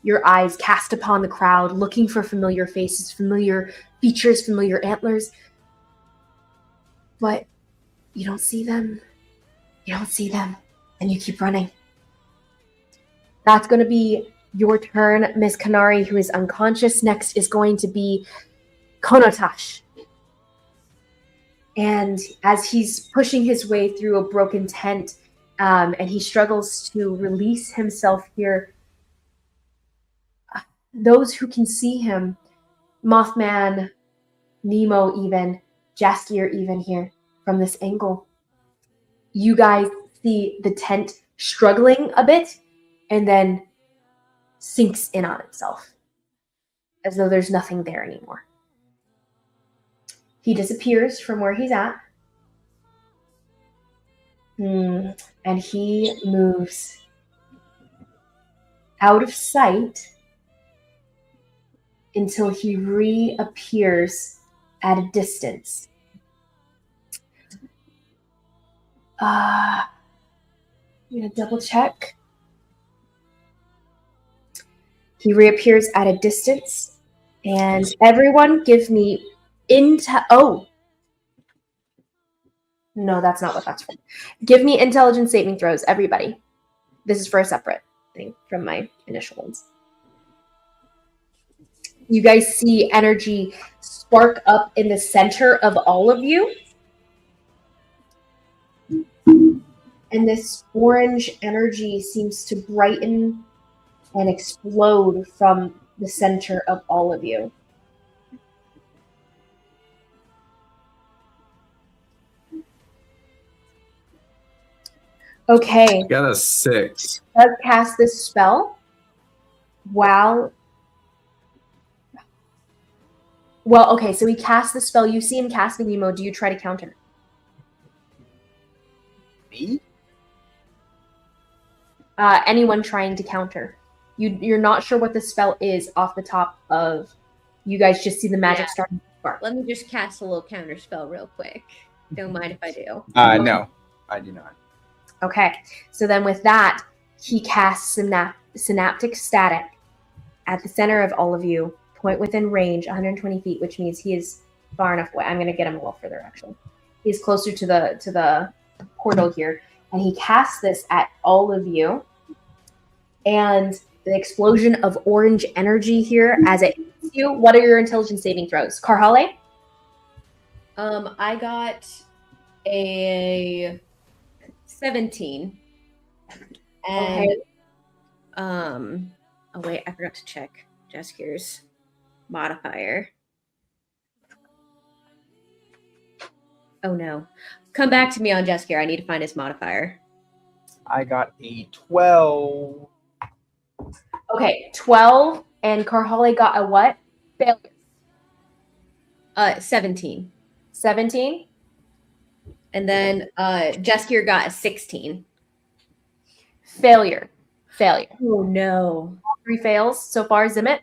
Speaker 1: Your eyes cast upon the crowd, looking for familiar faces, familiar features, familiar antlers, but you don't see them. And you keep running. That's going to be your turn, Miss Konari, who is unconscious. Next is going to be Konotash. And as he's pushing his way through a broken tent, and he struggles to release himself here, those who can see him, Mothman, Mnemo even, Jaskier even here, from this angle, you guys see the tent struggling a bit and then sinks in on itself as though there's nothing there anymore. He disappears from where he's at. And he moves out of sight until he reappears at a distance. I'm going to double check. He reappears at a distance, and everyone give me oh. No, that's not what that's for. Give me intelligence saving throws, everybody. This is for a separate thing from my initial ones. You guys see energy spark up in the center of all of you. And this orange energy seems to brighten and explode from the center of all of you. Okay.
Speaker 6: Got a 6.
Speaker 1: Does cast this spell while. Well, okay, so he casts the spell. You see him casting Mnemo. Do you try to counter?
Speaker 4: Me?
Speaker 1: Anyone trying to counter? You're not sure what the spell is off the top of. You guys just see the magic
Speaker 2: Yeah.
Speaker 1: starting to spark.
Speaker 2: Let me just cast a little counter spell real quick. Don't mind if I do.
Speaker 4: No, I do not.
Speaker 1: Okay, so then with that, he casts synaptic static at the center of all of you, point within range, 120 feet, which means he is far enough away. I'm going to get him a little further, actually. He's closer to the portal here, and he casts this at all of you, and the explosion of orange energy here as it hits you. What are your intelligence saving throws? Karhalle?
Speaker 2: I got a 17. And
Speaker 1: Okay.
Speaker 2: oh wait, I forgot to check Jaskier's modifier. Oh no. Come back to me on Jaskier. I need to find his modifier.
Speaker 4: I got a 12.
Speaker 1: Okay, 12, and Karhalle got a what? Failure.
Speaker 2: 17.
Speaker 1: 17?
Speaker 2: And then Jaskier got a 16.
Speaker 1: Failure.
Speaker 2: Oh no.
Speaker 1: 3 fails so far. Zimmit?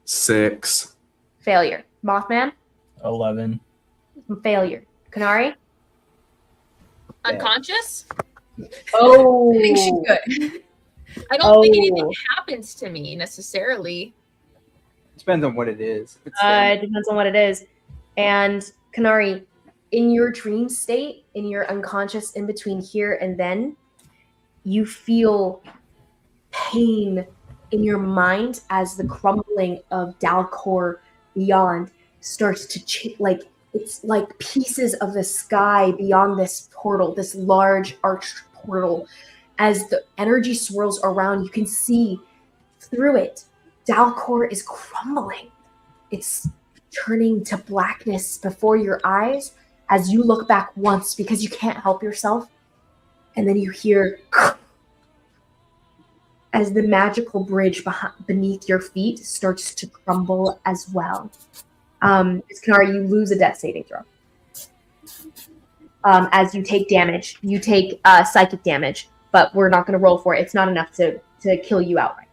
Speaker 6: 6.
Speaker 1: Failure. Mothman?
Speaker 5: 11.
Speaker 1: Failure. Konari?
Speaker 3: Unconscious?
Speaker 1: Oh.
Speaker 2: I think she could.
Speaker 3: I don't think
Speaker 1: Oh.
Speaker 3: anything happens to me necessarily.
Speaker 4: Depends on what it is. If it's
Speaker 1: It depends on what it is. And Konari, in your dream state, in your unconscious in between here and then, you feel pain in your mind as the crumbling of Dalcor beyond starts to it's like pieces of the sky beyond this portal, this large arched portal. As the energy swirls around, you can see through it, Dalcor is crumbling. It's turning to blackness before your eyes as you look back once because you can't help yourself. And then you hear as the magical bridge beneath your feet starts to crumble as well. Konari, you lose a death saving throw. As you take damage. You take psychic damage, but we're not going to roll for it. It's not enough to kill you outright.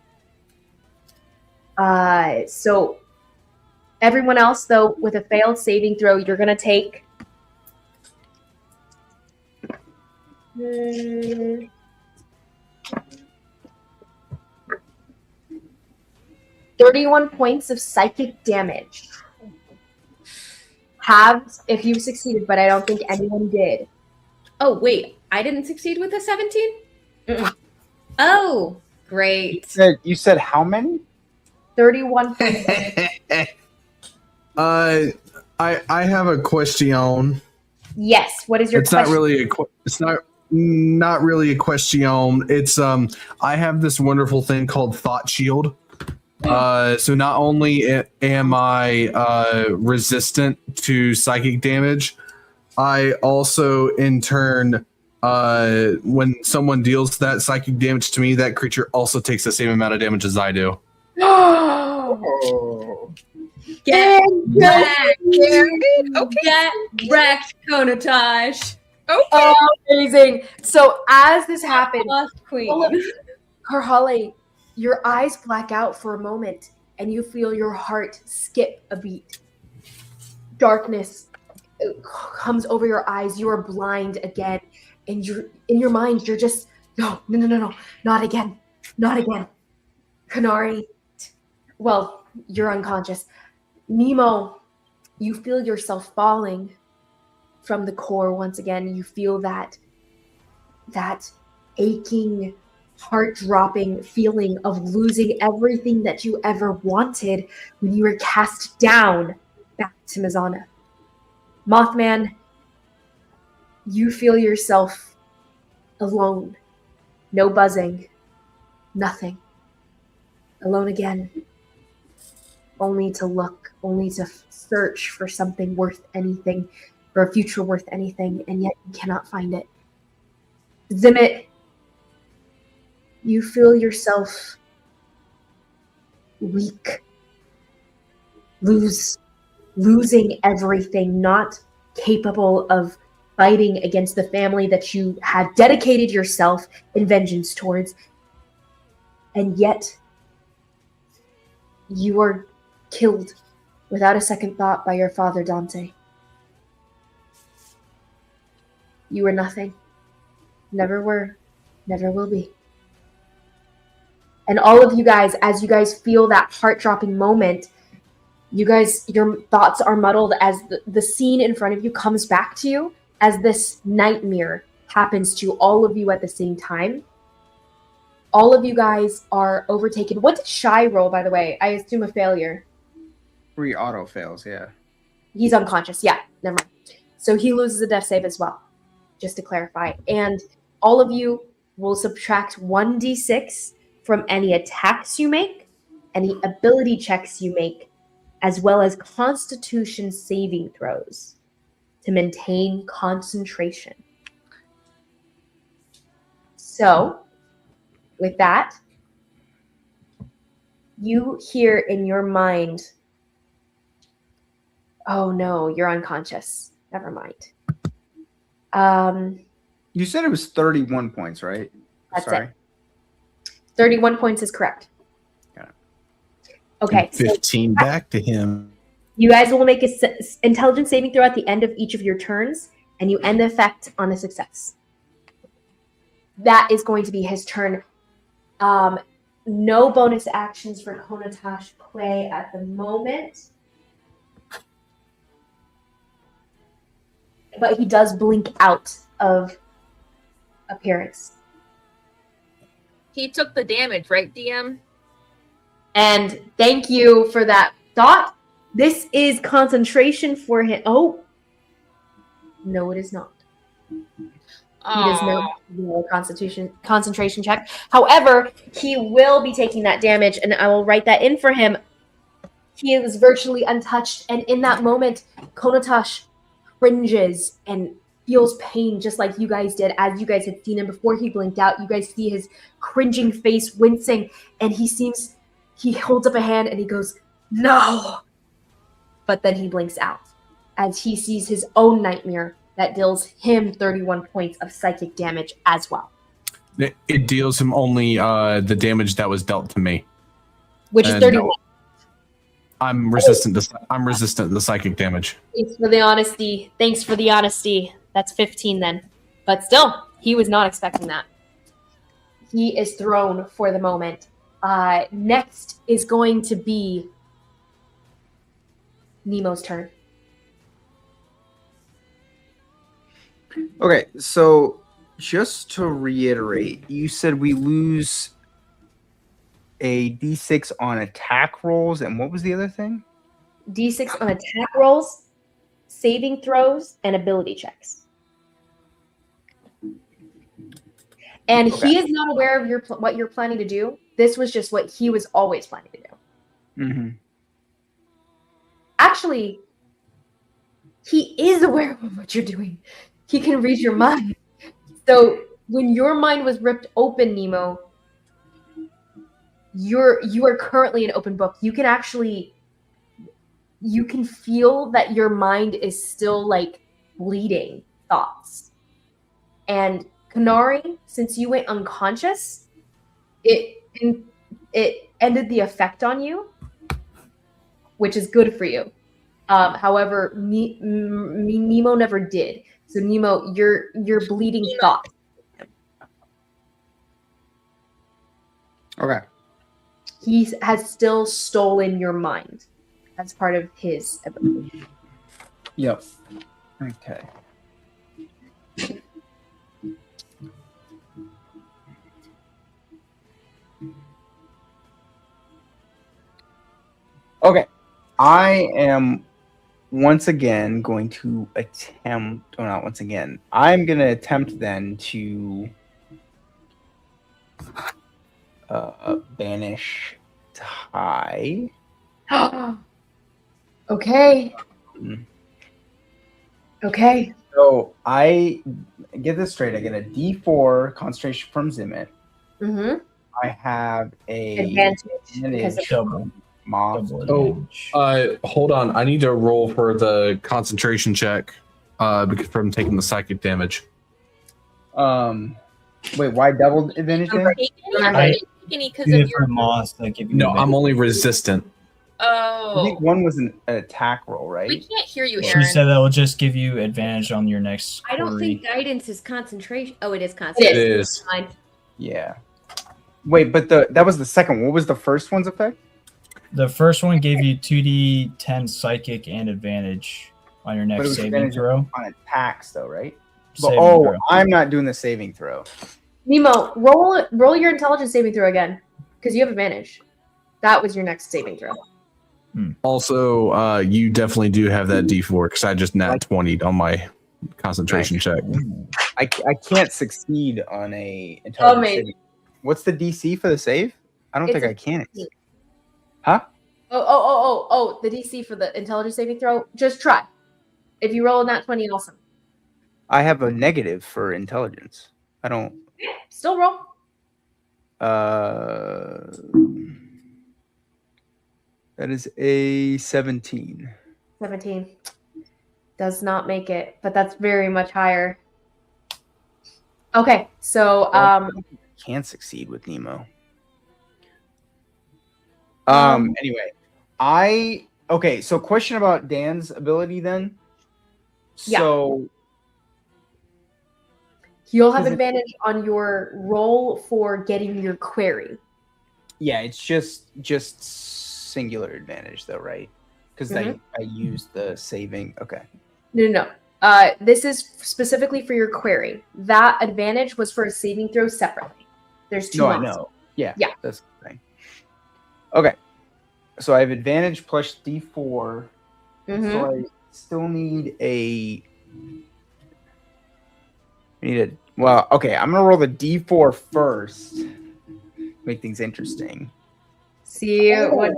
Speaker 1: So everyone else, though, with a failed saving throw, you're going to take 31 points of psychic damage. Halved if you succeeded, but I don't think anyone did.
Speaker 2: Oh wait, I didn't succeed with a 17? Oh, great.
Speaker 4: You said how many?
Speaker 1: 31 points.
Speaker 6: I have a question.
Speaker 1: Yes. What is your
Speaker 6: It's
Speaker 1: question?
Speaker 6: not really it's not really a question. It's I have this wonderful thing called Thought Shield. So not only am I resistant to psychic damage, I also in turn when someone deals that psychic damage to me, that creature also takes the same amount of damage as I do.
Speaker 4: Oh.
Speaker 2: Get wrecked.
Speaker 3: Okay.
Speaker 2: Get wrecked, Konotash.
Speaker 3: Okay.
Speaker 1: Oh, amazing. So as this happened,
Speaker 2: Lost queen.
Speaker 1: Karhalle, your eyes black out for a moment and you feel your heart skip a beat. Darkness comes over your eyes. You are blind again. And you're in your mind, you're just, no, not again. Konari, well, you're unconscious. Mnemo, you feel yourself falling from the core once again. You feel that aching, heart-dropping feeling of losing everything that you ever wanted when you were cast down back to Mizana. Mothman, you feel yourself alone. No buzzing. Nothing. Alone again. Only to look, only to search for something worth anything, for a future worth anything, and yet you cannot find it. Zimmit, you feel yourself weak, losing everything, not capable of fighting against the family that you had dedicated yourself in vengeance towards, and yet you are killed without a second thought by your father, Dante. You were nothing. Never were. Never will be. And all of you guys, as you guys feel that heart-dropping moment, you guys, your thoughts are muddled as the scene in front of you comes back to you as this nightmare happens to all of you at the same time. All of you guys are overtaken. What did Shy roll, by the way? I assume a failure.
Speaker 4: 3 auto fails, yeah.
Speaker 1: He's unconscious. Yeah, never mind. So he loses a death save as well, just to clarify. And all of you will subtract 1d6 from any attacks you make, any ability checks you make, as well as Constitution saving throws to maintain concentration. So, with that, you hear in your mind, oh no, you're unconscious. Never mind.
Speaker 4: You said it was 31 points, right?
Speaker 1: That's
Speaker 4: Sorry.
Speaker 1: it. 31 points is correct.
Speaker 4: Got it.
Speaker 1: Okay.
Speaker 6: And 15 back to him.
Speaker 1: You guys will make an intelligence saving throw at the end of each of your turns, and you end the effect on a success. That is going to be his turn. No bonus actions for Konotash Koe at the moment. But he does blink out of appearance.
Speaker 3: He took the damage, right, DM?
Speaker 1: And thank you for that thought. This is concentration for him. Oh. No, it is not. He does not do a concentration check. However, he will be taking that damage, and I will write that in for him. He is virtually untouched, and in that moment, Konotash cringes and feels pain just like you guys did as you guys had seen him before he blinked out. You guys see his cringing face wincing, and he holds up a hand and he goes, "No!" But then he blinks out as he sees his own nightmare that deals him 31 points of psychic damage as well.
Speaker 6: It deals him only the damage that was dealt to me,
Speaker 1: which is 31.
Speaker 6: I'm resistant to the psychic damage.
Speaker 1: Thanks for the honesty. That's 15 then. But still, he was not expecting that. He is thrown for the moment. Next is going to be Nemo's turn.
Speaker 4: Okay, so just to reiterate, you said we lose a d6 on attack rolls, and what was the other thing?
Speaker 1: D6 on attack rolls, saving throws, and ability checks. And he is not aware of what you're planning to do. This was just what he was always planning to do.
Speaker 4: Mm-hmm.
Speaker 1: Actually, he is aware of what you're doing. He can read your mind. So when your mind was ripped open, Nemo, you are currently an open book. You can feel that your mind is still like bleeding thoughts. And Konari, since you went unconscious, it ended the effect on you, which is good for you. However, Nemo never did. So Nemo, you're bleeding thoughts.
Speaker 4: Okay.
Speaker 1: He has still stolen your mind as part of his ability.
Speaker 4: Yep. Okay. Okay. I am once again going to attempt, or not once again, I'm going to attempt then to banish Ty.
Speaker 1: Okay. Okay.
Speaker 4: So I get this straight. I get a D4 concentration from Zimmit.
Speaker 1: Mm-hmm.
Speaker 4: I have a
Speaker 1: Advantage because of
Speaker 5: Double.
Speaker 4: moth.
Speaker 5: Double
Speaker 6: Oh,
Speaker 5: advantage.
Speaker 6: hold on. I need to roll for the concentration check because from taking the psychic damage.
Speaker 4: Wait, why double advantage then?
Speaker 3: Take any?
Speaker 1: Remember,
Speaker 3: I didn't take any because
Speaker 5: Two
Speaker 3: of your.
Speaker 5: different moths that give you.
Speaker 6: No, I'm
Speaker 5: advantage.
Speaker 6: only resistant.
Speaker 4: I think
Speaker 3: Oh,
Speaker 4: one was an attack roll,
Speaker 3: we
Speaker 4: right?
Speaker 3: can't hear you,
Speaker 5: She
Speaker 3: Aaron.
Speaker 5: said that will just give you advantage on your next.
Speaker 2: I don't
Speaker 5: query.
Speaker 2: think guidance is concentration. Oh, it is
Speaker 6: It
Speaker 2: concentration.
Speaker 6: is.
Speaker 2: Fine.
Speaker 4: Yeah. Wait, but that was the second one. What was the first one's effect?
Speaker 5: The first one gave you 2d10 psychic and advantage on your
Speaker 4: But it
Speaker 5: next
Speaker 4: was
Speaker 5: saving
Speaker 4: advantage
Speaker 5: throw.
Speaker 4: on attacks, though, right? But,
Speaker 5: Saving
Speaker 4: oh,
Speaker 5: throw.
Speaker 4: I'm not doing the saving throw.
Speaker 1: Nemo, roll your intelligence saving throw again, because you have advantage. That was your next saving throw.
Speaker 6: Also, you definitely do have that D4 because I just nat 20'd on my concentration
Speaker 4: Nice.
Speaker 6: check.
Speaker 4: I can't succeed on a intelligence
Speaker 1: Amazing.
Speaker 4: saving. What's the DC for the save? I don't
Speaker 1: It's
Speaker 4: think
Speaker 1: a
Speaker 4: I can.
Speaker 1: 15.
Speaker 4: Huh?
Speaker 1: Oh, the DC for the intelligence saving throw. Just try. If you roll a nat 20, awesome.
Speaker 4: I have a negative for intelligence. I don't.
Speaker 1: Still roll.
Speaker 4: That is a 17.
Speaker 1: 17. Does not make it, but that's very much higher. Okay, so
Speaker 4: Can't succeed with Nemo.
Speaker 1: Um,
Speaker 4: Anyway, okay. So question about Dan's ability then.
Speaker 1: Yeah.
Speaker 4: So
Speaker 1: you'll have
Speaker 4: Is it-
Speaker 1: advantage on your roll for getting your query.
Speaker 4: yeah, it's just singular advantage though, right? Because I used the saving. Okay.
Speaker 1: No. This is specifically for your query. That advantage was for a saving throw separately. There's two.
Speaker 4: No, I
Speaker 1: ones.
Speaker 4: know. Yeah.
Speaker 1: Yeah.
Speaker 4: That's the thing. Okay. So I have advantage plus D4.
Speaker 1: Mhm.
Speaker 4: So I still need well, okay, I'm gonna roll the D4 first. Make things interesting.
Speaker 1: See what?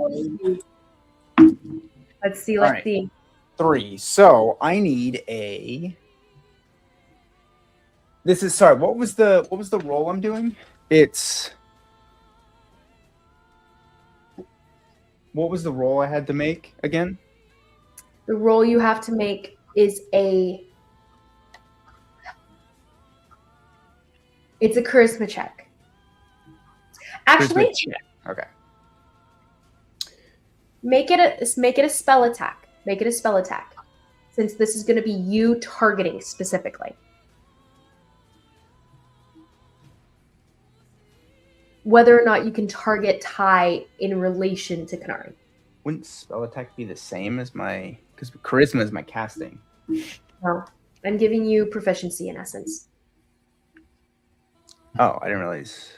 Speaker 1: Let's see. Let's
Speaker 4: Alright.
Speaker 1: see.
Speaker 4: 3. So I need a. This is sorry. What was the roll I'm doing? What was the roll I had to make again?
Speaker 1: The roll you have to make is it's a charisma check. Actually,
Speaker 4: Charisma check. Okay.
Speaker 1: make it a spell attack. Make it a spell attack, since this is going to be you targeting specifically. Whether or not you can target Ty in relation to Konari.
Speaker 4: Wouldn't spell attack be the same as my? Because charisma is my casting.
Speaker 1: No, I'm giving you proficiency in essence.
Speaker 4: Oh, I didn't realize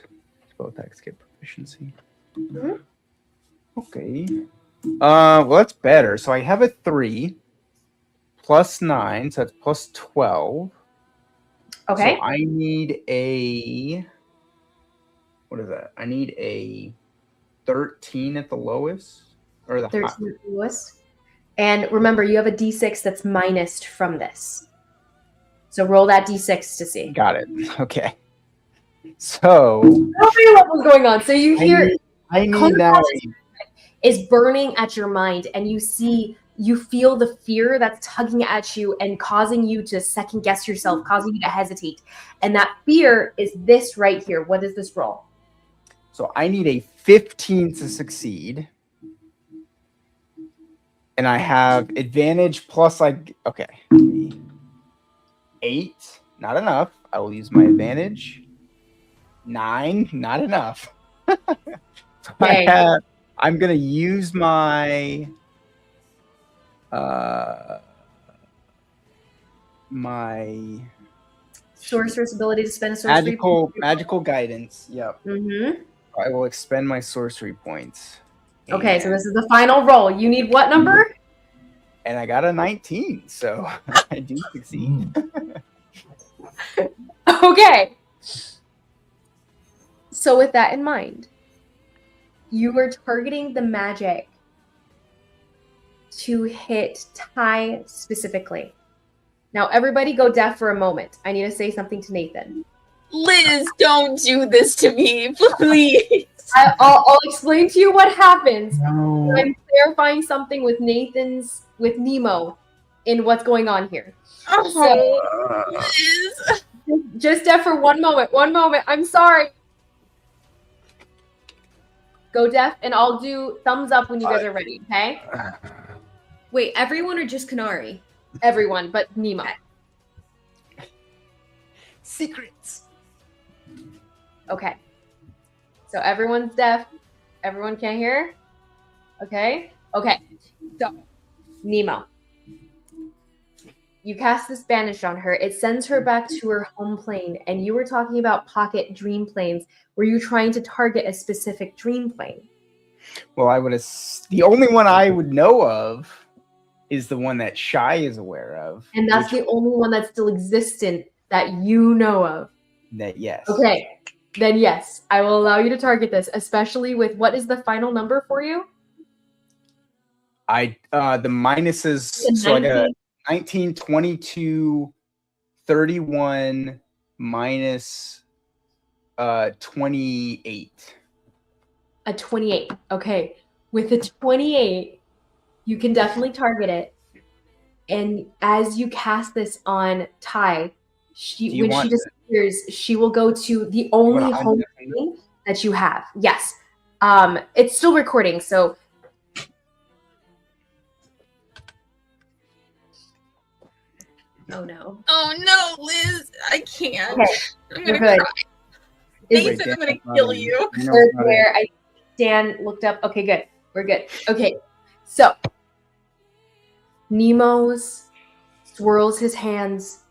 Speaker 4: spell attacks get proficiency.
Speaker 1: Mhm.
Speaker 4: Okay. Well, that's better. So I have a 3 plus 9, so that's plus 12.
Speaker 1: Okay.
Speaker 4: So I need a. What is that? I need a 13 at the lowest, or the
Speaker 1: 13 at the lowest. And remember, you have a d6 that's minused from this. So roll that d6 to see.
Speaker 4: Got it. Okay. So
Speaker 1: How many levels going on? So you hear
Speaker 4: I need now.
Speaker 1: is burning at your mind, and you feel the fear that's tugging at you and causing you to second guess yourself, causing you to hesitate. And that fear is this right here. What is this roll?
Speaker 4: So I need a 15 to succeed. And I have advantage plus okay. 8, not enough. I will use my advantage. 9, not enough. So I'm gonna use my my
Speaker 1: Sorcerer's ability to spend a sorcery
Speaker 4: magical guidance. Yep.
Speaker 1: Mm-hmm.
Speaker 4: I will expend my sorcery points.
Speaker 1: Okay, so this is the final roll. You need what number?
Speaker 4: And I got a 19, so I do succeed.
Speaker 1: Okay. So with that in mind, you are targeting the magic to hit Ty specifically.
Speaker 2: Now, everybody go deaf for a moment. I need to say something to Nathan.
Speaker 3: Liz, don't do this to me, please.
Speaker 2: I'll explain to you what happens.
Speaker 4: No.
Speaker 2: I'm clarifying something with Mnemo in what's going on here.
Speaker 3: Oh, Liz.
Speaker 2: Just deaf for one moment. One moment. I'm sorry. Go deaf, and I'll do thumbs up when you guys are ready, okay?
Speaker 7: Wait, everyone or just Konari?
Speaker 2: Everyone, but Nemo.
Speaker 4: Secrets.
Speaker 2: Okay. So everyone's deaf. Everyone can't hear? Okay. Okay. So, Nemo. You cast this banish on her. It sends her back to her home plane. And you were talking about pocket dream planes. Were you trying to target a specific dream plane?
Speaker 4: Well, the only one I would know of is the one that Shy is aware of.
Speaker 2: And that's the only one that's still existent that you know of.
Speaker 4: That, yes.
Speaker 2: Okay. Then yes, I will allow you to target this, especially with what is the final number for you?
Speaker 4: The minuses, so I got 19, 22, 31, minus 28.
Speaker 2: A 28. Okay. With a 28, you can definitely target it. And as you cast this on Ty, when she disappears, she will go to the only home plane that you have. Yes. It's still recording, so
Speaker 7: Oh no.
Speaker 3: Oh no, Liz. I can't.
Speaker 2: Okay.
Speaker 3: I'm
Speaker 2: You're
Speaker 3: gonna
Speaker 2: good.
Speaker 3: cry. Nathan, I'm gonna kill you.
Speaker 2: where Dan looked up. Okay, good. We're good. Okay. So Nemo's swirls his hands.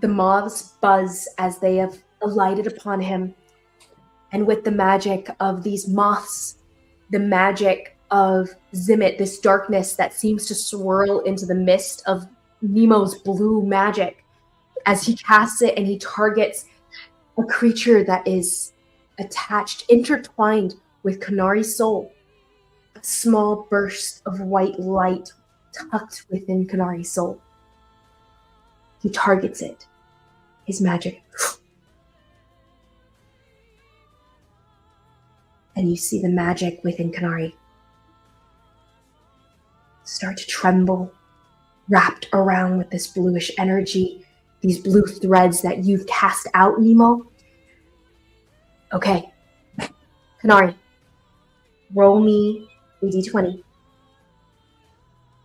Speaker 2: The moths buzz as they have alighted upon him. And with the magic of these moths, the magic of Zimmit, this darkness that seems to swirl into the mist of Nemo's blue magic, as he casts it and he targets a creature that is attached, intertwined with Konari's soul. A small burst of white light tucked within Konari's soul. He targets it. His magic. And you see the magic within Konari start to tremble, wrapped around with this bluish energy, these blue threads that you've cast out, Nemo. Okay. Konari, roll me a d20.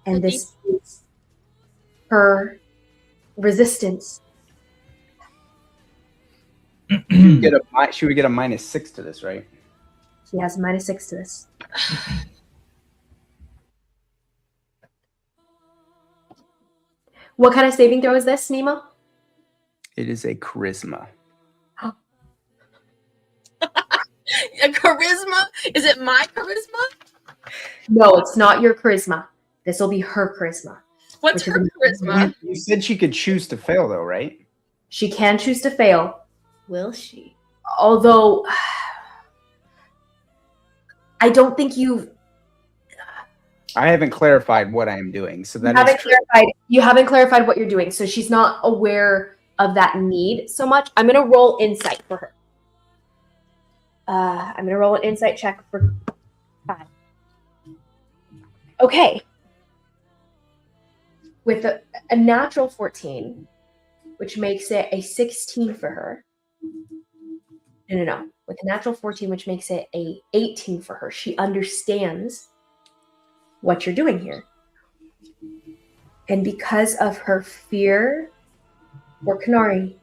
Speaker 2: And this is her resistance.
Speaker 4: She would get a -6 to this, right?
Speaker 2: She has -6 to this. What kind of saving throw is this, Nemo?
Speaker 4: It is a charisma.
Speaker 3: A charisma? Is it my charisma?
Speaker 2: No, it's not your charisma. This will be her charisma.
Speaker 3: What's her charisma?
Speaker 4: You said she could choose to fail, though, right?
Speaker 2: She can choose to fail.
Speaker 7: Will she?
Speaker 2: Although, I don't think
Speaker 4: I haven't clarified what I am doing, so that
Speaker 2: you haven't clarified what you're doing, so she's not aware of that need so much. I'm going to roll insight for her. I'm going to roll an insight check for 5. Okay. With a natural 14, which makes it a 16 for her. No. With a natural 14, which makes it a 18 for her. She understands what you're doing here. And because of her fear for Konari,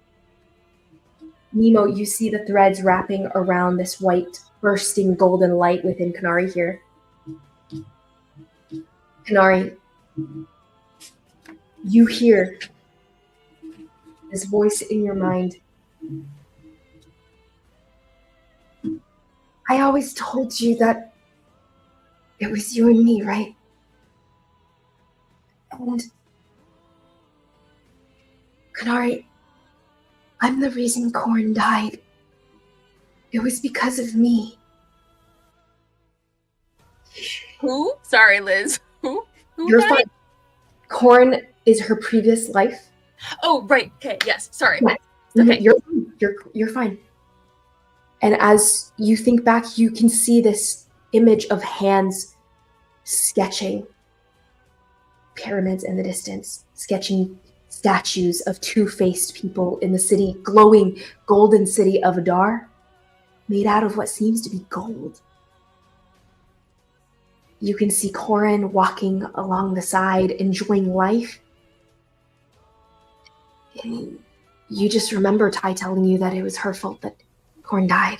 Speaker 2: Nemo, you see the threads wrapping around this white, bursting golden light within Konari here. Konari, you hear this voice in your mind. I always told you that it was you and me, right? And Konari, I'm the reason Korn died. It was because of me.
Speaker 3: Who? Sorry, Liz. Who
Speaker 2: You're
Speaker 3: died?
Speaker 2: fine. Korn is her previous life.
Speaker 3: Oh, right. Okay. Yes. Sorry.
Speaker 1: Yeah.
Speaker 3: Okay.
Speaker 1: You're fine. And as you think back, you can see this image of hands sketching pyramids in the distance, sketching statues of two-faced people in the city, glowing golden city of Adar, made out of what seems to be gold. You can see Corin walking along the side, enjoying life. And you just remember Ty telling you that it was her fault that Corin died.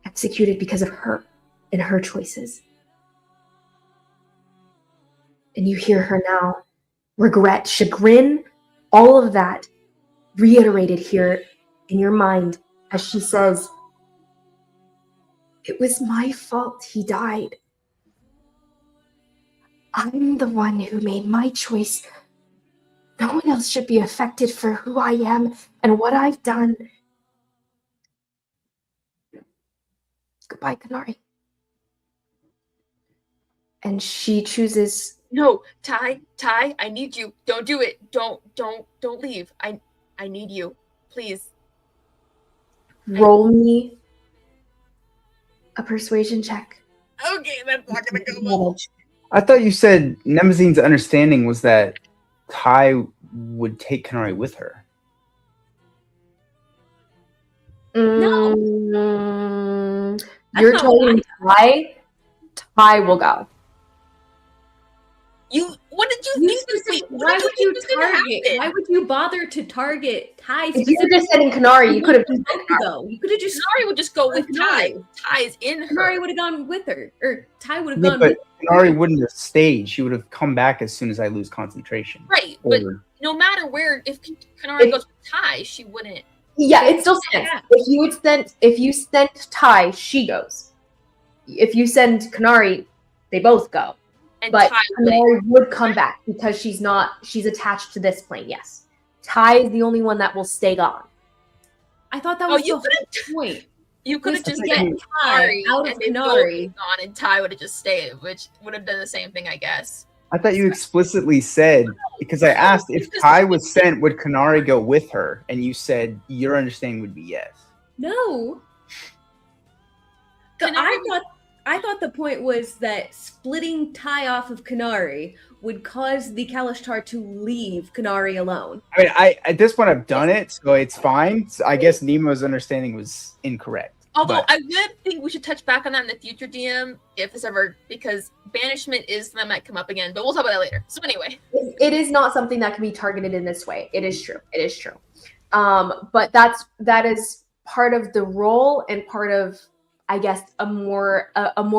Speaker 1: Executed because of her and her choices. And you hear her now. Regret, chagrin, all of that reiterated here in your mind as she says, "It was my fault he died. I'm the one who made my choice. No one else should be affected for who I am and what I've done. Goodbye, Konari." And she chooses.
Speaker 3: No, Ty, I need you. Don't do it. Don't leave. I need you. Please.
Speaker 1: Roll me a persuasion check.
Speaker 3: Okay, that's not gonna go well.
Speaker 4: I thought you said Nemezine's understanding was that Ty would take Konari with her.
Speaker 2: No.
Speaker 1: You're
Speaker 3: not
Speaker 1: telling Ty will go.
Speaker 3: What did you think?
Speaker 2: Why would you target? Why would you bother to target Ty?
Speaker 1: If you were just sending Konari, you could have just sent Konari.
Speaker 2: go. You could have just.
Speaker 3: Konari would just go with Ty.
Speaker 2: Konari.
Speaker 3: Ty's in her.
Speaker 2: Konari would have gone with her, or Ty would have
Speaker 4: Yeah,
Speaker 2: gone
Speaker 4: but
Speaker 2: with
Speaker 4: Konari wouldn't have stayed. She would have come back as soon as I lose concentration.
Speaker 3: Right,
Speaker 4: Or-
Speaker 3: but no matter where, if Konari goes with Ty, she wouldn't.
Speaker 1: Yeah, it still stands.
Speaker 2: Yeah.
Speaker 1: If you sent Ty, she goes. If you send Konari, they both go.
Speaker 3: And
Speaker 1: But
Speaker 3: Ty would.
Speaker 1: Konari would come back because she's attached to this plane, yes. Ty is the only one that will stay gone.
Speaker 2: I thought that
Speaker 3: Oh,
Speaker 2: was
Speaker 3: you
Speaker 2: the
Speaker 3: could've-
Speaker 2: whole point.
Speaker 3: You could have
Speaker 2: Was
Speaker 3: just
Speaker 2: to
Speaker 3: get
Speaker 2: get Ty out of
Speaker 3: and they both
Speaker 2: Konari.
Speaker 3: been gone, and Ty would have just stayed, which would have done the same thing, I guess.
Speaker 4: I thought you explicitly said, because I asked if Ty was sent, would Konari go with her? And you said your understanding would be yes.
Speaker 2: No. I thought the point was that splitting Ty off of Konari would cause the Kalashtar to leave Konari alone.
Speaker 4: I mean, at this point I've done it, so it's fine. So I guess Nemo's understanding was incorrect.
Speaker 3: Although
Speaker 4: but-
Speaker 3: I would think we should touch back on that in the future, DM, if this ever, because banishment that might come up again, but we'll talk about that later. So anyway.
Speaker 1: It is not something that can be targeted in this way. It is true. It is true. But that is part of the role and part of, I guess, a more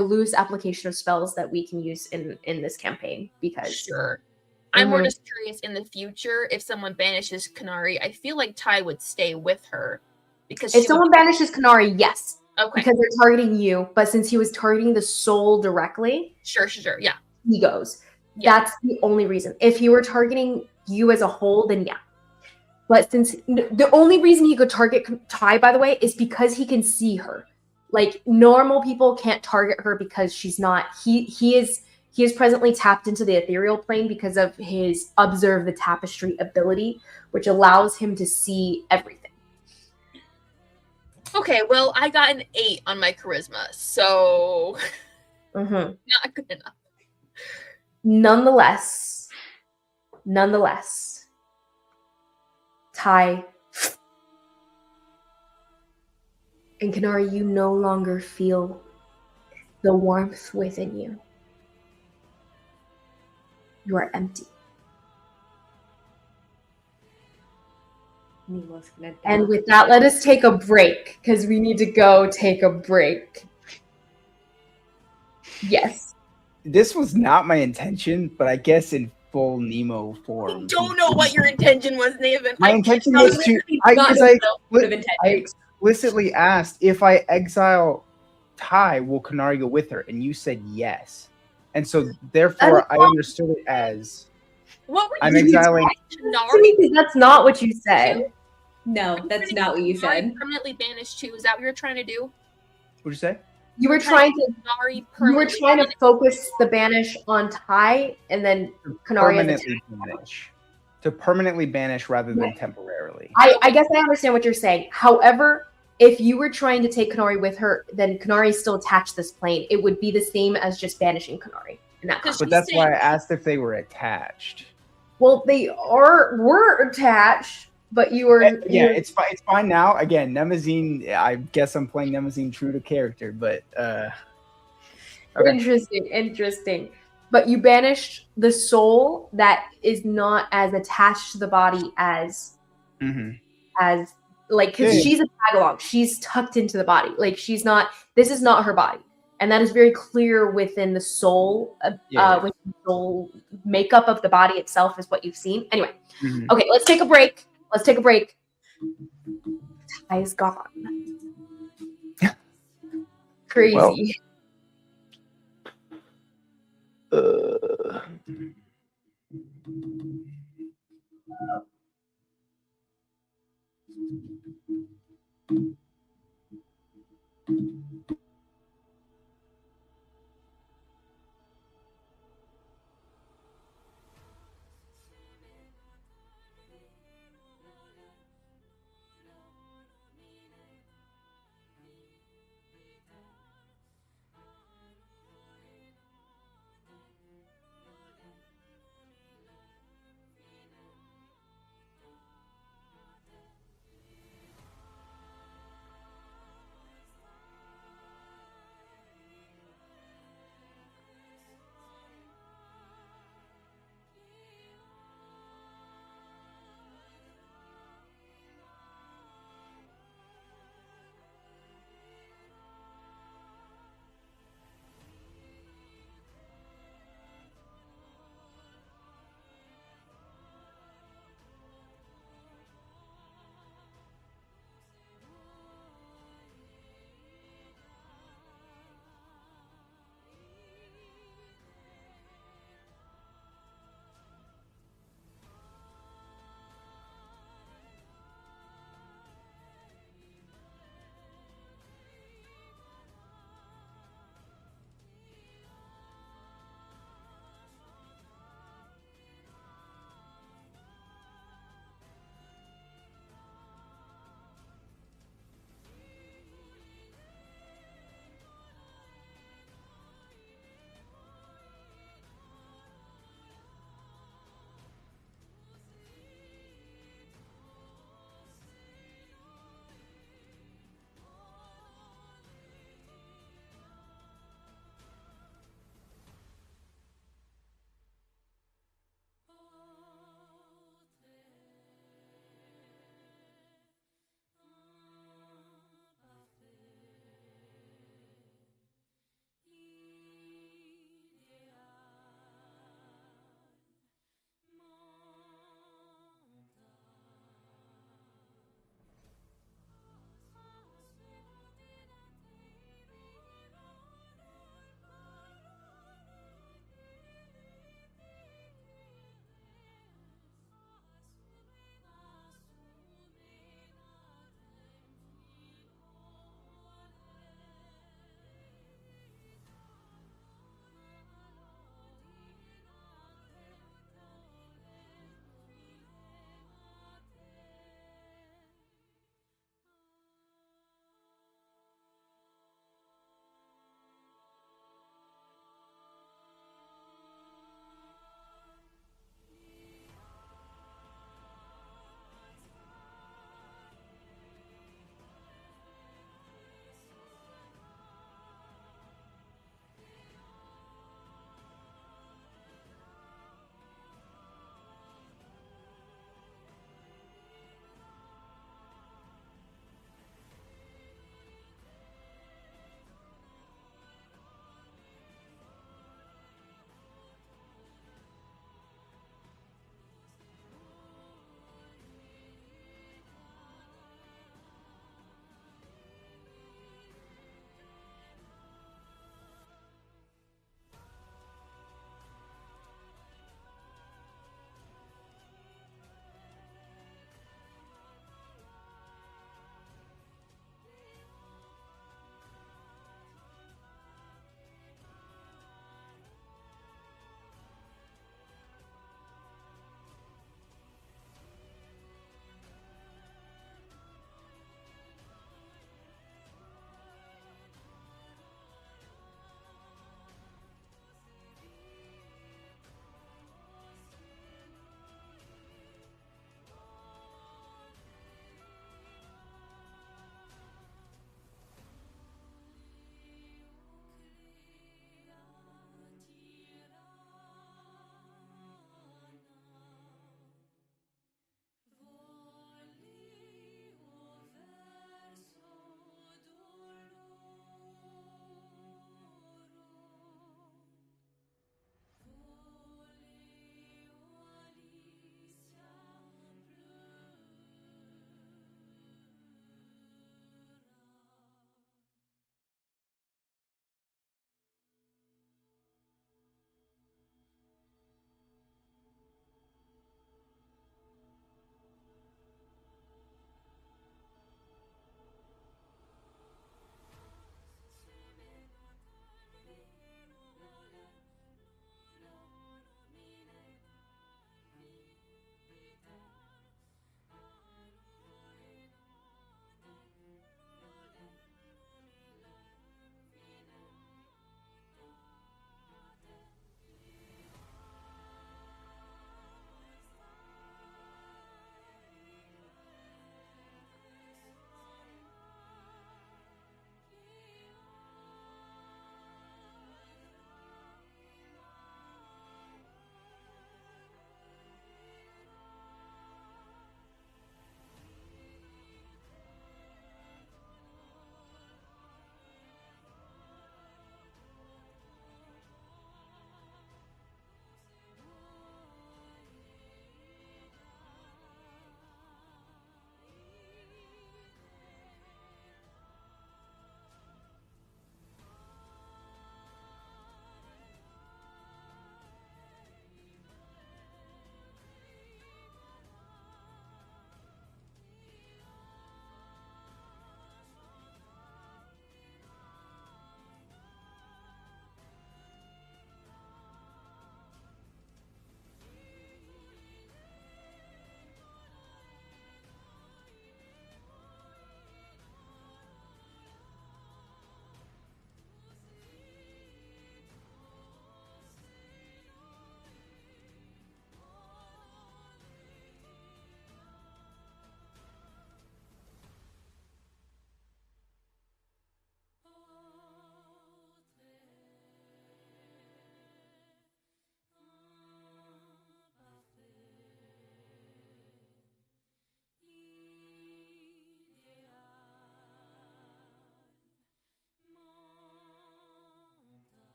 Speaker 1: loose application of spells that we can use in this campaign. Because
Speaker 3: Sure. I'm more just curious in the future, if someone banishes Konari, I feel like Ty would stay with her. Because
Speaker 1: if someone banishes Konari, yes.
Speaker 3: Okay.
Speaker 1: Because they're targeting you. But since he was targeting the soul directly,
Speaker 3: Sure. Yeah.
Speaker 1: he goes.
Speaker 3: Yeah.
Speaker 1: That's the only reason. If he were targeting you as a whole, then yeah. But since the only reason he could target Ty, by the way, is because he can see her. Like, normal people can't target her because she's not. He is presently tapped into the ethereal plane because of his observe the tapestry ability, which allows him to see everything.
Speaker 3: Okay, well, I got an 8 on my charisma, so not good enough.
Speaker 1: Nonetheless, Ty and Konari, you no longer feel the warmth within you. You are empty.
Speaker 2: Nemo's gonna die.
Speaker 1: And with that, let us take a break, because we need to go take a break. Yes.
Speaker 4: This was not my intention, but I guess in full Nemo form.
Speaker 3: I don't know what your intention was, Nathan.
Speaker 4: My intention was to. I explicitly asked if I exile Ty, will Konari go with her? And you said yes. And so, therefore, I understood it as
Speaker 3: What were you
Speaker 4: I'm exiling.
Speaker 3: Konari?
Speaker 1: That's not what you said.
Speaker 2: No, that's not what you said.
Speaker 3: Permanently banished too. Is that what you're trying to do?
Speaker 4: What'd you say?
Speaker 1: You were trying to.
Speaker 3: Konari
Speaker 1: You were
Speaker 3: permanently
Speaker 1: trying to
Speaker 3: banished?
Speaker 1: focus the banish on Ty, and then Konari as a
Speaker 4: Permanently banish. To permanently banish rather than temporarily.
Speaker 1: I guess I understand what you're saying. However, if you were trying to take Konari with her, then Konari is still attached to this plane. It would be the same as just banishing Konari in that context.
Speaker 4: But that's why I asked if they were attached.
Speaker 1: Well, they were attached, but you were
Speaker 4: It's fine. It's fine now. Again, Nemazine. I guess I'm playing Nemazine true to character, but okay.
Speaker 1: Interesting. But you banished the soul that is not as attached to the body as like, because she's a tag along. She's tucked into the body. Like, she's not. This is not her body, and that is very clear within the soul. With the soul makeup of the body itself is what you've seen. Anyway, okay, let's take a break. Ty is gone. Crazy.
Speaker 4: Well,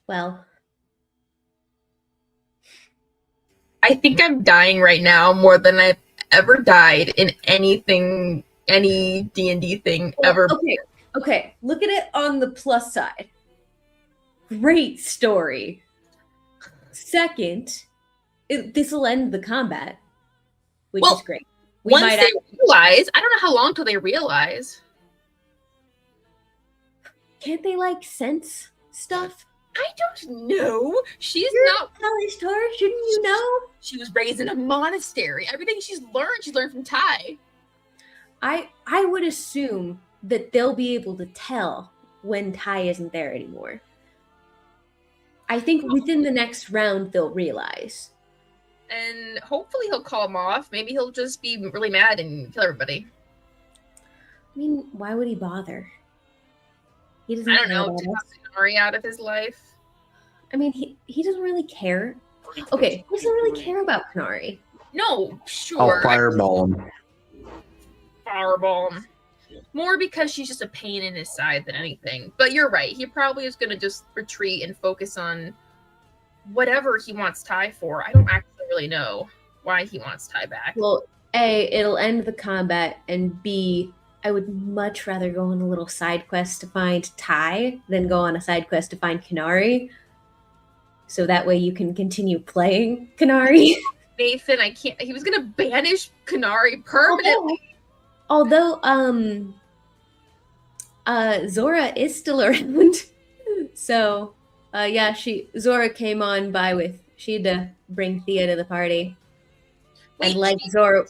Speaker 2: Well,
Speaker 3: I think I'm dying right now more than I've ever died in anything, any D&D thing ever.
Speaker 2: Okay. Look at it on the plus side. Great story. Second, this will end the combat, which is great.
Speaker 3: Once they realize, I don't know how long till they realize.
Speaker 2: Can't they like sense stuff?
Speaker 3: I don't know. She's
Speaker 2: You're
Speaker 3: not
Speaker 2: Kalashtar, shouldn't you know?
Speaker 3: She was raised in a monastery. Everything she's learned from Ty.
Speaker 2: I would assume that they'll be able to tell when Ty isn't there anymore. I think within the next round they'll realize.
Speaker 3: And hopefully he'll call him off. Maybe he'll just be really mad and kill everybody.
Speaker 2: I mean, why would he bother? He doesn't.
Speaker 3: I don't know. To have Konari out of his life.
Speaker 2: I mean, he doesn't really care. Okay, he doesn't really care about Konari.
Speaker 3: No, sure.
Speaker 6: I'll fireball him.
Speaker 3: Fireball him. More because she's just a pain in his side than anything. But you're right. He probably is going to just retreat and focus on whatever he wants Ty for. I don't actually really know why he wants Ty back.
Speaker 2: Well, A, it'll end the combat, and B, I would much rather go on a little side quest to find Ty than go on a side quest to find Konari. So that way you can continue playing Konari.
Speaker 3: Nathan, I can't. He was going to banish Konari permanently.
Speaker 2: Although Zora is still around. So, yeah, Zora came on by with, she had to bring Thea to the party.
Speaker 3: Wait,
Speaker 2: and like Zora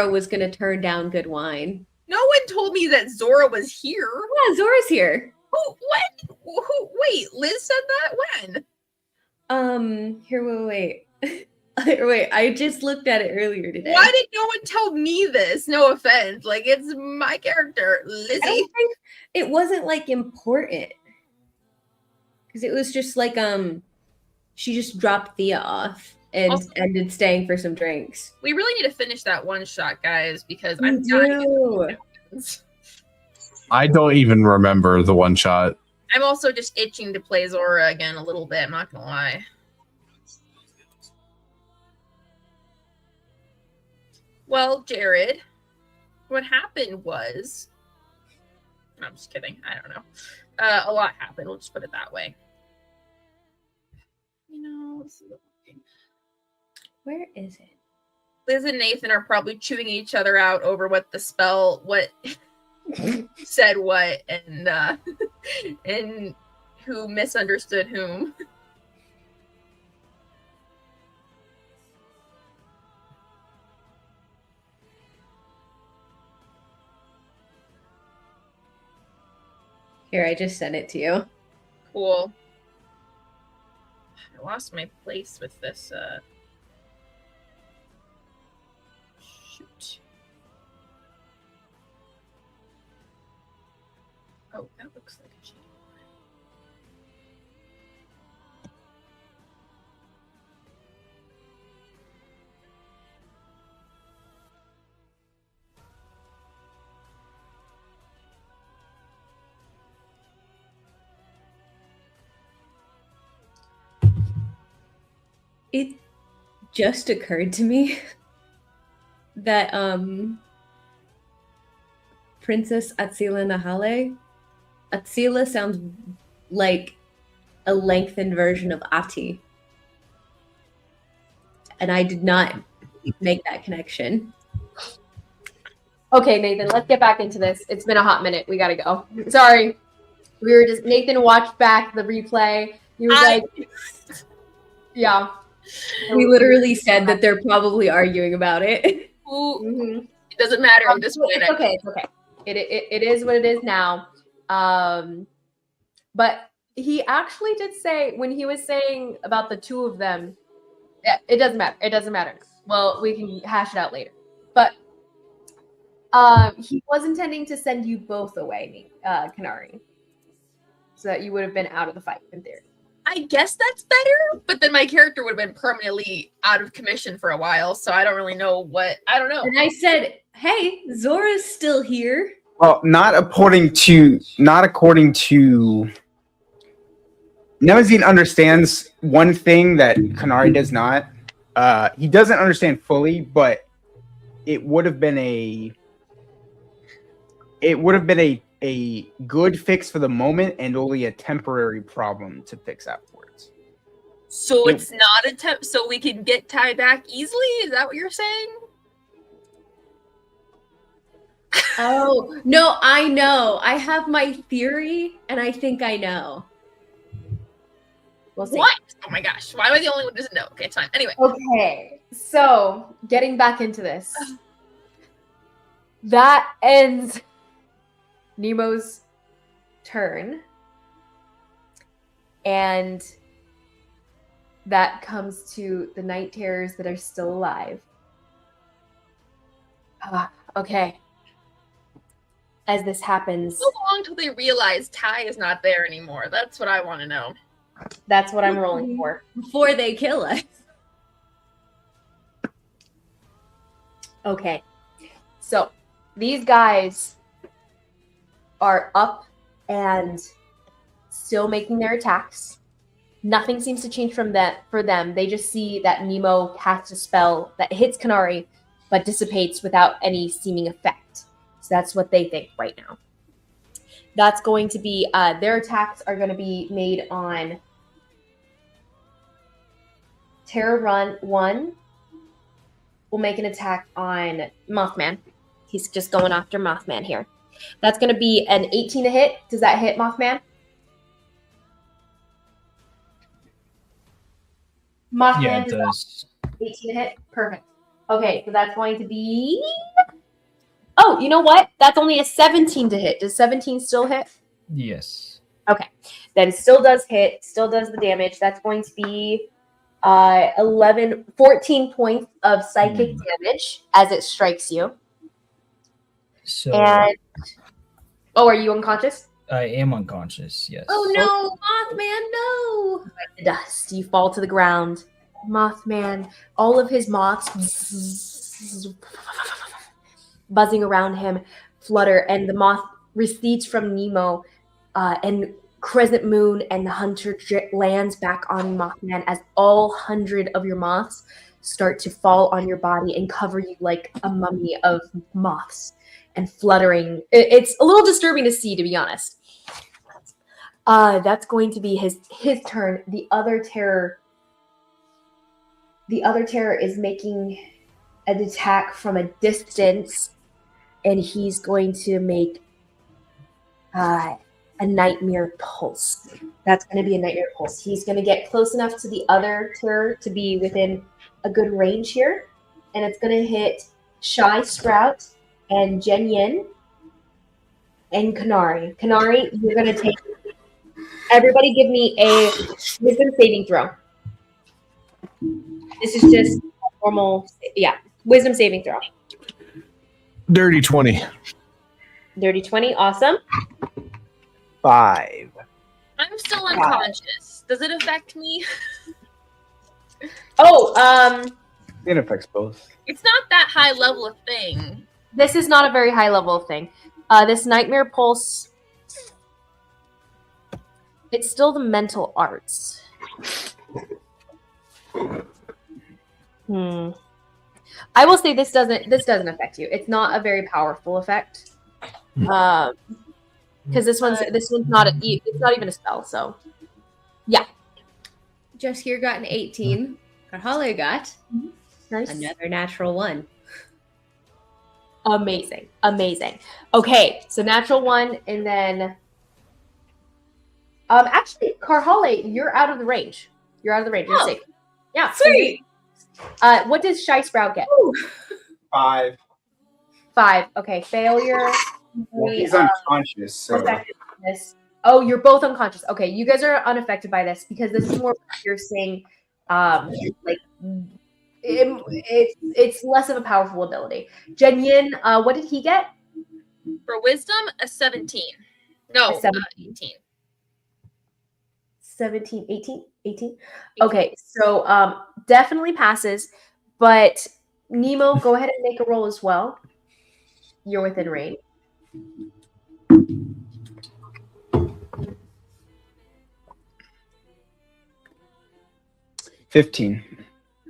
Speaker 2: was going to turn down good wine.
Speaker 3: No one told me that Zora was here.
Speaker 2: Yeah, Zora's here.
Speaker 3: Wait, Liz said that? When?
Speaker 2: Here, wait. Wait, I just looked at it earlier today.
Speaker 3: Why did no one tell me this? No offense. Like, it's my character, Lizzie.
Speaker 2: I don't think it wasn't, like, important. Because it was just, like, she just dropped Thea off and ended staying for some drinks.
Speaker 3: We really need to finish that one shot, guys, because
Speaker 2: We
Speaker 3: I'm
Speaker 2: do.
Speaker 6: I don't even remember the one shot.
Speaker 3: I'm also just itching to play Zora again a little bit, I'm not gonna lie. Well, Jared, what happened was... I'm just kidding. I don't know. A lot happened. We'll just put it that way. You know, this is
Speaker 2: Where is it?
Speaker 3: Liz and Nathan are probably chewing each other out over what said what, and and who misunderstood whom.
Speaker 2: Here, I just sent it to you.
Speaker 3: Cool. I lost my place with this. Shoot. Oh, that looks like a cheat.
Speaker 2: It just occurred to me that Princess Atsila Nahale, Atsila sounds like a lengthened version of Ati. And I did not make that connection.
Speaker 1: Okay, Nathan, let's get back into this. It's been a hot minute. We gotta go. Sorry. Nathan watched back the replay. He was like, yeah.
Speaker 2: We literally said that they're probably arguing about it.
Speaker 3: Mm-hmm. It doesn't matter at this point.
Speaker 1: It's okay. It's okay. It is what it is now. But he actually did say, when he was saying about the two of them, yeah, it doesn't matter. It doesn't matter. Well, we can hash it out later. But he was intending to send you both away, Konari, so that you would have been out of the fight in theory.
Speaker 3: I guess that's better, but then my character would have been permanently out of commission for a while, so I don't really know what... I don't know.
Speaker 2: And I said, hey, Zora's still here.
Speaker 4: Well, not according to Nemazine understands one thing that Konari does not. He doesn't understand fully, but it would have been a good fix for the moment and only a temporary problem to fix afterwards.
Speaker 3: So it's not a temp. So we can get Ty back easily. Is that what you're saying?
Speaker 2: Oh, no, I know. I have my theory, and I think I know. We'll see.
Speaker 3: What? Oh my gosh. Why am I the only one who doesn't know? Okay, it's fine. Anyway.
Speaker 2: Okay, so getting back into this. That ends Nemo's turn. And that comes to the night terrors that are still alive. Okay. As this happens,
Speaker 3: So long till they realize Ty is not there anymore. That's what I want to know.
Speaker 2: that's what I'm rolling for.
Speaker 7: Before they kill us.
Speaker 2: Okay. So these guys are up and still making their attacks. Nothing seems to change from that for them. They just see that Mnemo casts a spell that hits Konari but dissipates without any seeming effect. So that's what they think right now. That's going to be their attacks are going to be made on Terror Run 1. We'll make an attack on Mothman. He's just going after Mothman here. That's going to be an 18 to hit. Does that hit Mothman? Mothman,
Speaker 5: Yeah, it does.
Speaker 2: 18 to hit? Perfect. Okay, so that's going to be... Oh, you know what? That's only a 17 to hit. Does 17 still hit?
Speaker 5: Yes.
Speaker 2: Okay. Then it still does hit, still does the damage. That's going to be 14 points of psychic damage as it strikes you.
Speaker 5: So
Speaker 2: And... Oh, are you unconscious?
Speaker 5: I am unconscious, yes.
Speaker 7: Oh no, Mothman, no!
Speaker 2: The dust. You fall to the ground. Mothman, all of his moths buzzing around him flutter, and the moth recedes from Mnemo, and Crescent Moon and the Hunter lands back on Mothman as all 100 of your moths start to fall on your body and cover you like a mummy of moths and fluttering. It's a little disturbing to see, to be honest. That's going to be his turn. The other terror is making an attack from a distance, and he's going to make a nightmare pulse. That's going to be a nightmare pulse. He's going to get close enough to the other terror to be within a good range here, and it's going to hit Shy Sprout and Jen Yin and Konari. Konari, you're going to take... Everybody give me a wisdom saving throw. This is just normal, wisdom saving throw.
Speaker 6: Dirty 20.
Speaker 2: Dirty 20, awesome.
Speaker 4: 5.
Speaker 3: I'm still unconscious. Does it affect me?
Speaker 2: Oh,
Speaker 4: It affects both.
Speaker 3: It's not that high level of thing.
Speaker 2: this is not a very high level thing. This Nightmare Pulse, it's still the mental arts. I will say this doesn't affect you. It's not a very powerful effect. Because this one's not it's not even a spell, so yeah.
Speaker 7: Just here got an 18. Karhalle got
Speaker 2: Nice.
Speaker 7: another natural 1.
Speaker 2: Amazing. Okay, so natural 1, and then actually, Karhalle, you're out of the range. You're safe. Yeah.
Speaker 7: Sweet.
Speaker 2: What does Shy Sprout get?
Speaker 4: 5.
Speaker 2: 5. Okay, failure.
Speaker 4: Well, he's unconscious, so
Speaker 2: Effectiveness. Oh, you're both unconscious. Okay, you guys are unaffected by this because this is more piercing. It's less of a powerful ability. Jen Yin, what did he get?
Speaker 3: For wisdom, a 17. No,
Speaker 2: A 17.
Speaker 3: 18.
Speaker 2: 17, 18? Okay, so definitely passes, but Mnemo, go ahead and make a roll as well. You're within range.
Speaker 4: 15.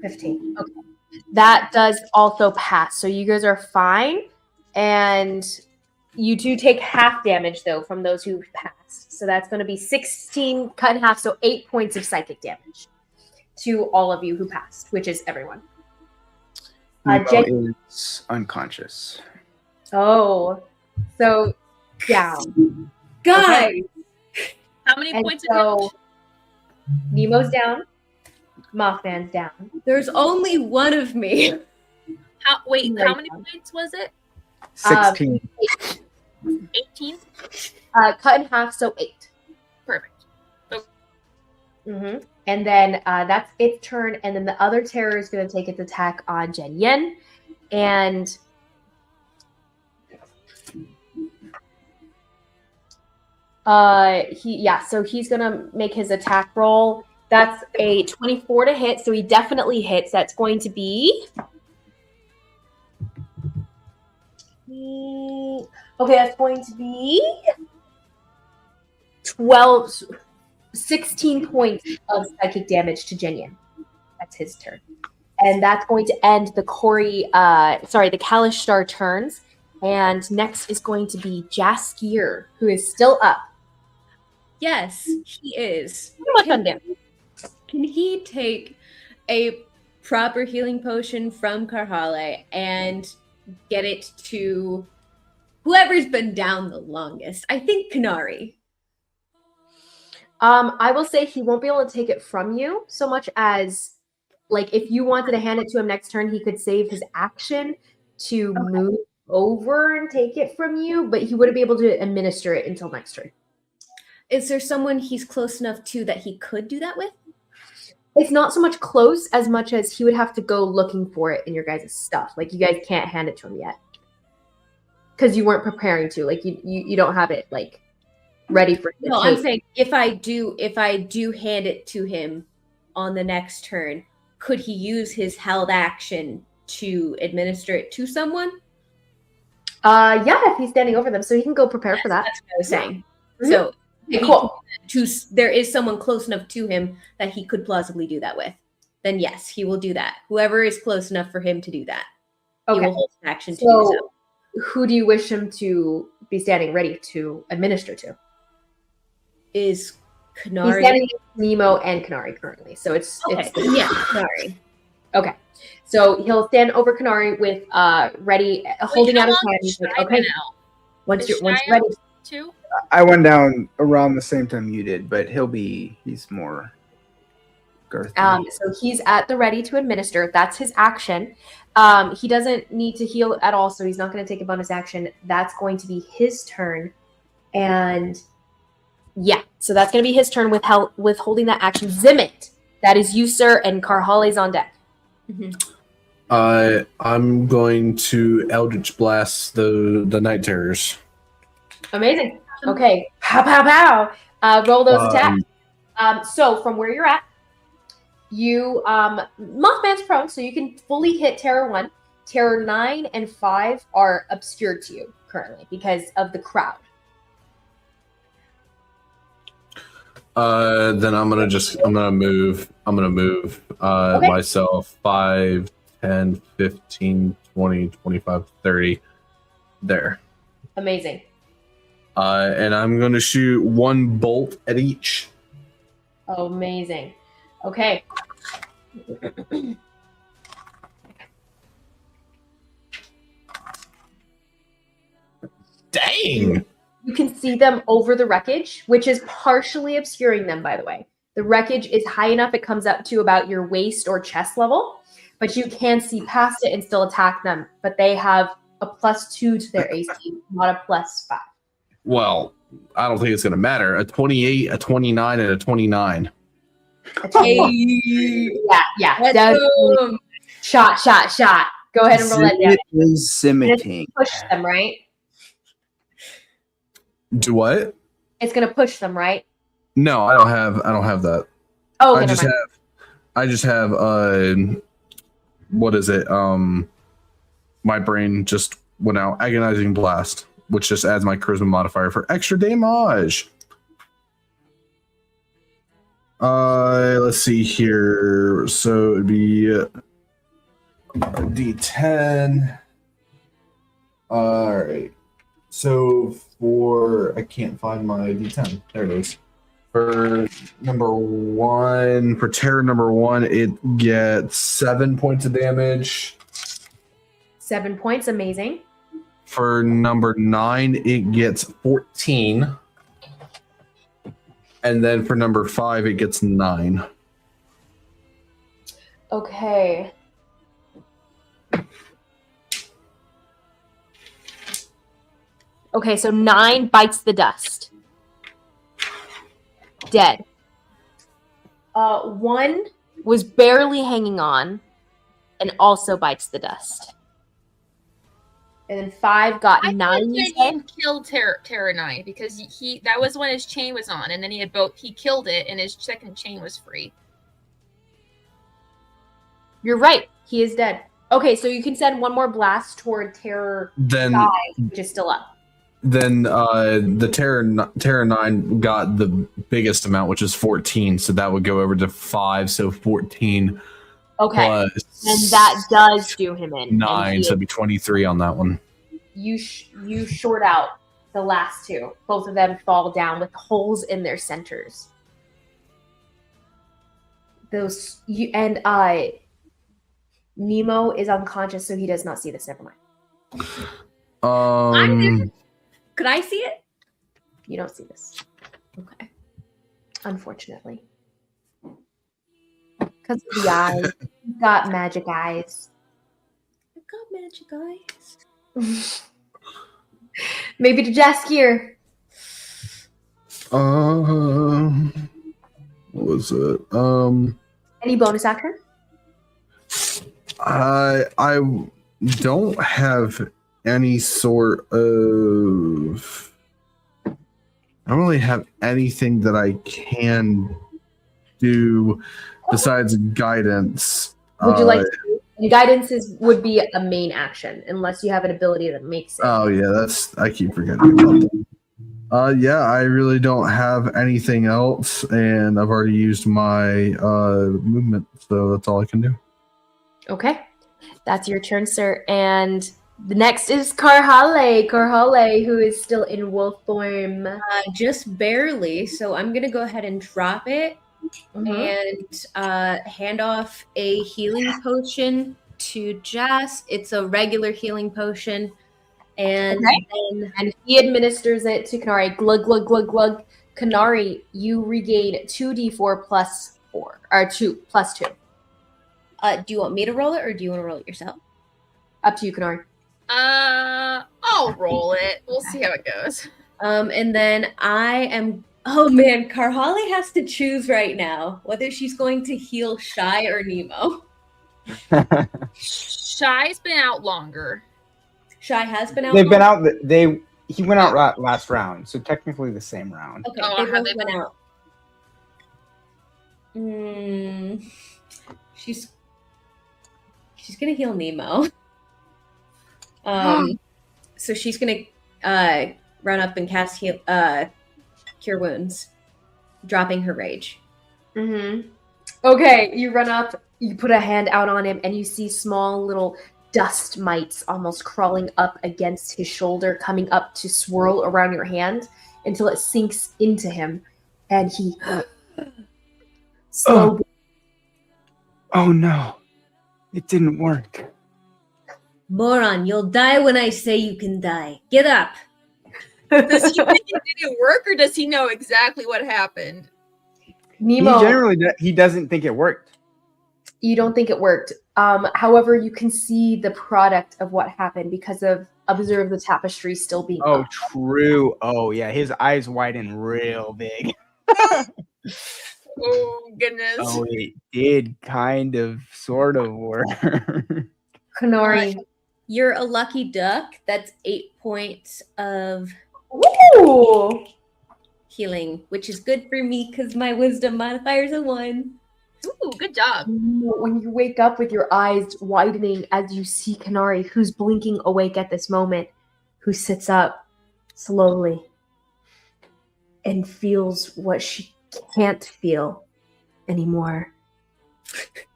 Speaker 1: 15. Okay. That does also pass. So you guys are fine. And you do take half damage, though, from those who passed. So that's going to be 16 cut in half. So 8 points of psychic damage to all of you who passed, which is everyone.
Speaker 4: Nemo is unconscious.
Speaker 1: Oh. So, down.
Speaker 2: Guys!
Speaker 1: Okay.
Speaker 3: How many
Speaker 1: And
Speaker 3: points
Speaker 1: so
Speaker 3: of damage?
Speaker 1: Nemo's down. Mothman's down.
Speaker 2: There's only one of me.
Speaker 3: How many
Speaker 1: Right.
Speaker 3: points was it?
Speaker 4: 16.
Speaker 3: 18?
Speaker 1: Cut in half, so 8.
Speaker 3: Perfect.
Speaker 1: Mm-hmm. And then that's its turn. And then the other terror is going to take its attack on Jen Yen. And so he's going to make his attack roll. That's a 24 to hit. So he definitely hits. That's going to be... Okay, that's going to be 16 points of psychic damage to Jinyan. That's his turn. And that's going to end the the Kalashtar turns. And next is going to be Jaskier, who is still up.
Speaker 2: Yes, he is.
Speaker 1: Pretty much undamaged.
Speaker 2: Can he take a proper healing potion from Karhalle and get it to whoever's been down the longest? I think Konari.
Speaker 1: I will say he won't be able to take it from you so much as, like, if you wanted to hand it to him next turn, he could save his action to move over and take it from you, but he wouldn't be able to administer it until next turn.
Speaker 2: Is there someone he's close enough to that he could do that with?
Speaker 1: It's not so much close as much as he would have to go looking for it in your guys' stuff. Like, you guys can't hand it to him yet. Because you weren't preparing to. Like, you don't have it, like, ready for him.
Speaker 2: No, I'm saying if I do hand it to him on the next turn, could he use his held action to administer it to someone?
Speaker 1: Yeah, if he's standing over them. So he can go prepare for that.
Speaker 2: That's what I was saying.
Speaker 1: Mhm.
Speaker 2: So if
Speaker 1: Cool.
Speaker 2: there is someone close enough to him that he could plausibly do that with, then yes, he will do that. Whoever is close enough for him to do that, he
Speaker 1: Okay.
Speaker 2: will hold an action to do
Speaker 1: So
Speaker 2: so.
Speaker 1: who do you wish him to be standing ready to administer to?
Speaker 2: Is
Speaker 1: He's
Speaker 2: Konari?
Speaker 1: standing against Nemo and Konari currently. So it's
Speaker 2: Okay, yeah, Konari.
Speaker 1: okay. So he'll stand over Konari with ready, holding out his hand. He's like, okay, once you're ready.
Speaker 3: Two?
Speaker 4: I went down around the same time you did, but he's more girthy.
Speaker 1: So he's at the ready to administer. That's his action. He doesn't need to heal at all, so he's not going to take a bonus action. That's going to be his turn. And yeah, so that's going to be his turn with holding that action. Zimmit, that is you, sir, and Karhalle's on deck.
Speaker 6: I'm going to Eldritch Blast the Night Terrors.
Speaker 1: Amazing. Okay. Pow, pow, pow. Roll those attacks. So from where you're at, you Mothman's prone, so you can fully hit Terror 1. Terror 9 and 5 are obscured to you currently because of the crowd.
Speaker 6: Then I'm gonna move
Speaker 1: Okay.
Speaker 6: myself 5, 10, 15, 20, 25, 30 there.
Speaker 1: Amazing.
Speaker 6: And I'm gonna shoot one bolt at each.
Speaker 1: Amazing. Okay.
Speaker 6: Dang!
Speaker 1: You can see them over the wreckage, which is partially obscuring them, by the way. The wreckage is high enough it comes up to about your waist or chest level, but you can see past it and still attack them. But they have a +2 to their AC, not a +5.
Speaker 6: Well, I don't think it's gonna matter. A 28, a 29, and a 29.
Speaker 1: Yeah.
Speaker 2: Let's
Speaker 1: Definitely.
Speaker 2: go.
Speaker 1: Shot. Go ahead and roll that down.
Speaker 4: Zimmit is zimmiting.
Speaker 1: Push them, right?
Speaker 6: Do what?
Speaker 1: It's gonna push them, right?
Speaker 6: No, I don't have that.
Speaker 1: Oh,
Speaker 6: I
Speaker 1: okay,
Speaker 6: just
Speaker 1: never
Speaker 6: have what is it? My brain just went out. Agonizing Blast, which just adds my charisma modifier for extra damage. Let's see here. So it'd be a D10. All right. So I can't find my D10. There it is. For terror number 1, it gets 7 points of damage.
Speaker 1: 7 points, amazing.
Speaker 6: For number 9, it gets 14. And then for number 5, it gets 9.
Speaker 1: Okay. Okay, so 9 bites the dust. Dead. 1 was barely hanging on and also bites the dust. And then 5 got
Speaker 3: I
Speaker 1: 9.
Speaker 3: think that you killed Terra 9 because that was when his chain was on, and then he killed it, and his second chain was free.
Speaker 1: You're right. He is dead. Okay, so you can send one more blast toward Terror
Speaker 6: Then
Speaker 1: 5, which is still up.
Speaker 6: Then the Terra 9 got the biggest amount, which is 14. So that would go over to 5. So 14
Speaker 1: Okay.
Speaker 6: plus
Speaker 1: And that does do him in.
Speaker 6: 9. So it'd be 23 on that one.
Speaker 1: You short out the last 2. Both of them fall down with holes in their centers. Mnemo is unconscious, so he does not see this. Never mind.
Speaker 2: Could I see it?
Speaker 1: You don't see this. Okay. Unfortunately. Because of the eyes. You've got magic eyes.
Speaker 2: I've got magic eyes.
Speaker 1: Maybe to Jaskier.
Speaker 6: What was it?
Speaker 1: Any bonus action?
Speaker 6: I don't have any sort of. I don't really have anything that I can do besides guidance.
Speaker 1: Would you like to? Guidance would be a main action, unless you have an ability that makes it.
Speaker 6: Oh yeah, I keep forgetting about that. Yeah, I really don't have anything else, and I've already used my movement, so that's all I can do.
Speaker 1: Okay, that's your turn, sir. And the next is Karhalle. Karhalle, who is still in wolf form.
Speaker 2: Just barely. So I'm gonna go ahead and drop it and hand off a healing potion to Jas. It's a regular healing potion. And
Speaker 1: and he administers it to Konari. Glug, glug, glug, glug. Konari, you regain 2d4 plus 4. Or 2 plus 2.
Speaker 2: Do you want me to roll it, or do you want to roll it yourself?
Speaker 1: Up to you, Konari.
Speaker 3: I'll roll it. We'll see how it goes.
Speaker 2: And then I am... Oh, man, Karhalle has to choose right now whether she's going to heal Shy or Mnemo.
Speaker 3: Shy's been out longer.
Speaker 2: Shy has been out.
Speaker 4: They've been out. He went out last round, so technically the same round.
Speaker 2: Okay,
Speaker 3: Oh,
Speaker 2: they
Speaker 3: have
Speaker 2: both
Speaker 3: they
Speaker 2: went out. She's gonna heal Mnemo. So she's gonna run up and cast Cure Wounds, dropping her rage.
Speaker 1: Okay, you run up, you put a hand out on him, and you see small little dust mites almost crawling up against his shoulder, coming up to swirl around your hand until it sinks into him, and he slowly.
Speaker 4: Oh no, it didn't work.
Speaker 7: Moron, you'll die when I say you can die. Get up.
Speaker 3: Does he think it didn't work, or does he know exactly what happened?
Speaker 1: Mnemo,
Speaker 4: He doesn't think it worked.
Speaker 1: you don't think it worked. However, you can see the product of what happened because of observe the tapestry still being
Speaker 4: Oh,
Speaker 1: up.
Speaker 4: true. Oh yeah, his eyes widen real big.
Speaker 3: Oh goodness.
Speaker 4: Oh, it did kind of, sort of work.
Speaker 1: Konari.
Speaker 2: You're a lucky duck. That's 8 points of
Speaker 1: Ooh!
Speaker 2: healing, which is good for me because my wisdom modifier is a 1.
Speaker 3: Ooh, good job.
Speaker 1: When you wake up with your eyes widening as you see Konari, who's blinking awake at this moment, who sits up slowly and feels what she can't feel anymore.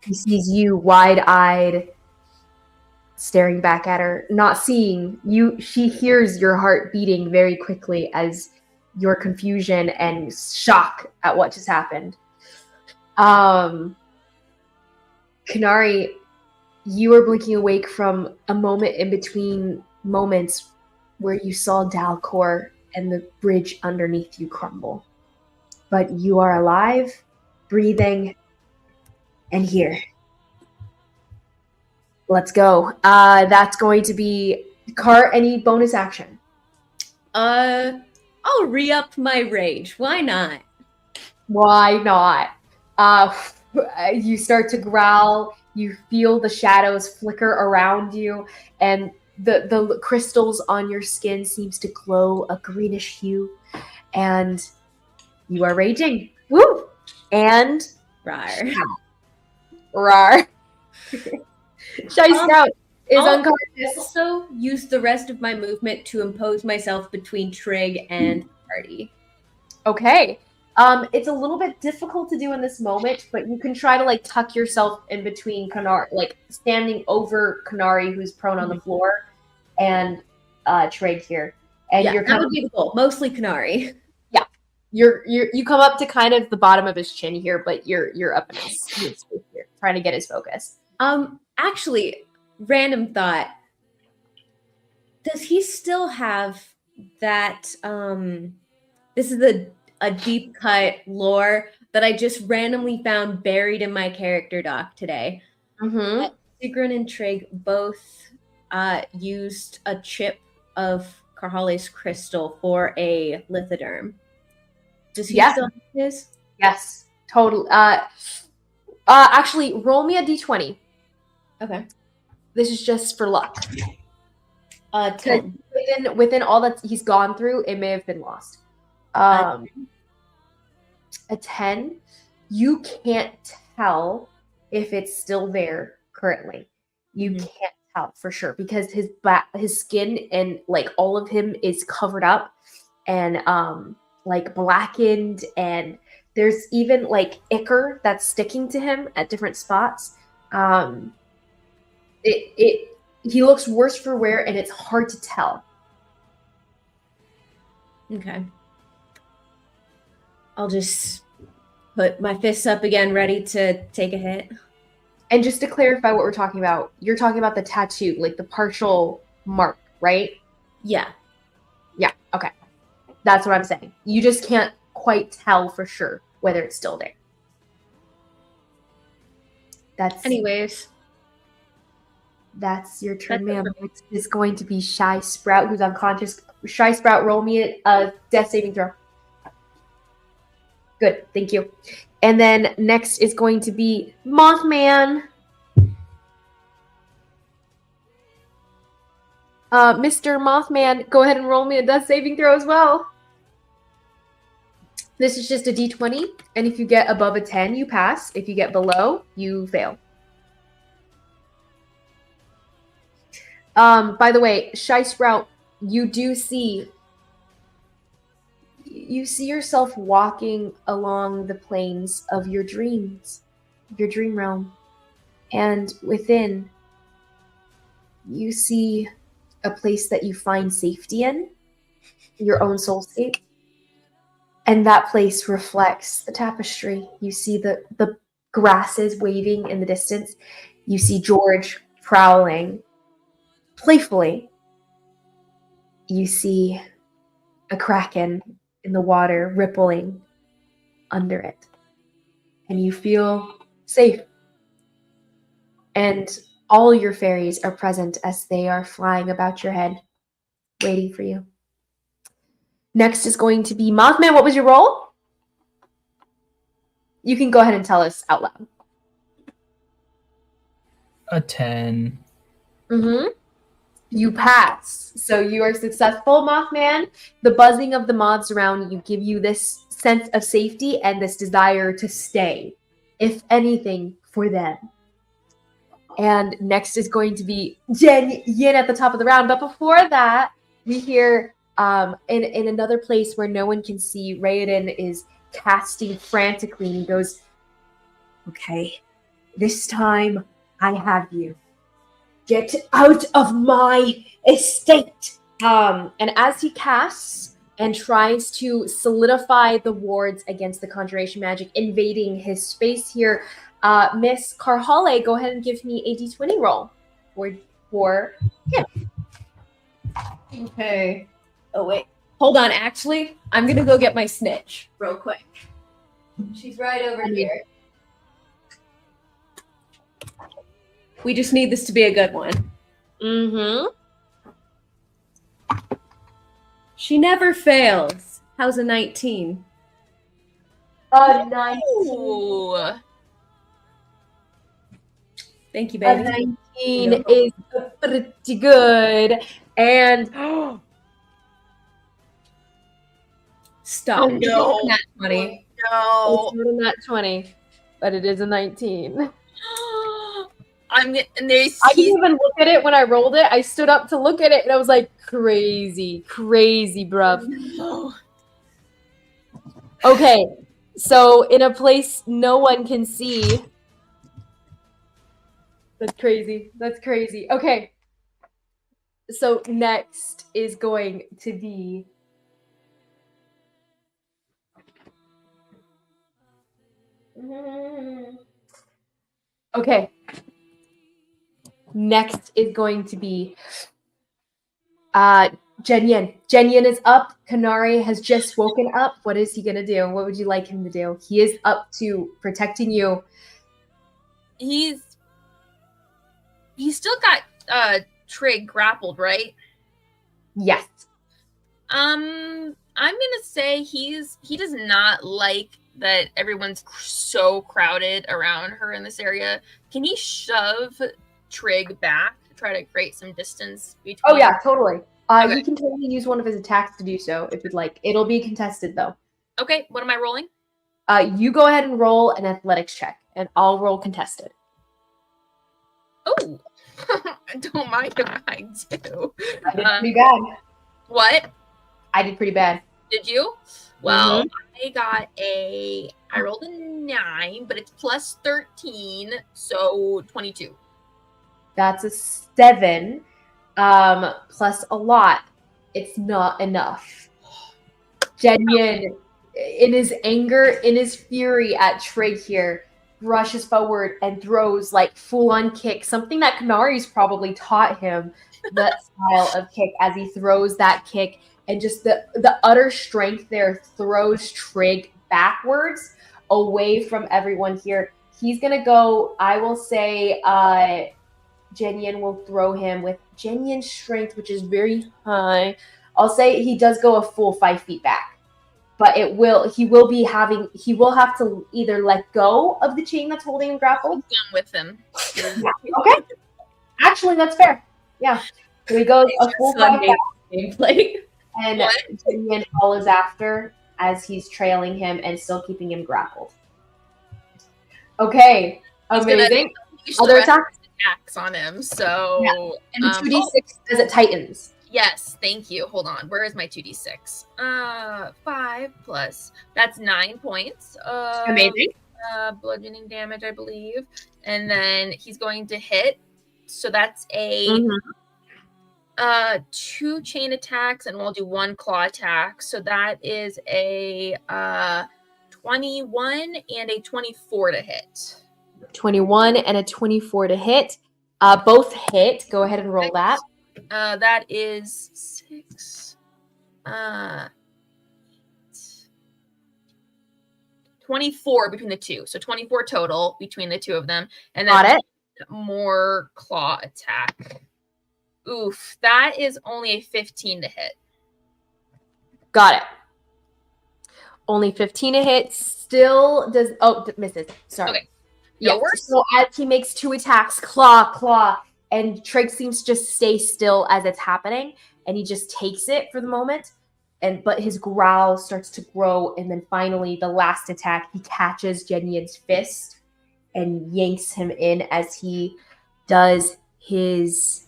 Speaker 1: He sees you wide-eyed, staring back at her, not seeing you. She hears your heart beating very quickly as your confusion and shock at what just happened. Konari, you were blinking awake from a moment in between moments where you saw Dalcor and the bridge underneath you crumble. But you are alive, breathing, and here. Let's go. That's going to be any bonus action?
Speaker 2: I'll re-up my rage. Why not?
Speaker 1: Why not? You start to growl. You feel the shadows flicker around you, and the crystals on your skin seems to glow a greenish hue, and you are raging. Woo! And
Speaker 2: Rawr.
Speaker 1: Rawr. Shy Scout is unconscious.
Speaker 2: Also use the rest of my movement to impose myself between Trigg and the party.
Speaker 1: Okay. It's a little bit difficult to do in this moment, but you can try to like tuck yourself in between Konari, like standing over Konari, who's prone on the floor, and Trigg here. And
Speaker 2: yeah,
Speaker 1: you're
Speaker 2: that would be the goal. Mostly Konari.
Speaker 1: Yeah, you come up to kind of the bottom of his chin here, but you're up in his face here, trying to get his focus.
Speaker 2: Actually, random thought. Does he still have that? This is a deep cut lore that I just randomly found buried in my character doc today.
Speaker 1: Mm-hmm.
Speaker 2: Sigrun and Trigg both used a chip of Karhalle's crystal for a lithoderm. Does he still have his?
Speaker 1: Yes, totally. Actually, roll me a d20.
Speaker 2: Okay.
Speaker 1: This is just for luck.
Speaker 2: 10.
Speaker 1: Within all that he's gone through, it may have been lost. A 10. You can't tell if it's still there currently. You can't tell for sure because his skin and like all of him is covered up and like blackened, and there's even like ichor that's sticking to him at different spots. He looks worse for wear, and it's hard to tell.
Speaker 2: Okay. I'll just put my fists up again, ready to take a hit.
Speaker 1: And just to clarify what we're talking about, you're talking about the tattoo, like the partial mark, right?
Speaker 2: Yeah.
Speaker 1: Yeah, okay. That's what I'm saying. You just can't quite tell for sure whether it's still there.
Speaker 2: Anyways.
Speaker 1: That's your turn, ma'am. Next is going to be Shy Sprout, who's unconscious. Shy Sprout, roll me a death saving throw. Good, thank you. And then next is going to be Mothman. Mr. Mothman, go ahead and roll me a death saving throw as well. This is just a d20, and if you get above a 10, you pass. If you get below, you fail. By the way, Shy Sprout, you do see yourself walking along the plains of your dreams, your dream realm. And within, you see a place that you find safety in, your own soulscape. And that place reflects the tapestry. You see the grasses waving in the distance. You see George prowling playfully. You see a kraken in the water rippling under it. And you feel safe. And all your fairies are present as they are flying about your head, waiting for you. Next is going to be Mothman. What was your roll? You can go ahead and tell us out loud.
Speaker 5: A 10.
Speaker 1: Mm-hmm. You pass. So you are successful, Mothman. The buzzing of the moths around you give you this sense of safety and this desire to stay, if anything, for them. And next is going to be Jen Yin at the top of the round. But before that, we hear in another place where no one can see, Raiden is casting frantically, and he goes, Okay, this time I have you. Get out of my estate! And as he casts and tries to solidify the wards against the conjuration magic invading his space here, Miss Karhalle, go ahead and give me a d20 roll for him.
Speaker 2: Okay. Oh, wait. Hold on. Actually, I'm going to go get my snitch real quick. She's right over here. We just need this to be a good one.
Speaker 1: Mm-hmm.
Speaker 2: She never fails. How's a 19?
Speaker 1: A 19.
Speaker 3: Ooh.
Speaker 2: Thank you,
Speaker 1: A
Speaker 2: baby.
Speaker 1: 19 is pretty good. And
Speaker 2: Stop.
Speaker 3: Oh, no.
Speaker 2: Not 20.
Speaker 3: No.
Speaker 1: it's not a 20, but it is a 19.
Speaker 3: And there's
Speaker 1: I didn't even look at it when I rolled it. I stood up to look at it and I was like, crazy, bruv.
Speaker 3: no.
Speaker 1: Okay, so in a place no one can see. That's crazy. That's crazy. Okay. So next is going to be okay. Next is going to be Jenyen. Jenyen is up. Konari has just woken up. What is he gonna do? What would you like him to do? He is up to protecting you.
Speaker 3: He's still got Trigg grappled, right?
Speaker 1: Yes.
Speaker 3: I'm gonna say he does not like that everyone's so crowded around her in this area. Can he shove Trigg back to try to create some distance between?
Speaker 1: Oh yeah, totally.
Speaker 3: Okay.
Speaker 1: He can totally use one of his attacks to do so if you'd like. It'll be contested though.
Speaker 3: Okay, what am I rolling?
Speaker 1: You go ahead and roll an athletics check, and I'll roll contested.
Speaker 3: Oh, I don't mind if I do.
Speaker 1: I did pretty bad.
Speaker 3: What?
Speaker 1: I did pretty bad.
Speaker 3: Did you? Well, I rolled a 9, but it's plus 13, so 22.
Speaker 1: That's a 7. Plus a lot. It's not enough. Jenyen, in his anger, in his fury at Trigg here, rushes forward and throws like full-on kick, something that Konari's probably taught him, that style of kick, as he throws that kick, and just the utter strength there throws Trigg backwards away from everyone here. He's gonna go, I will say, Jenyen will throw him with Jenyen's strength, which is very high. I'll say he does go a full 5 feet back, but he will have to either let go of the chain that's holding him grappled.
Speaker 3: Done with him.
Speaker 1: Okay, actually that's fair. Yeah, so he goes a full 5 back,
Speaker 2: Gameplay.
Speaker 1: and Jenyen follows after as he's trailing him and still keeping him grappled. Okay, amazing. Other attacks.
Speaker 3: Attacks on him, so
Speaker 1: And the 2d6 as it tightens.
Speaker 3: yes, thank you. Hold on, where is my 2d6? 5 plus, that's 9 points.
Speaker 1: Amazing.
Speaker 3: Bludgeoning damage, I believe, and then he's going to hit. So that's a 2 chain attacks, and we'll do 1 claw attack. So that is a 21 and a 24 to hit.
Speaker 1: 21 and a 24 to hit. Both hit. Go ahead and roll that.
Speaker 3: That is 6. 24 between the two. So 24 total between the two of them. And then
Speaker 1: Got it.
Speaker 3: More claw attack. Oof. That is only a 15 to hit.
Speaker 1: Got it. Only 15 to hit. Still does. Oh, misses. Sorry.
Speaker 3: Okay.
Speaker 1: Yeah.
Speaker 3: Worse.
Speaker 1: So as he makes 2 attacks, claw, and Trigg seems to just stay still as it's happening, and he just takes it for the moment. But his growl starts to grow, and then finally, the last attack, he catches Jenyen's fist and yanks him in as he does his.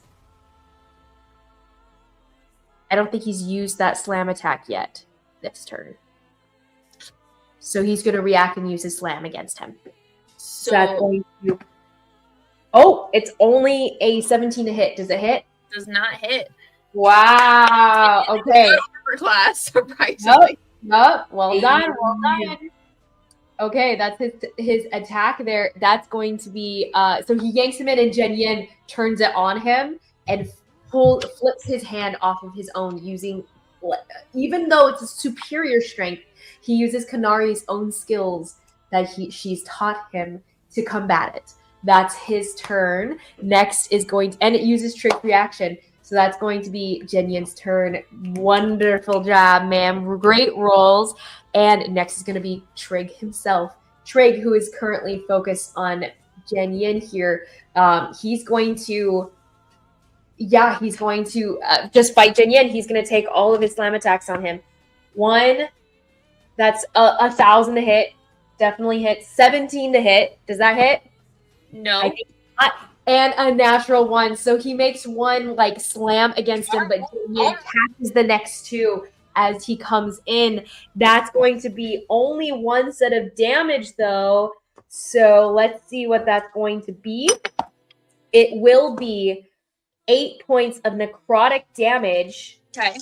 Speaker 1: I don't think he's used that slam attack yet this turn. So he's going to react and use his slam against him. So that's
Speaker 3: So
Speaker 1: going to. Oh, it's only a 17 to hit. Does it hit?
Speaker 3: does not hit.
Speaker 1: Wow. Okay.
Speaker 3: Upper class, surprisingly.
Speaker 1: Yup. Well done. Well done. Okay, that's his attack there. That's going to be so he yanks him in and Jen Yin turns it on him and flips his hand off of his own using, even though it's a superior strength, he uses Konari's own skills that she's taught him to combat it. That's his turn. Next is going to, and it uses Trigg reaction. So that's going to be Jen Yin's turn. Wonderful job, ma'am. Great rolls. And next is going to be Trigg himself. Trigg, who is currently focused on Jen Yin here, he's going to just fight Jen Yin. He's going to take all of his slam attacks on him. One, that's 1,000 to hit. Definitely hit. 17 to hit. Does that hit?
Speaker 3: No.
Speaker 1: I think not. And a natural one. So he makes one like slam against him, but he catches the next two as he comes in. That's going to be only one set of damage though. So let's see what that's going to be. It will be 8 points of necrotic damage.
Speaker 3: Okay.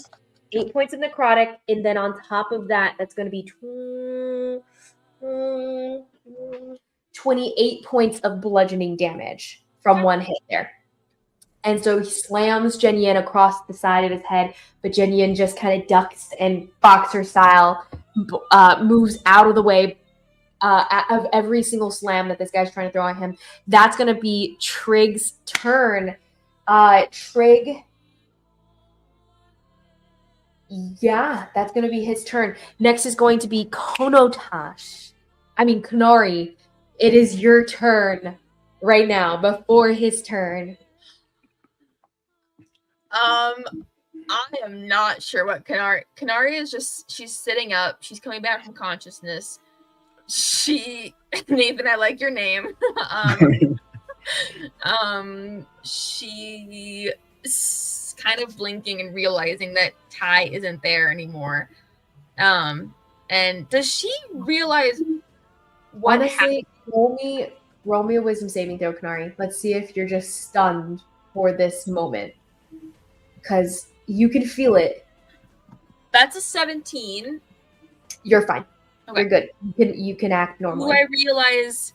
Speaker 1: 8 points of necrotic, and then on top of that, that's going to be 28 points of bludgeoning damage from one hit there. And so he slams Jen Yin across the side of his head, but Jen Yin just kind of ducks and boxer style moves out of the way of every single slam that this guy's trying to throw at him. That's going to be Trigg's turn. Trigg. Yeah, that's going to be his turn. Next is going to be Konari. It is your turn right now before his turn.
Speaker 3: I am not sure what Konari is. Just, she's sitting up. She's coming back from consciousness. Nathan, I like your name. She is kind of blinking and realizing that Ty isn't there anymore. And does she realize what happened?
Speaker 1: Honestly, roll me a wisdom saving throw, Konari. Let's see if you're just stunned for this moment. Because you can feel it.
Speaker 3: That's a 17.
Speaker 1: You're fine.
Speaker 3: Okay.
Speaker 1: You're good. You can act normally.
Speaker 3: Do I realize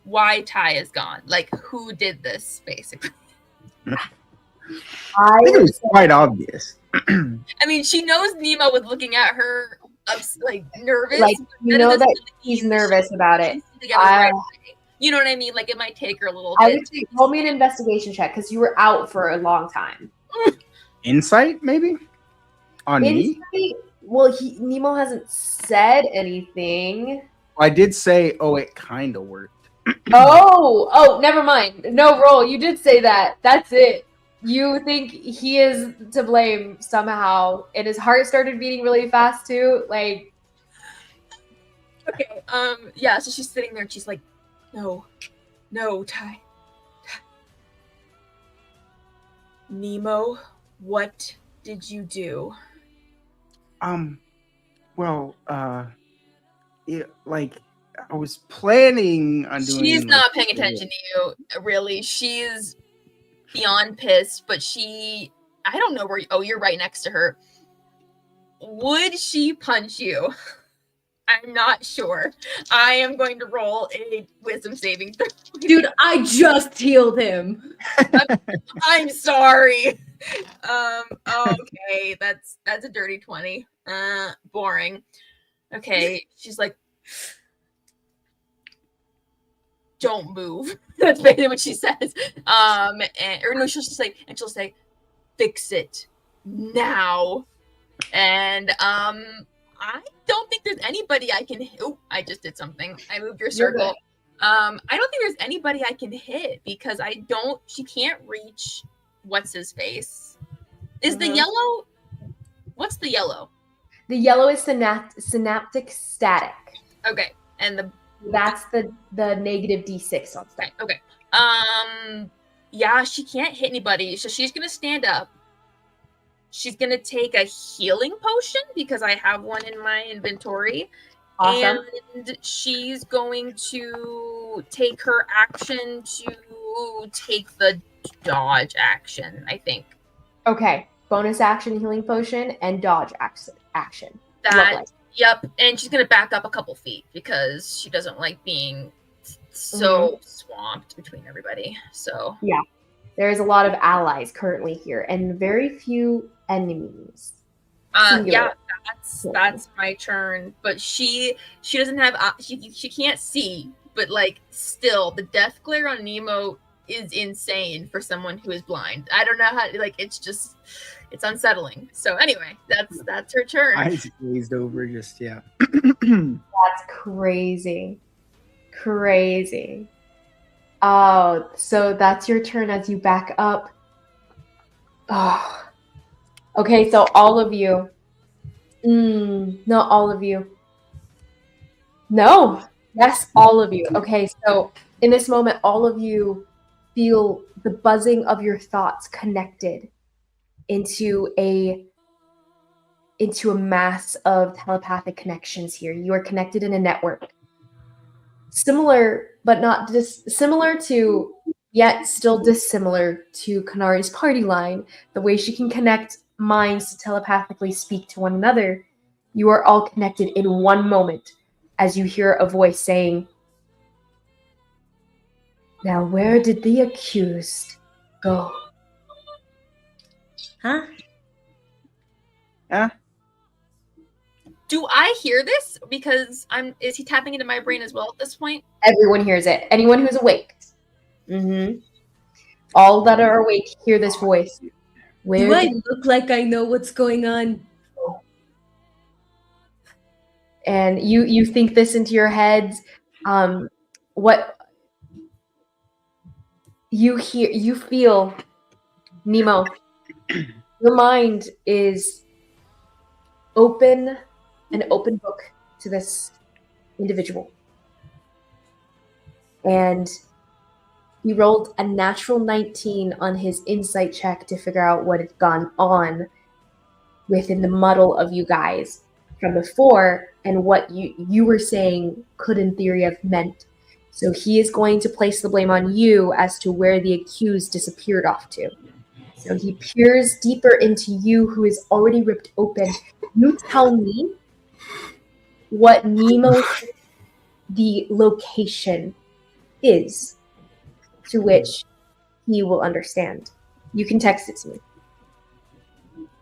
Speaker 3: why Ty is gone? Like, who did this, basically?
Speaker 4: I think it was quite obvious.
Speaker 3: I mean, she knows Mnemo was looking at her, like, nervous.
Speaker 1: Like, you know that he's nervous about it.
Speaker 3: You know what I mean? Like, it might take her a little
Speaker 1: I
Speaker 3: bit.
Speaker 1: would say roll me an investigation check because you were out for a long time.
Speaker 4: Insight, maybe? On me?
Speaker 1: Well, Mnemo hasn't said anything.
Speaker 4: I did say, it kind of worked.
Speaker 1: Oh, never mind. No, roll. You did say that. That's it. You think he is to blame somehow, and his heart started beating really fast too. Like,
Speaker 3: okay. Yeah. So she's sitting there, and she's like, "No, Ty. Mnemo, what did you do?"
Speaker 4: Well, like, I was planning on doing.
Speaker 3: She's not paying attention to you, really. She's beyond pissed, but I don't know where. You're right next to her. Would she punch you? I'm not sure. I am going to roll a wisdom saving throw.
Speaker 7: Dude, I just healed him.
Speaker 3: I'm sorry. Okay, that's a dirty 20. Boring. Okay, she's like, don't move. That's basically what she says. She'll say, fix it now. And I don't think there's anybody I can hit. Oh, I just did something. I moved your circle. I don't think there's anybody I can hit because she can't reach what's his face. Is the yellow? What's the yellow?
Speaker 1: the yellow is synaptic static.
Speaker 3: Okay, and
Speaker 1: that's the negative D6 on static.
Speaker 3: Okay. Yeah, she can't hit anybody, so she's gonna stand up. She's gonna take a healing potion because I have one in my inventory,
Speaker 1: Awesome.
Speaker 3: And she's going to take her action to take the dodge action, I think.
Speaker 1: Okay. Bonus action, healing potion, and dodge action.
Speaker 3: That,
Speaker 1: Lovely.
Speaker 3: yep. And she's going to back up a couple feet because she doesn't like being so swamped between everybody. So
Speaker 1: Yeah. There's a lot of allies currently here and very few enemies.
Speaker 3: yeah, that's my turn. But she doesn't have she can't see, but like still the death glare on Mnemo is insane for someone who is blind. I don't know how, like, it's unsettling. So anyway, that's her turn.
Speaker 4: Eyes glazed over, just yeah.
Speaker 1: That's crazy. Crazy. Oh, so that's your turn as you back up. Oh. Okay, so all of you. Not all of you. No. Yes, all of you. Okay, so in this moment, all of you feel the buzzing of your thoughts connected into a mass of telepathic connections here. You are connected in a network. Similar, but not similar to, yet still dissimilar to Konari's party line, the way she can connect minds to telepathically speak to one another. You are all connected in one moment as you hear a voice saying, "Now where did the accused go?"
Speaker 7: Huh?
Speaker 4: Yeah.
Speaker 3: Do I hear this? Because is he tapping into my brain as well at this point?
Speaker 1: Everyone hears it. Anyone who's awake. All that are awake hear this voice. Where
Speaker 7: Do I
Speaker 1: did
Speaker 7: look like I know what's going on?
Speaker 1: and you think this into your heads. What you hear, you feel, Mnemo, your mind is open, an open book to this individual, and he rolled a natural 19 on his insight check to figure out what had gone on within the muddle of you guys from before and what you were saying could in theory have meant. So he is going to place the blame on you as to where the accused disappeared off to. So he peers deeper into you, who is already ripped open. You tell me what Mnemo the location is, to which he will understand. You can text it to me.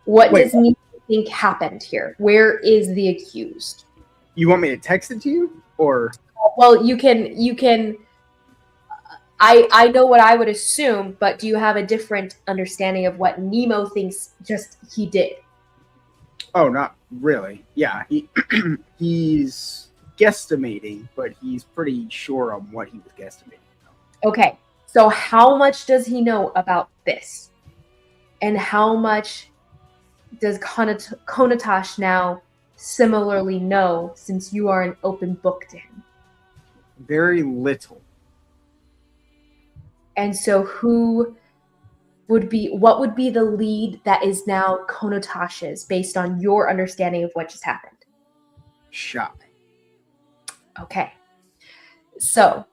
Speaker 1: What
Speaker 4: Wait.
Speaker 1: does Mnemo think happened here? Where is the accused?
Speaker 4: You want me to text it to you, or?
Speaker 1: Well, you can. I know what I would assume, but do you have a different understanding of what Mnemo thinks just he did?
Speaker 4: Oh, not really. Yeah, he's guesstimating, but he's pretty sure on what he was guesstimating.
Speaker 1: Okay, so how much does he know about this? And how much does Konotash now similarly know, since you are an open book to him?
Speaker 4: Very little.
Speaker 1: And so what would be the lead that is now Konotash's based on your understanding of what just happened?
Speaker 4: Shy.
Speaker 1: Okay. So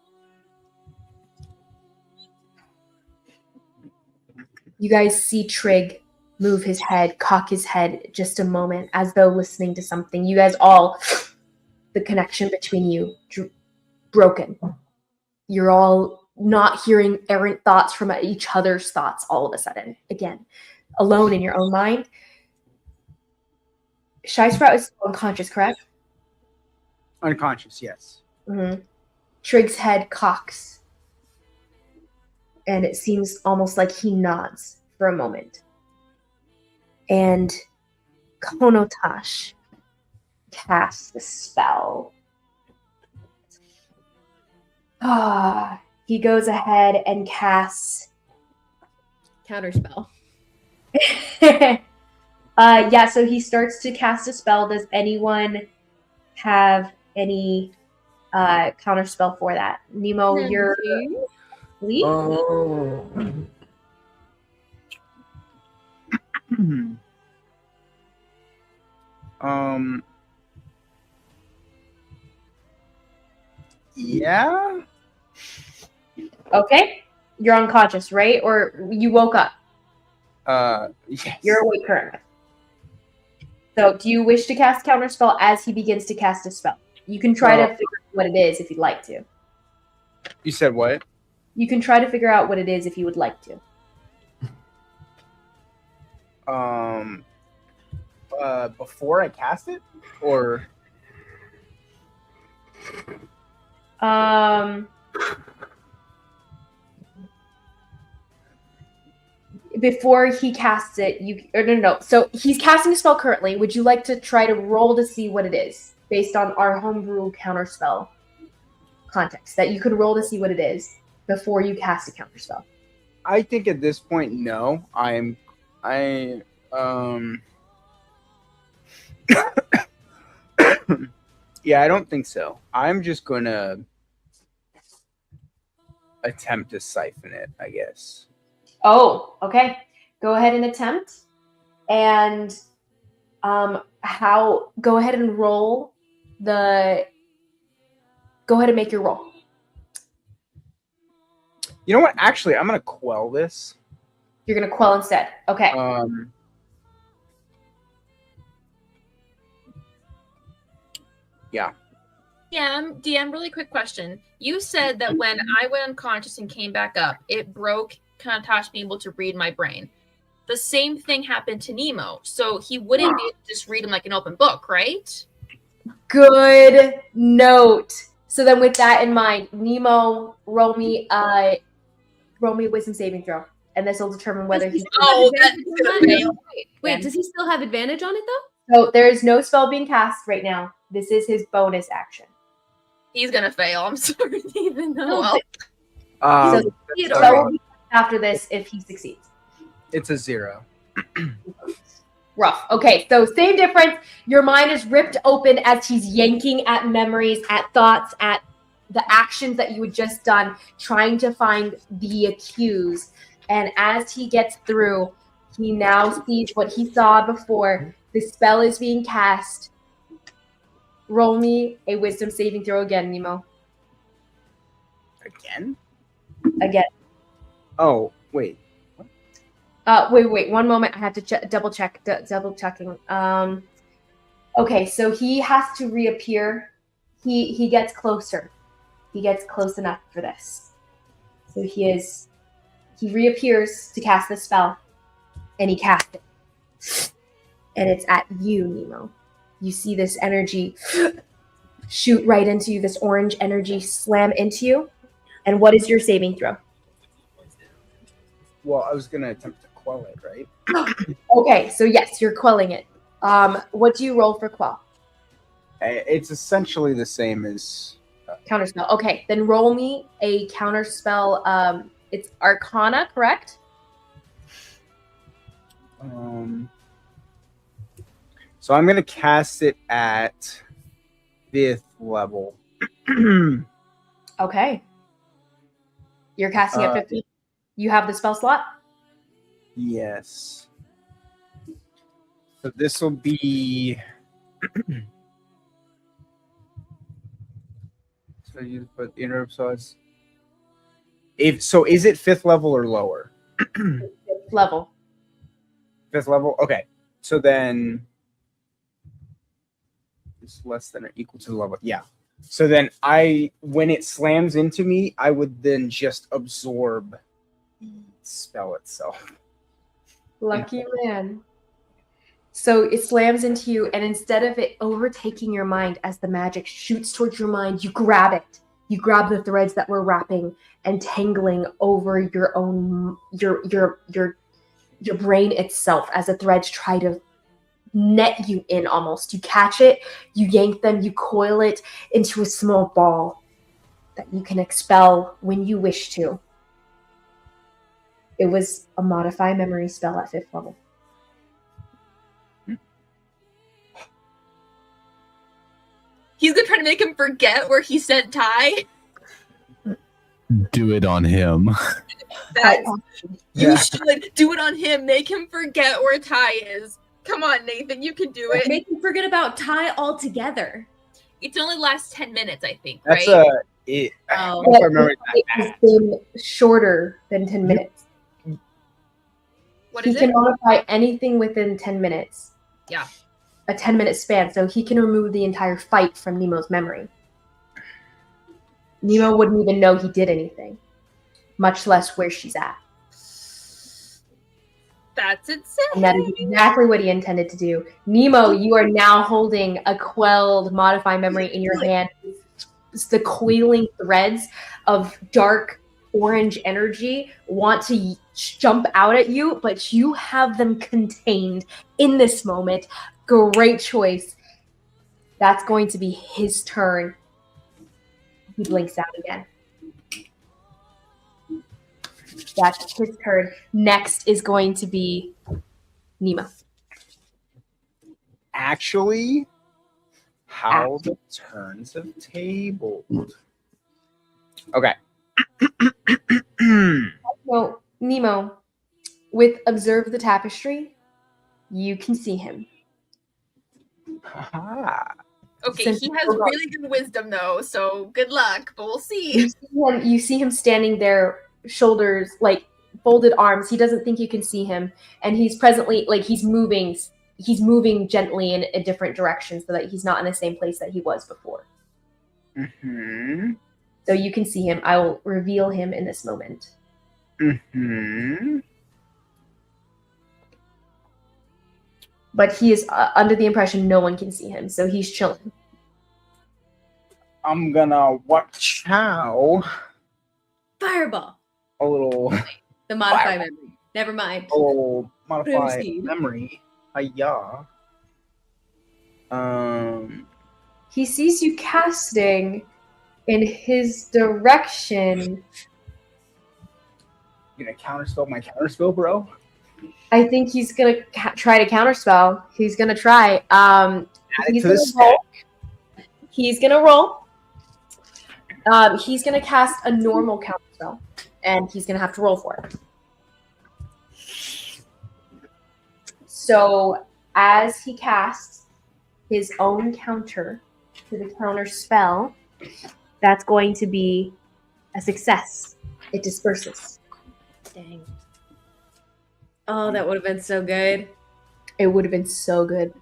Speaker 1: you guys see Trigg move his head, cock his head just a moment as though listening to something. You guys all, the connection between you, broken. You're all not hearing errant thoughts from each other's thoughts all of a sudden. Again, alone in your own mind. Shy Sprout is still unconscious, correct?
Speaker 4: Unconscious, yes.
Speaker 1: Mm-hmm. Trigg's head cocks. And it seems almost like he nods for a moment. And Konotash casts the spell. He goes ahead and casts
Speaker 2: Counterspell.
Speaker 1: yeah, so he starts to cast a spell. Does anyone have any counterspell for that? Mnemo, you're lead?
Speaker 4: Yeah.
Speaker 1: Okay. You're unconscious, right? Or you woke up.
Speaker 4: Yes.
Speaker 1: You're awake currently. So, do you wish to cast counterspell as he begins to cast a spell? You can try to figure out what it is if you'd like to.
Speaker 4: You said what?
Speaker 1: You can try to figure out what it is if you would like to.
Speaker 4: Before I cast it, or
Speaker 1: before he casts it, no. So he's casting a spell currently. Would you like to try to roll to see what it is based on our homebrew counterspell context? That you could roll to see what it is before you cast a counterspell.
Speaker 4: I think at this point, no. Yeah, I don't think so. I'm just gonna attempt to siphon it, I guess.
Speaker 1: Oh, okay. Go ahead and attempt. And go ahead and roll go ahead and make your roll.
Speaker 4: You know what? Actually, I'm gonna quell this.
Speaker 1: You're gonna quell instead. Okay.
Speaker 4: Yeah.
Speaker 3: DM, really quick question. You said that when I went unconscious and came back up, it broke Konotash being able to read my brain. The same thing happened to Mnemo, so he wouldn't be able to just read him like an open book, right?
Speaker 1: Good note. So then with that in mind, Mnemo, roll me a wisdom saving throw. And this will determine whether he's
Speaker 2: Wait, does he still have advantage on it though?
Speaker 1: So there is no spell being cast right now. This is his bonus action.
Speaker 3: He's gonna fail. I'm sorry, even though.
Speaker 1: So spell will be after this if he succeeds.
Speaker 4: It's a 0.
Speaker 1: Rough. Okay, so same difference. Your mind is ripped open as he's yanking at memories, at thoughts, at the actions that you had just done, trying to find the accused. And as he gets through, he now sees what he saw before. The spell is being cast. Roll me a wisdom saving throw again, Mnemo. Again.
Speaker 4: Oh, wait.
Speaker 1: Wait. 1 moment. I have to double checking. Okay, so he has to reappear. He gets closer. He gets close enough for this. So he reappears to cast the spell, and he casts it. And it's at you, Mnemo. You see this energy shoot right into you, this orange energy slam into you. And what is your saving throw?
Speaker 4: Well, I was going to attempt to quell it, right?
Speaker 1: Okay, so yes, you're quelling it. What do you roll for quell?
Speaker 4: It's essentially the same as...
Speaker 1: Counterspell. Okay, then roll me a counterspell. It's Arcana, correct?
Speaker 4: So I'm going to cast it at 5th level.
Speaker 1: Okay. You're casting at 50. You have the spell slot?
Speaker 4: Yes. So this will be... So you put the interrupt sauce. So is it 5th level or lower?
Speaker 1: 5th level.
Speaker 4: 5th level? Okay. So then it's less than or equal to the level. Yeah. So then when it slams into me, I would then just absorb the spell itself.
Speaker 1: Lucky man. So it slams into you, and instead of it overtaking your mind as the magic shoots towards your mind, you grab it. You grab the threads that were wrapping and tangling over your own your brain itself as the threads try to net you in almost. You catch it, you yank them, you coil it into a small ball that you can expel when you wish to. It was a modify memory spell at 5th level.
Speaker 3: He's gonna try to make him forget where he sent Ty.
Speaker 6: Do it on him.
Speaker 3: You should do it on him. Make him forget where Ty is. Come on, Nathan, you can do it.
Speaker 2: Make him forget about Ty altogether.
Speaker 3: It only lasts 10 minutes, I think,
Speaker 4: That's
Speaker 3: right?
Speaker 4: I
Speaker 2: Oh.
Speaker 4: don't know if I remember that
Speaker 1: It
Speaker 4: bad.
Speaker 1: has been shorter than 10 minutes.
Speaker 3: What
Speaker 1: He
Speaker 3: is
Speaker 1: can
Speaker 3: it?
Speaker 1: modify anything within 10 minutes.
Speaker 3: Yeah.
Speaker 1: A 10-minute span, so he can remove the entire fight from Nemo's memory. Nemo wouldn't even know he did anything, much less where she's at.
Speaker 3: That's insane.
Speaker 1: And that is exactly what he intended to do. Nemo, you are now holding a quelled modify memory in your hand. It's the coiling threads of dark orange energy want to jump out at you, but you have them contained in this moment. Great choice. That's going to be his turn. He blinks out again. That's his turn. Next is going to be Nemo.
Speaker 4: Actually, how the turns have tabled. Okay.
Speaker 1: So, Nemo, with Observe the Tapestry, you can see him.
Speaker 4: Aha.
Speaker 3: Okay,
Speaker 1: Since
Speaker 3: he has really good wisdom though, so good luck, but we'll see.
Speaker 1: You see him standing there, shoulders, like folded arms. He doesn't think you can see him. And he's presently, like, he's moving gently in a different direction so that he's not in the same place that he was before.
Speaker 4: Mm-hmm.
Speaker 1: So you can see him. I will reveal him in this moment.
Speaker 4: Mm-hmm.
Speaker 1: But he is under the impression no one can see him, so he's chilling.
Speaker 4: I'm gonna watch how
Speaker 2: Fireball.
Speaker 4: a little
Speaker 2: The modify memory. Never mind.
Speaker 4: modify
Speaker 2: Proceed.
Speaker 4: memory. Hiya.
Speaker 1: He sees you casting in his direction.
Speaker 4: You gonna counterspell my counterspell, bro?
Speaker 1: I think he's gonna try to counterspell. He's gonna try.
Speaker 4: Add it
Speaker 1: He's
Speaker 4: to the
Speaker 1: gonna
Speaker 4: stack.
Speaker 1: roll. He's gonna roll. He's gonna cast a normal counterspell, and he's gonna have to roll for it. So, as he casts his own counter to the counter spell, that's going to be a success. It disperses.
Speaker 2: Dang. Oh, that would have been so good.
Speaker 1: It would have been so good.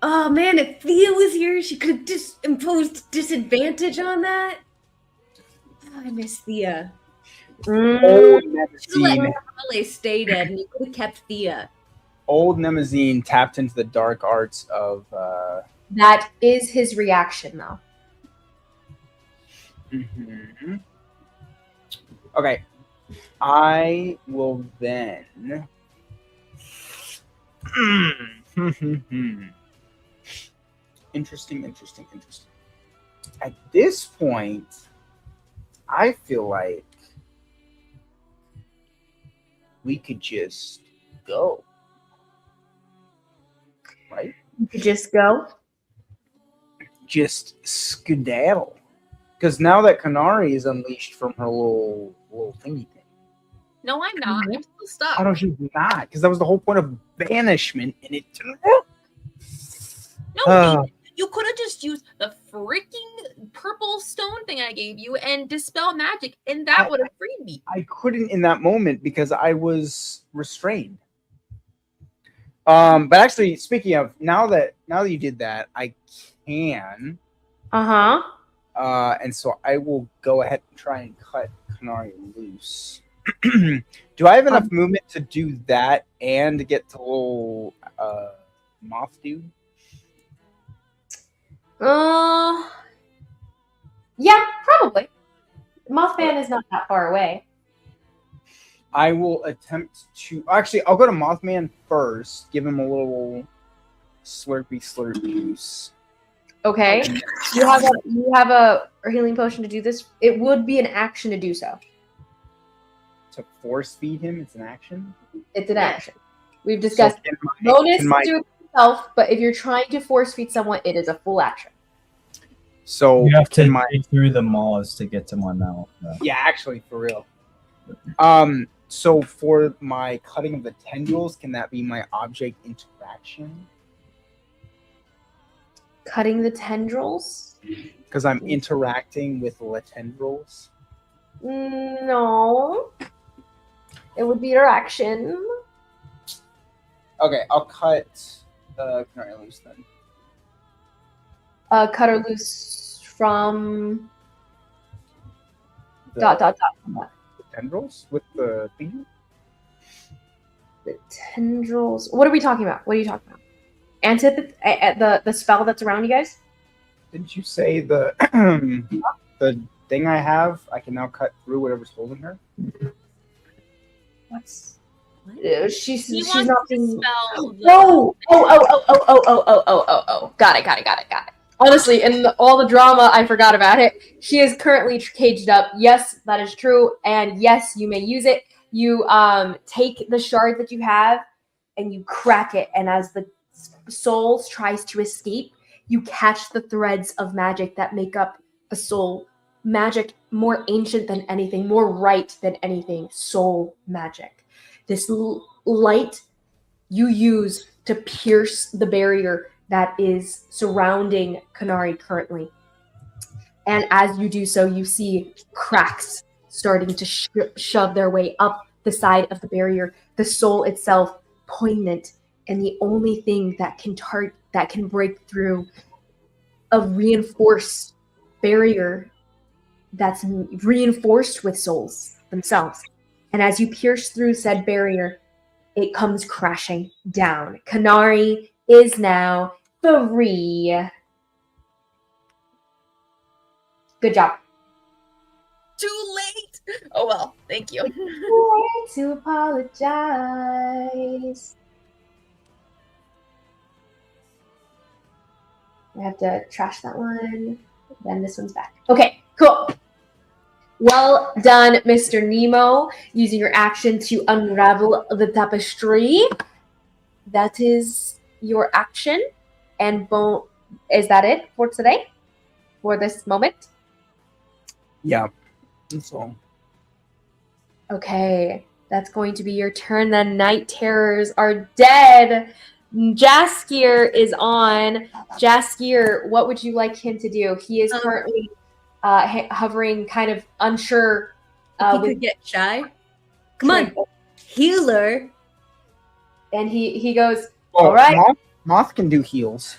Speaker 2: Oh man, if Thea was here, she could have imposed disadvantage on that. Oh, I miss Thea.
Speaker 4: Old
Speaker 2: Should let
Speaker 4: Nemazine.
Speaker 2: Karhalle stay dead, and you could have kept Thea.
Speaker 4: Old Nemazine tapped into the dark arts of.
Speaker 1: That is his reaction, though.
Speaker 4: Mm-hmm. Okay. I will then. Interesting. At this point, I feel like we could just go. Right?
Speaker 1: You could just go.
Speaker 4: Just skedaddle. Because now that Konari is unleashed from her little thingy thing.
Speaker 3: No, I'm not. I'm still stuck.
Speaker 4: How does she not? Because that was the whole point of banishment, and it didn't work.
Speaker 3: No, you could have just used the freaking purple stone thing I gave you and dispel magic, and that would have freed me.
Speaker 4: I couldn't in that moment because I was restrained. But actually, speaking of, now that you did that, I can. And so I will go ahead and try and cut Konari loose. Do I have enough movement to do that and to get to little moth dude?
Speaker 1: Yeah, probably. Mothman is not that far away.
Speaker 4: I will attempt to. Actually, I'll go to Mothman first. Give him a little slurpy juice.
Speaker 1: Okay. You have a healing potion to do this. It would be an action to do so.
Speaker 4: To force feed him, it's an action.
Speaker 1: It's an action. We've discussed
Speaker 4: So
Speaker 1: bonus to do it yourself, but if you're trying to force feed someone, it is a full action.
Speaker 4: So
Speaker 5: You have to
Speaker 4: can my
Speaker 5: dig through the maws to get to my mouth. though.
Speaker 4: yeah, actually, for real. So for my cutting of the tendrils, can that be my object interaction?
Speaker 1: Cutting the tendrils?
Speaker 4: Because I'm interacting with the tendrils.
Speaker 1: No. It would be your action.
Speaker 4: Okay, I'll cut Konari loose then.
Speaker 1: Cut her loose from
Speaker 4: The
Speaker 1: dot.
Speaker 4: tendrils with the thing?
Speaker 1: The tendrils. What are we talking about? What are you talking about? The spell that's around you guys?
Speaker 4: Didn't you say the the thing I have? I can now cut through whatever's holding her.
Speaker 1: What's she's
Speaker 3: He
Speaker 1: she's
Speaker 3: wants
Speaker 1: not
Speaker 3: to
Speaker 1: being.
Speaker 3: spell the-
Speaker 1: Oh. Got it. Honestly, in all the drama, I forgot about it. She is currently caged up. Yes, that is true, and yes, you may use it. You take the shard that you have, and you crack it, and as the soul tries to escape, you catch the threads of magic that make up the soul. Magic more ancient than anything, more right than anything. Soul magic. This light you use to pierce the barrier that is surrounding Konari currently. And as you do so, you see cracks starting to shove their way up the side of the barrier. The soul itself poignant, and the only thing that can break through a reinforced barrier that's reinforced with souls themselves. And as you pierce through said barrier, it comes crashing down. Konari is now free. Good job.
Speaker 3: Too late. Oh well, thank you.
Speaker 1: To apologize. I have to trash that one. Then this one's back. Okay, cool. Well done, Mr. Mnemo, using your action to unravel the tapestry. That is your action. And is that it for today? For this moment?
Speaker 4: Yeah. That's all.
Speaker 1: Okay, that's going to be your turn. The night terrors are dead. Jaskier is on. Jaskier, what would you like him to do? He is currently hovering, kind of unsure.
Speaker 7: If he could get shy. Come on, healer.
Speaker 1: And he goes,
Speaker 4: Oh,
Speaker 1: all right.
Speaker 4: Moth can do heals.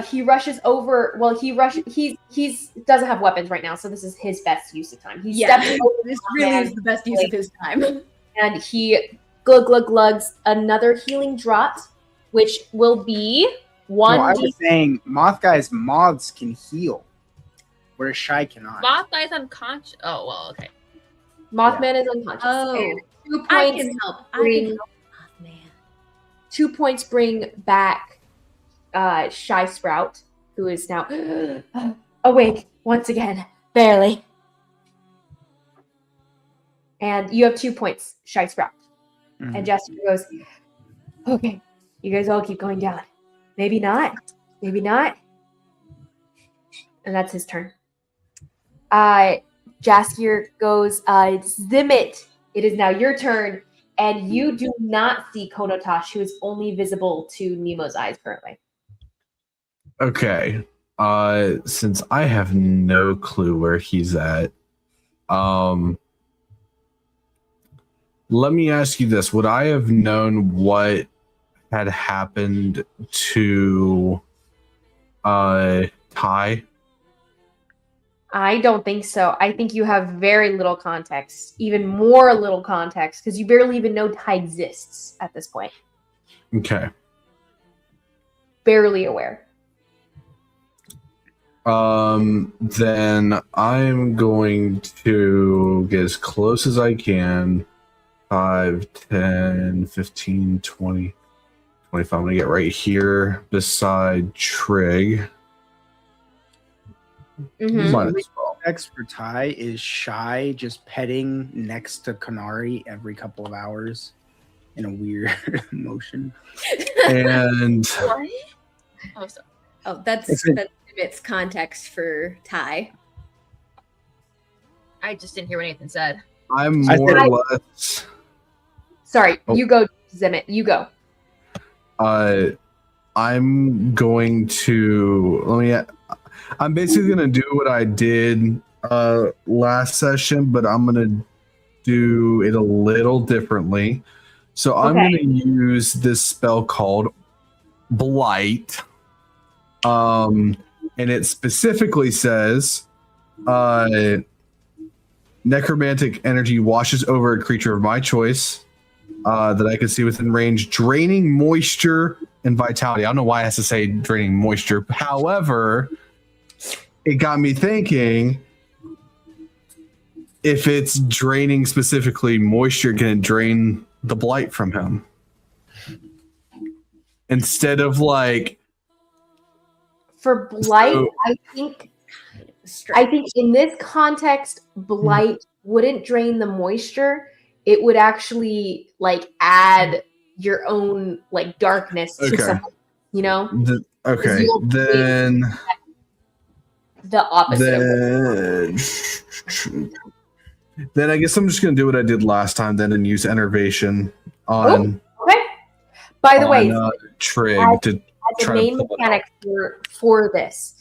Speaker 1: He rushes over. Well, he doesn't have weapons right now, so this is his best use of time. He steps over
Speaker 7: This really is the best use of his time.
Speaker 1: and he glugs another healing draught, which will be one.
Speaker 4: No, I was saying moths can heal, whereas Shy cannot.
Speaker 3: Moth Guy's unconscious. Oh well, okay.
Speaker 1: Mothman is unconscious.
Speaker 7: Oh,
Speaker 1: And 2 points.
Speaker 7: I can help. Man.
Speaker 1: 2 points bring back Shy Sprout, who is now awake once again, barely. And you have 2 points, Shy Sprout.
Speaker 4: Mhm.
Speaker 1: And Jester goes, okay, you guys all keep going down. Maybe not. Maybe not. And that's his turn. Jaskier goes, Zimmit, it is now your turn. And you do not see Konotash, who is only visible to Nemo's eyes currently.
Speaker 6: Okay. Since I have no clue where he's at, let me ask you this. Would I have known what had happened to Ty?
Speaker 1: I don't think so. I think you have very little context, even more little context, because you barely even know Ty exists at this point.
Speaker 6: Okay.
Speaker 1: Barely aware.
Speaker 6: Then I'm going to get as close as I can. 5, 10, 15, 20, 25. I'm going to get right here beside Trigg.
Speaker 1: Mhm.
Speaker 6: Might as well.
Speaker 4: Next for Ty is Shy just petting next to Konari every couple of hours in a weird motion.
Speaker 6: And
Speaker 3: What? Oh, sorry.
Speaker 2: Oh, that's Zimmit's context for Ty.
Speaker 3: I just didn't hear what Nathan said.
Speaker 6: I'm
Speaker 4: I
Speaker 6: more
Speaker 4: said-
Speaker 6: or less.
Speaker 1: Sorry,
Speaker 6: Oh.
Speaker 1: you go, Zimmit. You go.
Speaker 6: I'm going to I'm basically gonna do what I did last session, but I'm gonna do it a little differently. So I'm
Speaker 1: Okay.
Speaker 6: gonna use this spell called Blight. And it specifically says necromantic energy washes over a creature of my choice that I can see within range, draining moisture and vitality. I don't know why it has to say draining moisture. However, it got me thinking, if it's draining specifically moisture, can it drain the blight from him? Instead of like...
Speaker 1: For blight,
Speaker 6: So-
Speaker 1: I think in this context, blight wouldn't drain the moisture. It would actually like add your own like darkness to
Speaker 6: Okay.
Speaker 1: something, you know?
Speaker 6: Okay,
Speaker 1: you'll
Speaker 6: then...
Speaker 1: The opposite of
Speaker 6: Then I guess I'm just gonna do what I did last time then and use enervation on
Speaker 1: okay. By the way,
Speaker 6: Trigg to
Speaker 1: as a
Speaker 6: try
Speaker 1: main
Speaker 6: to pull it
Speaker 1: mechanic for this,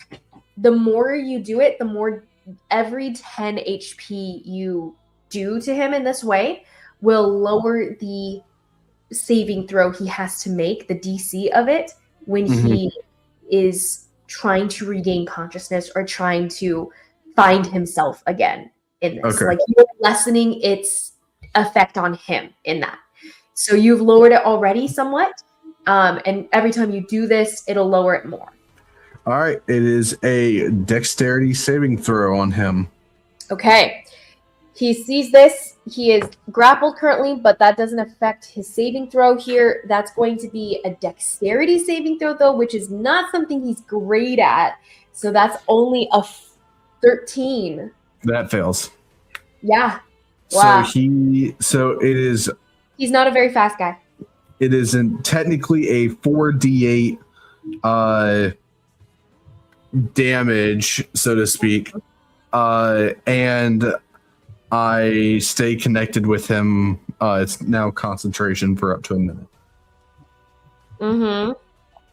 Speaker 1: the more you do it, the more every 10 HP you do to him in this way will lower the saving throw he has to make, the DC of it, when he is trying to regain consciousness or trying to find himself again in this.
Speaker 6: Okay.
Speaker 1: Like you're lessening its effect on him in that. So you've lowered it already somewhat. And every time you do this, it'll lower it more.
Speaker 6: All right, it is a dexterity saving throw on him.
Speaker 1: Okay. He sees this. He is grappled currently, but that doesn't affect his saving throw here. That's going to be a dexterity saving throw, though, which is not something he's great at. So that's only a 13.
Speaker 6: That fails.
Speaker 1: Yeah. Wow.
Speaker 6: So it is
Speaker 1: He's not a very fast guy.
Speaker 6: it is technically a 4d8 damage, so to speak. And I stay connected with him. It's now concentration for up to a minute.
Speaker 1: Mm-hmm.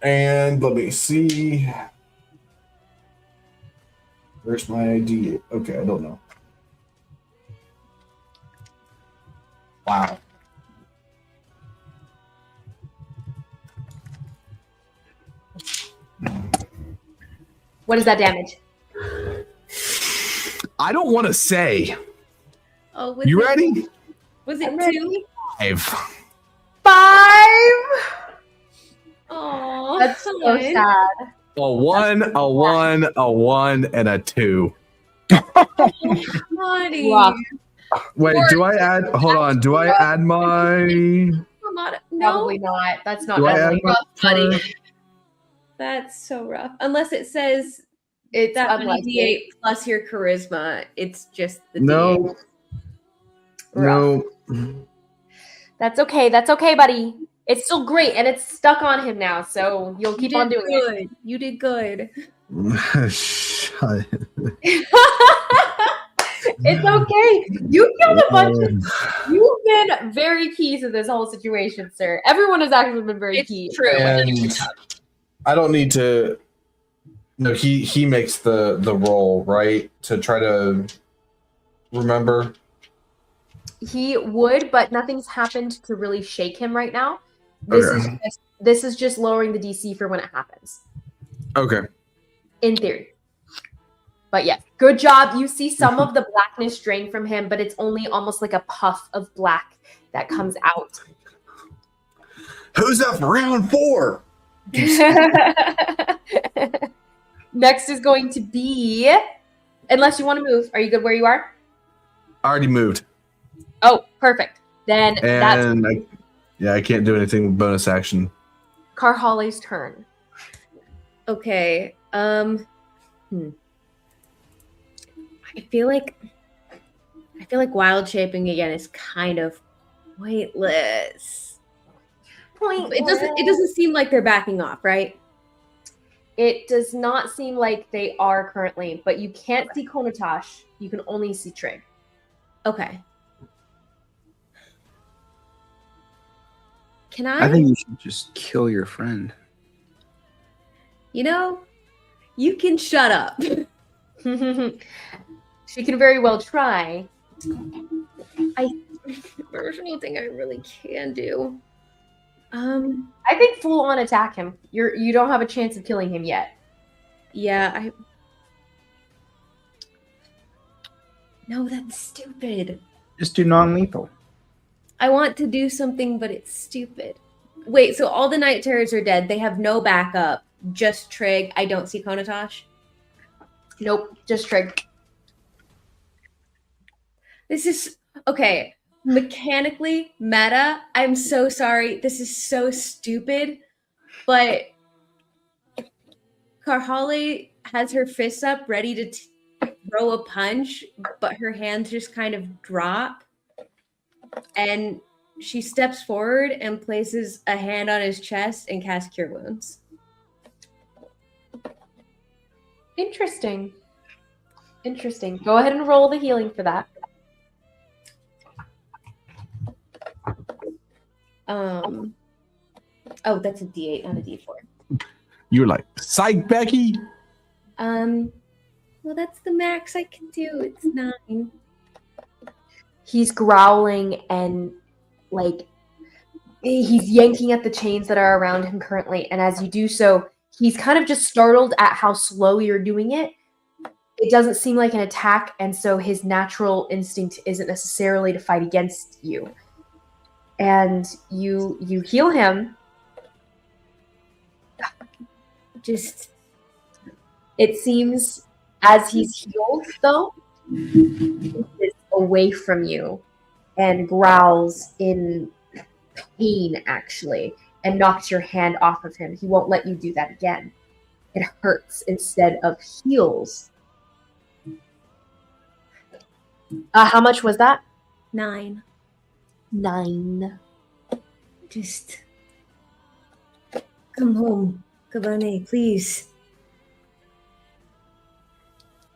Speaker 6: And let me see. Where's my ID? Okay, I don't know. Wow.
Speaker 1: What is that damage?
Speaker 6: I don't want to say.
Speaker 2: Oh, was
Speaker 6: You
Speaker 2: it-
Speaker 6: ready?
Speaker 2: Was it
Speaker 1: I'm ready.
Speaker 2: 2?
Speaker 6: 5.
Speaker 1: 5.
Speaker 2: Oh,
Speaker 1: That's so sad.
Speaker 6: A 1, a 1, a 1, and a 2.
Speaker 2: Honey.
Speaker 1: Rough.
Speaker 6: Wait, do I add? Hold on. Do I add my?
Speaker 2: No,
Speaker 1: Probably not. That's not
Speaker 6: Do I add
Speaker 1: Emily.
Speaker 6: my?
Speaker 3: buddy.
Speaker 2: that's so rough. Unless it says
Speaker 1: It's
Speaker 2: that many
Speaker 1: unlikely.
Speaker 2: D8 plus your charisma. It's just the
Speaker 6: No.
Speaker 1: Rough.
Speaker 6: No.
Speaker 1: That's okay. That's okay, buddy. It's still great, and it's stuck on him now, so you'll
Speaker 2: D8.
Speaker 1: keep on doing it.
Speaker 2: good. You did good.
Speaker 6: Shut-
Speaker 1: It's okay. You killed a bunch of. You've been very key to this whole situation, sir. Everyone has actually been very key.
Speaker 3: It's true.
Speaker 6: And I don't need to. No, he makes the roll, right, to try to remember.
Speaker 1: He would, but nothing's happened to really shake him right now.
Speaker 6: Okay.
Speaker 1: This is just lowering the DC for when it happens,
Speaker 6: Okay.
Speaker 1: in theory. But yes, good job. You see some of the blackness drain from him, but it's only almost like a puff of black that comes out.
Speaker 6: Who's up for round 4?
Speaker 1: Next is going to be, unless you want to move. Are you good where you are?
Speaker 6: I already moved,
Speaker 1: Oh, perfect. Then that's
Speaker 6: and I can't do anything with bonus action.
Speaker 1: Karhalle's turn.
Speaker 2: Okay. I feel like wild shaping again is kind of pointless. It doesn't seem like they're backing off, right?
Speaker 1: It does not seem like they are currently, but you can't see Konotash. You can only see Trigg.
Speaker 2: Okay. Can I?
Speaker 4: I think you should just kill your friend.
Speaker 2: You know, You can shut up.
Speaker 1: She can very well try.
Speaker 2: There's nothing I really can do.
Speaker 1: I think full on attack him. You don't have a chance of killing him yet.
Speaker 2: Yeah, No, that's stupid.
Speaker 4: Just do non-lethal.
Speaker 2: I want to do something, but it's stupid. Wait, so all the Night Terrors are dead. They have no backup. Just Trigg. I don't see Konotash.
Speaker 1: Nope, just Trigg.
Speaker 2: This is okay. Mechanically, meta. I'm so sorry. This is so stupid. But Karhalle has her fists up, ready to throw a punch, but her hands just kind of drop. And she steps forward and places a hand on his chest and casts Cure Wounds.
Speaker 1: Interesting. Interesting. Go ahead and roll the healing for that.
Speaker 2: Oh, that's a D8, not a D4.
Speaker 6: You're like, psych, Becky.
Speaker 2: Well, that's the max I can do. It's 9.
Speaker 1: He's growling and like he's yanking at the chains that are around him currently, and as you do so, he's kind of just startled at how slow you're doing it. It doesn't seem like an attack, and so his natural instinct isn't necessarily to fight against you. And you heal him.
Speaker 2: Just
Speaker 1: It seems as he's healed, though, he is away from you and growls in pain, actually, and knocks your hand off of him. He won't let you do that again. It hurts instead of heals. How much was that?
Speaker 2: 9.
Speaker 1: 9.
Speaker 7: Just come home, Kavane, please.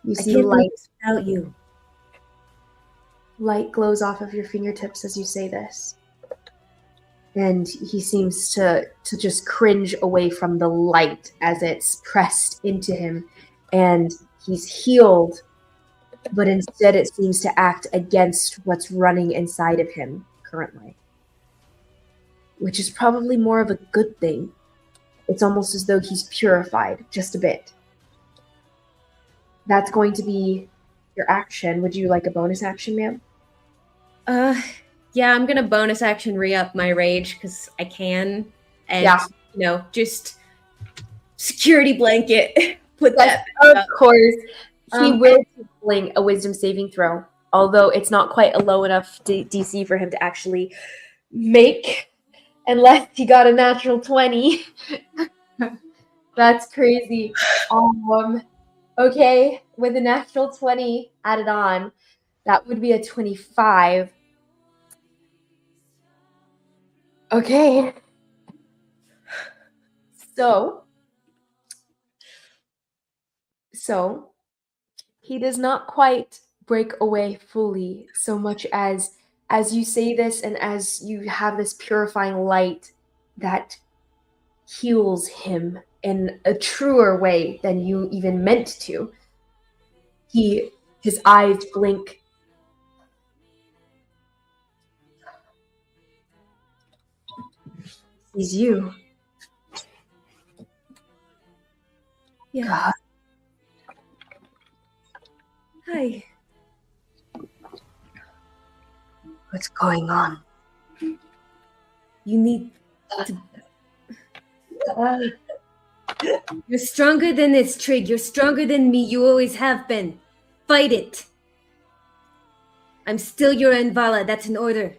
Speaker 1: You
Speaker 7: I
Speaker 1: see
Speaker 7: can't
Speaker 1: light.
Speaker 7: live without you.
Speaker 1: Light glows off of your fingertips as you say this. And he seems to just cringe away from the light as it's pressed into him. And he's healed, but instead it seems to act against what's running inside of him currently. Which is probably more of a good thing. It's almost as though he's purified just a bit. That's going to be your action. Would you like a bonus action, ma'am?
Speaker 2: Yeah, I'm gonna bonus action re-up my rage because I can. And just security blanket. Put that
Speaker 1: Of
Speaker 2: up.
Speaker 1: course. He will fling a wisdom saving throw, although it's not quite a low enough DC for him to actually make, unless he got a natural 20. That's crazy. Okay, with a natural 20 added on, that would be a 25. Okay. So he does not quite break away fully, so much as you say this and as you have this purifying light that heals him in a truer way than you even meant to. His eyes blink. Sees you.
Speaker 2: Yeah.
Speaker 1: God.
Speaker 2: Hi.
Speaker 1: What's going on?
Speaker 2: You need to. You're stronger than this, Trigg. You're stronger than me. You always have been. Fight it. I'm still your Envala. That's an order.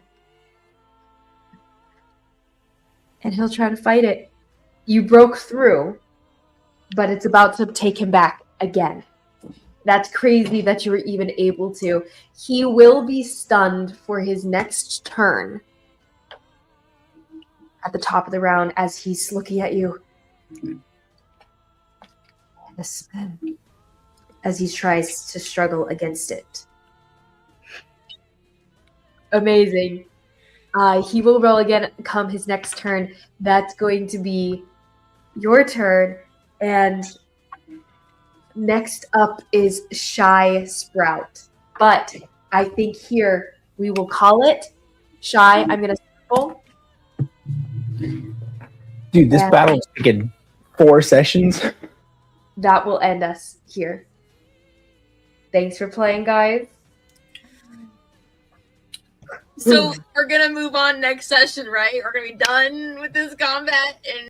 Speaker 1: And he'll try to fight it. You broke through, but it's about to take him back again. That's crazy that you were even able to. He will be stunned for his next turn at the top of the round as he's looking at you. The spin. As he tries to struggle against it. Amazing. He will roll again come his next turn. That's going to be your turn. And next up is Shy Sprout. But I think here we will call it Shy. I'm going to circle.
Speaker 4: Dude, this
Speaker 1: And
Speaker 4: battle's taken 4 sessions.
Speaker 1: that will end us here. Thanks for playing, guys.
Speaker 3: So we're gonna move on next session, right? We're gonna be done with this combat and